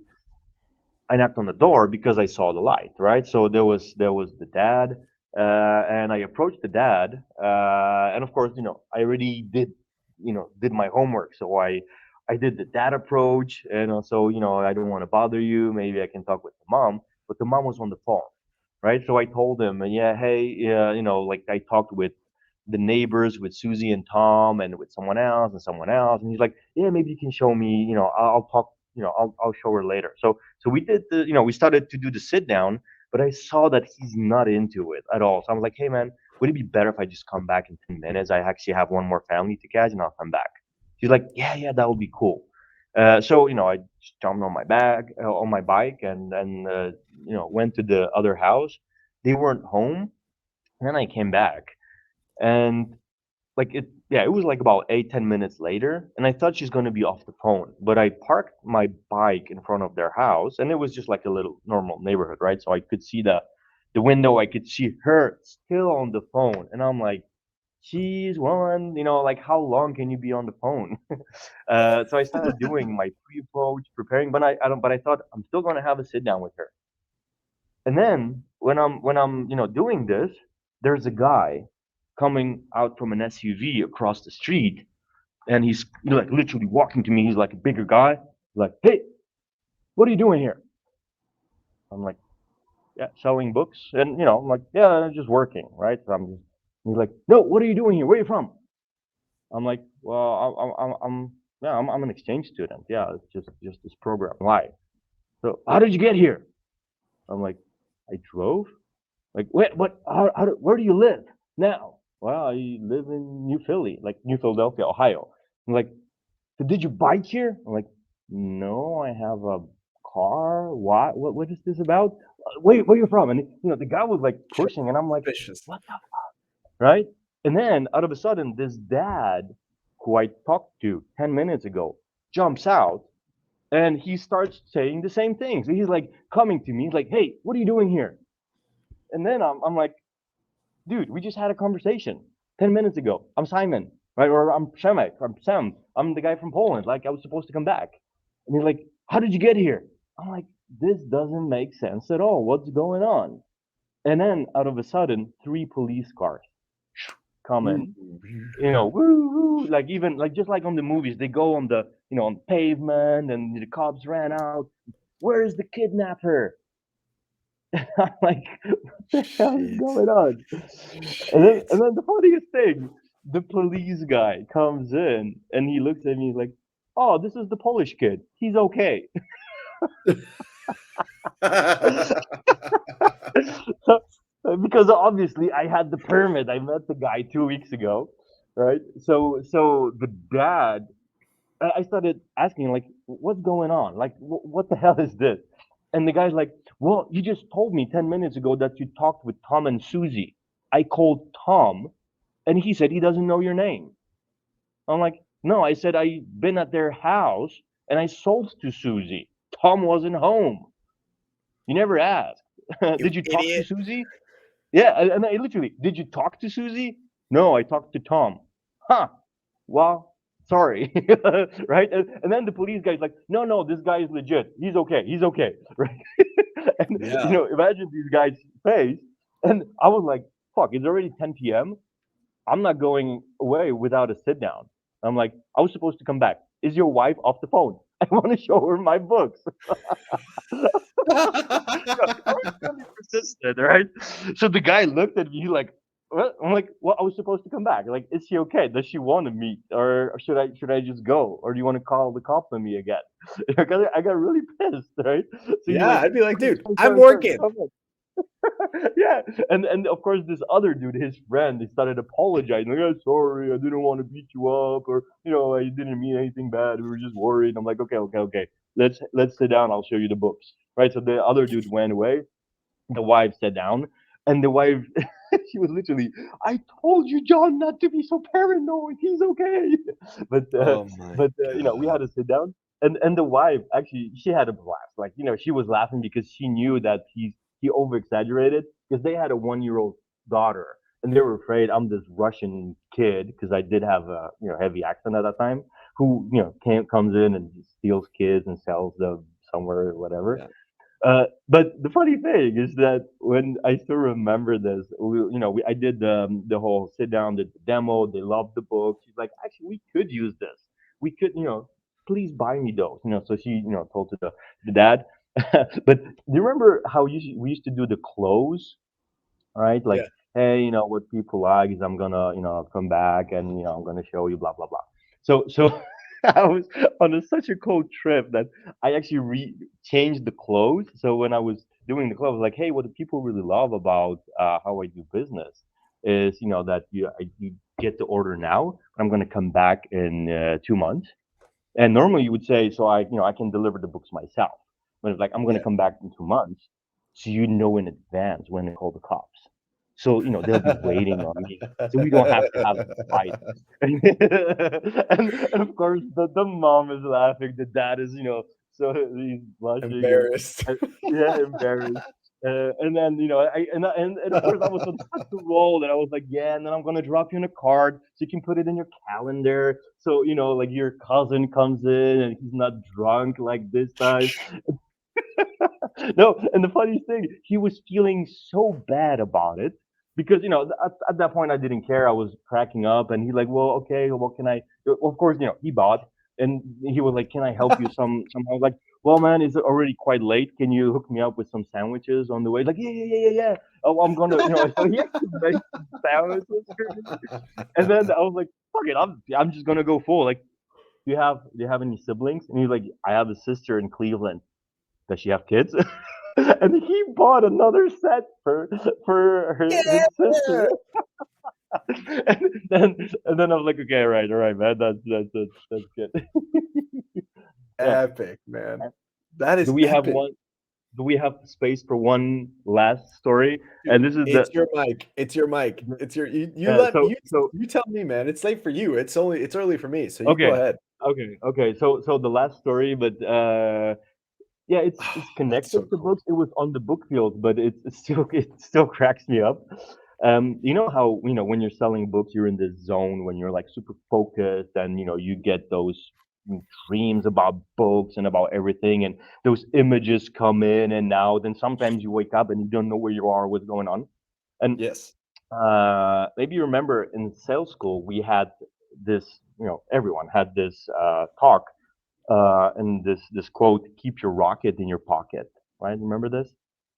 I knocked on the door because I saw the light, right? So there was the dad, and I approached the dad, and of course, I already did my homework, so I did the dad approach, and also, I don't want to bother you. Maybe I can talk with the mom, but the mom was on the phone, right? So I told him, yeah, hey, yeah, like I talked with the neighbors, with Susie and Tom, and with someone else, and he's like, yeah, maybe you can show me, I'll talk, I'll show her later. So we did we started to do the sit down, but I saw that he's not into it at all. So I was like, hey man, would it be better if I just come back in 10 minutes? I actually have one more family to catch and I'll come back. She's like, yeah, yeah, that would be cool. So I just jumped on my bike, and went to the other house. They weren't home, and then I came back, and like it was like about 8-10 minutes later, and I thought she's going to be off the phone, but I parked my bike in front of their house, and it was just like a little normal neighborhood, right? So I could see the window, I could see her still on the phone, and I'm like, she's one, like how long can you be on the phone? So I started doing my pre-approach, preparing, but I thought I'm still going to have a sit down with her. And then when I'm doing this, there's a guy coming out from an SUV across the street, and he's like literally walking to me. He's like a bigger guy. Like, hey, what are you doing here? I'm like, yeah, selling books, and I'm like, yeah, I'm just working, right? So I'm just. He's like, no, what are you doing here? Where are you from? I'm like, well, I'm yeah, I'm an exchange student. Yeah, it's just this program. Why? So how did you get here? I'm like, I drove. Like, what? Where do you live now? Well, I live in New Philly, like New Philadelphia, Ohio. I'm like, so did you bike here? I'm like, no, I have a car. Why? What is this about? Where you from? And the guy was like pushing, and I'm like, Suspicious. what the right? And then out of a sudden, this dad, who I talked to 10 minutes ago, jumps out, and he starts saying the same things. He's like coming to me. He's like, hey, what are you doing here? And then I'm like, dude, we just had a conversation 10 minutes ago. I'm Simon, right? Or I'm Shemek, I'm Sam. I'm the guy from Poland. Like, I was supposed to come back. And he's like, how did you get here? I'm like, this doesn't make sense at all. What's going on? And then out of a sudden, 3 police cars come in, woo, woo, like even like just like on the movies, they go on the, on pavement, and the cops ran out. Where's the kidnapper? I'm like, what the hell is Jeez. going on? And then, Jeez. and then the funniest thing, the police guy comes in and he looks at me like, "Oh, this is the Polish kid. He's okay." So, because obviously I had the permit. I met the guy 2 weeks ago, right? So the dad, I started asking like, "What's going on? Like, what the hell is this?" And the guy's like, "Well, you just told me 10 minutes ago that you talked with Tom and Susie. I called Tom, and he said he doesn't know your name." I'm like, "No, I said I've been at their house and I sold to Susie. Tom wasn't home. You never asked. You Did you talk to idiot. Susie?" Yeah, and I literally, "Did you talk to Susie?" "No, I talked to Tom." Huh. Well, sorry. Right? And then the police guy's like, "No, no, this guy is legit. He's okay. He's okay." Right? And, Yeah. imagine these guys' face. And I was like, fuck, it's already 10 p.m. I'm not going away without a sit down. I'm like, I was supposed to come back. Is your wife off the phone? I want to show her my books. I was really persistent, right? So the guy looked at me like, "What?" I'm like, "Well, I was supposed to come back. Like, is she okay? Does she want to meet, or should I just go, or do you want to call the cops on me again?" I got really pissed, right? So he's Yeah, like, I'd be like, "Sorry, dude, sorry, I'm sorry, sorry, working. come on." Yeah, and of course this other dude, his friend, he started apologizing. Like, "I'm sorry, I didn't want to beat you up, or I didn't mean anything bad. We were just worried." I'm like, "Okay, okay, okay. Let's sit down. I'll show you the books." Right. So the other dude went away. The wife sat down, and the wife, she was literally, "I told you, John, not to be so paranoid. He's okay." But Oh my we had god. to sit down, and the wife actually, she had a blast. Like, she was laughing because she knew that he over exaggerated, because they had a 1-year-old daughter, and they were afraid I'm this Russian kid, because I did have a heavy accent at that time, who comes in and steals kids and sells them somewhere or whatever. Yeah. But the funny thing is that when I still remember this, I did the whole sit down, did the demo. They loved the book. She's like, "Actually, we could use this. We could, please buy me those." So she, told to the dad. But do you remember how we used to do the close, right? Like, Yeah. "Hey, what people like is I'm gonna, come back, and I'm gonna show you blah blah blah." So I was on such a cool trip that I actually changed the clothes. So when I was doing the clothes, I was like, "Hey, what do people really love about how I do business is, that you get the order now. I'm gonna come back in 2 months." And normally you would say, "So I can deliver the books myself." But it's like, "I'm gonna Yeah. come back in 2 months, so you know in advance when to call the cops. So they'll be waiting on me, so we don't have to have this fight." And of course the mom is laughing, the dad is so he's blushing, Embarrassed. and yeah, embarrassed. And then and of course I was on such a roll that I was like, "Yeah, and then I'm gonna drop you in a card so you can put it in your calendar, so like your cousin comes in and he's not drunk like this time." No, and the funny thing, he was feeling so bad about it, because at that point I didn't care. I was cracking up, and he's like, "Well, okay, what can I?" Of course, he bought, and he was like, "Can I help you somehow?" I was like, "Well, man, it's already quite late. Can you hook me up with some sandwiches on the way?" Like, "Yeah, yeah, yeah, yeah, yeah. Oh, I'm gonna," So he actually made some sandwiches for me, and then I was like, "Fuck it, I'm just gonna go full." Like, "Do you have any siblings?" And he's like, "I have a sister in Cleveland." "Does she have kids?" And he bought another set for his Yeah. sister. And then I was like, "Okay, all right, man, that's good." Yeah. Epic, man. That Do is we have epic. one? Do we have space for one last story? And Dude, this is it's your mic. It's your mic. the It's your you yeah. let So so you tell me, man. It's late for you. It's early for me. So you go okay, ahead. okay. So the last story, but yeah, it's That's so connected to cool. books. It was on the book field, but it still cracks me up. You know how when you're selling books, you're in this zone when you're like super focused, and you get those dreams about books and about everything, and those images come in and out. And sometimes you wake up and you don't know where you are, what's going on. And Yes. maybe you remember in sales school we had this. Everyone had this talk, and this quote, "Keep your rocket in your pocket." Right? Remember this?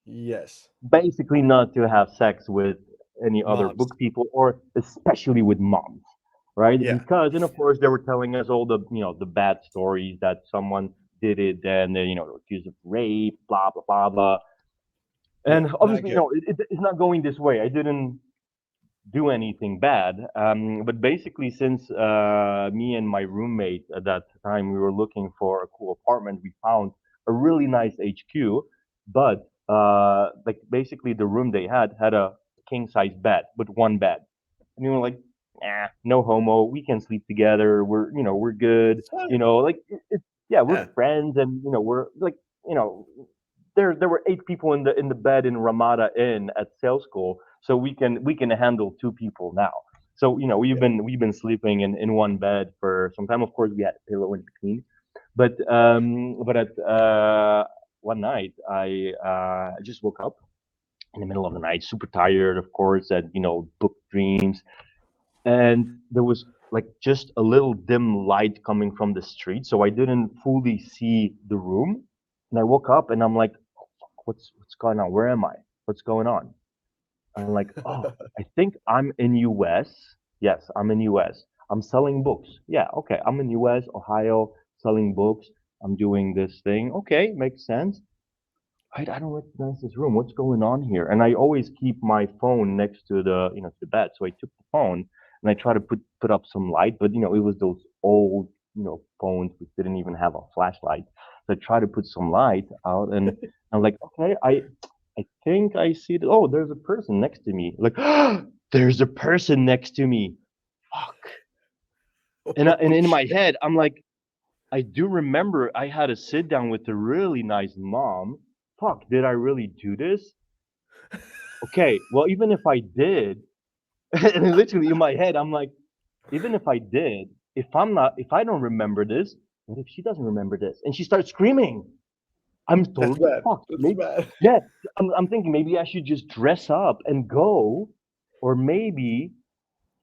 Yes. Basically, not to have sex with any other Moms. book people, or especially with moms. right? Yeah. Because, and of course, they were telling us all the, the bad stories that someone did it, and they, they were accused of rape, blah blah blah blah. Yeah. And Not obviously, good. it's not going this way. I didn't do anything bad. But basically, since me and my roommate at that time we were looking for a cool apartment, we found a really nice HQ. But like basically, the room they had a king size bed, but one bed, and we were like, nah, no homo. We can sleep together. We're good. It's fine. Like yeah, we're Yeah. friends, and we're like you know there were 8 people in the bed in Ramada Inn at sales school, so we can handle 2 people now. So Yeah. we've been sleeping in one bed for some time. Of course, we had a pillow in between, but at one night I just woke up in the middle of the night, super tired, of course, and book dreams, and there was like just a little dim light coming from the street, so I didn't fully see the room, and I woke up and I'm like, what's going on? Where am I? What's going on? I'm like, oh, I think I'm in US. Yes, I'm in US. I'm selling books. Yeah, okay. I'm in US, Ohio, selling books. I'm doing this thing. Okay, makes sense. I don't recognize this room. What's going on here? And I always keep my phone next to to the bed. So I took the phone and I tried to put up some light, but it was those old, phones which didn't even have a flashlight. So I tried to put some light out, and I'm like, okay, I think I see the, oh, there's a person next to me. Like, there's a person next to me. Fuck. And Oh in my shit. head, I'm like, I do remember I had a sit down with a really nice mom. Fuck, did I really do this? Okay, well, even if I did, and literally in my head, I'm like, even if I did, if I don't remember this, what if she doesn't remember this? And she starts screaming. I'm That's totally bad. fucked. That's Maybe, bad. yeah, I'm thinking maybe I should just dress up and go, or maybe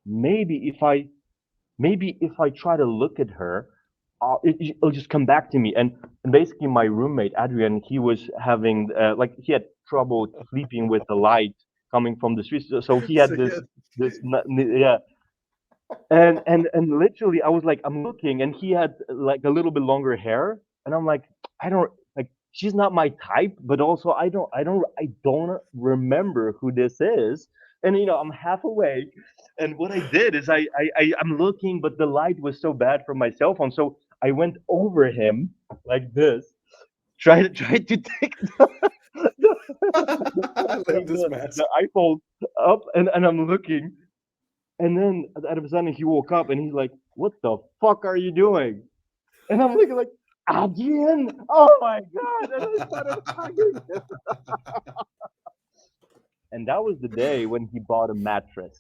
if I try to look at her, it'll just come back to me. And basically, my roommate Adrian, he was having like he had trouble sleeping with the light coming from the streets, so he So had yeah. yeah. And literally, I was like, I'm looking, and he had like a little bit longer hair, and I'm like, I don't like. She's not my type, but also I don't remember who this is. And I'm half awake, and what I did is I'm looking, but the light was so bad from my cell phone, so I went over him like this, try to take I love this mask. the iPhone up, and I'm looking, and then out of a sudden he woke up and he's like, "What the fuck are you doing?" And I'm looking like, "Adrian, oh my god!" And I started hugging him. And that was the day when he bought a mattress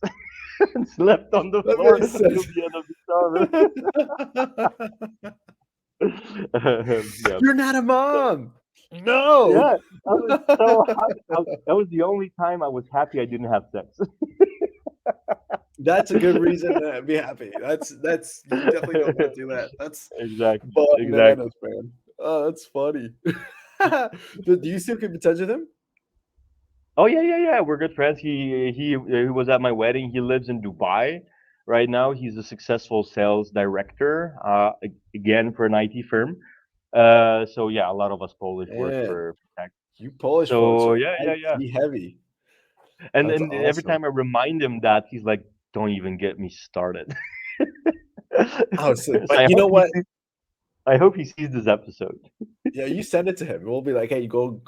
and slept on the That floor makes till sense. the end of the summer. Yeah, You're not a mom. No. yeah. I was so happy. That was the only time I was happy I didn't have sex. That's a good reason to be happy. That's you definitely don't want to do that. That's Exactly, exactly. bananas, man. Oh, that's funny. Do you still keep in touch with him? Oh yeah, yeah, yeah. We're good friends. He was at my wedding. He lives in Dubai right now. He's a successful sales director, again for an IT firm. So yeah, a lot of us Polish work Man, for tech. you Polish folks So are yeah, yeah, yeah. IT heavy. And That's and every awesome. time I remind him that, he's like, "Don't even get me started." Oh, so, So but you know what? I hope he sees this episode. Yeah, you send it to him. We'll be like, hey, go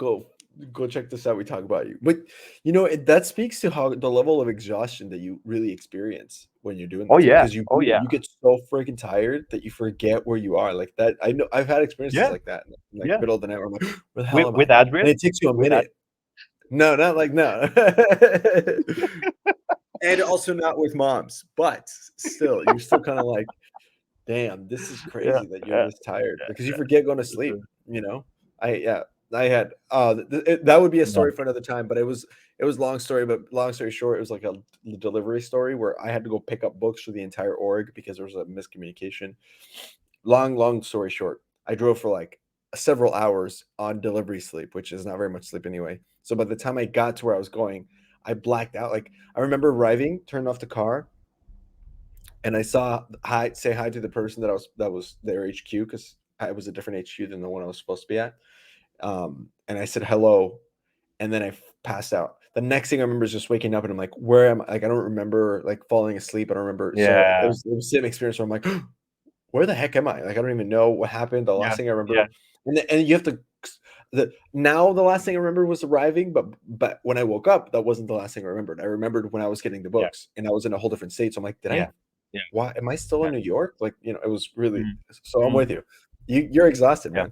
check this out. We talk about you. But that speaks to how the level of exhaustion that you really experience when you're doing Oh this, yeah, because you oh yeah, you get so freaking tired that you forget where you are. Like that, I know I've had experiences yeah, like that in like yeah. middle of the night where I'm like, where the hell With am I? with And Adrian, it takes you a with Ad- minute. No, not like no. And also not with moms, but still, you're still kind of like, damn, this is yeah, crazy that you're yeah, this tired because you yeah. forget going to sleep, you know? Yeah, I had that would be a Yeah. story for another time, but it was long story, but long story short, it was like a delivery story where I had to go pick up books for the entire org because there was a miscommunication. Long story short, I drove for like several hours on delivery sleep, which is not very much sleep anyway. So by the time I got to where I was going, I blacked out. Like I remember arriving, turned off the car, and I say hi to the person that was their HQ, because I was a different HQ than the one I was supposed to be at. And I said hello, and then I passed out. The next thing I remember is just waking up, and I'm like, where am I? Like, I don't remember like falling asleep. I don't remember. So it Yeah. was the same experience where I'm like, where the heck am I? Like, I don't even know what happened. The Yeah. last thing I Yeah. remember, and you have to. The last thing I remember was arriving, but when I woke up, that wasn't the last thing I remembered. I remembered when I was getting the Yeah. books, and I was in a whole different state. So I'm like, Yeah. Yeah. why am I still in Yeah. New York? Like, it was really. Mm. So I'm Mm. with you. You're exhausted, Yeah.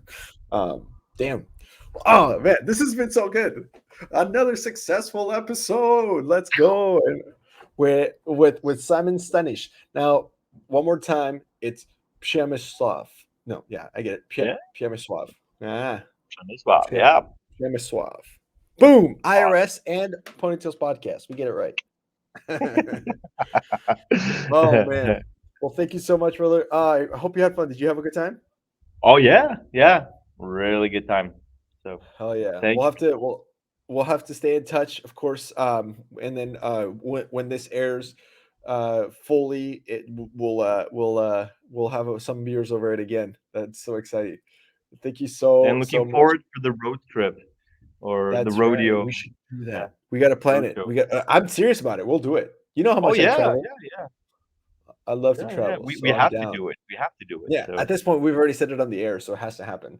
man. Damn. Oh man, this has been so good. Another successful episode. Let's go. And with Simon Stanisz. Now, one more time, it's Przemysław. No, yeah, I get it. Yeah. Przemysław. Ah, Wow. Yeah. Przemysław. Boom! Awesome. IRS and Ponytails podcast. We get it right. Oh man. Well, thank you so much, brother. I hope you had fun. Did you have a good time? Oh yeah. Yeah. Really good time. So Hell yeah. thank We'll have to stay in touch, of course. And then when this airs fully, we'll have some beers over it again. That's so exciting. Thank you and so looking much. forward for the road trip or the That's right. rodeo. We should do Yeah. that. We got to plan Road it. show. I'm serious about it. We'll do it. You know how Oh much I yeah. travel. Yeah. Yeah. I love to Yeah. Yeah. travel, We so I'm have to down. do it. We have to do it. Yeah, at So this point, we've already said it on the air, so it has to happen.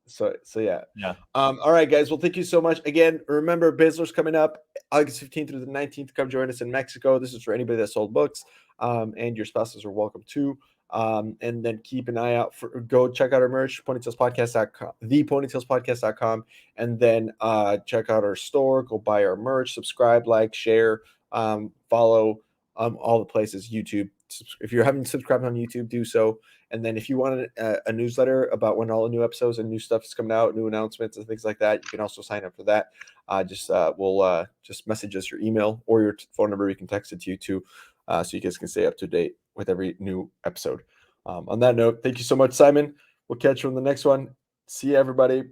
So yeah. yeah. All right, guys. Well, thank you so much. Again, remember, BIZZLER's coming up August 15th through the 19th. Come join us in Mexico. This is for anybody that sold books, and your spouses are welcome too. And then keep an eye out for go check out our merch, ponytailspodcast.com, theponytailspodcast.com, and then check out our store, go buy our merch, subscribe, like, share, follow all the places, YouTube. If you haven't subscribed on YouTube, do so. And then if you want a newsletter about when all the new episodes and new stuff is coming out, new announcements and things like that, you can also sign up for that. We'll just message us your email or your phone number. We can text it to you too, so you guys can stay up to date with every new episode. On that note, thank you so much, Simon. We'll catch you on the next one. See you, everybody.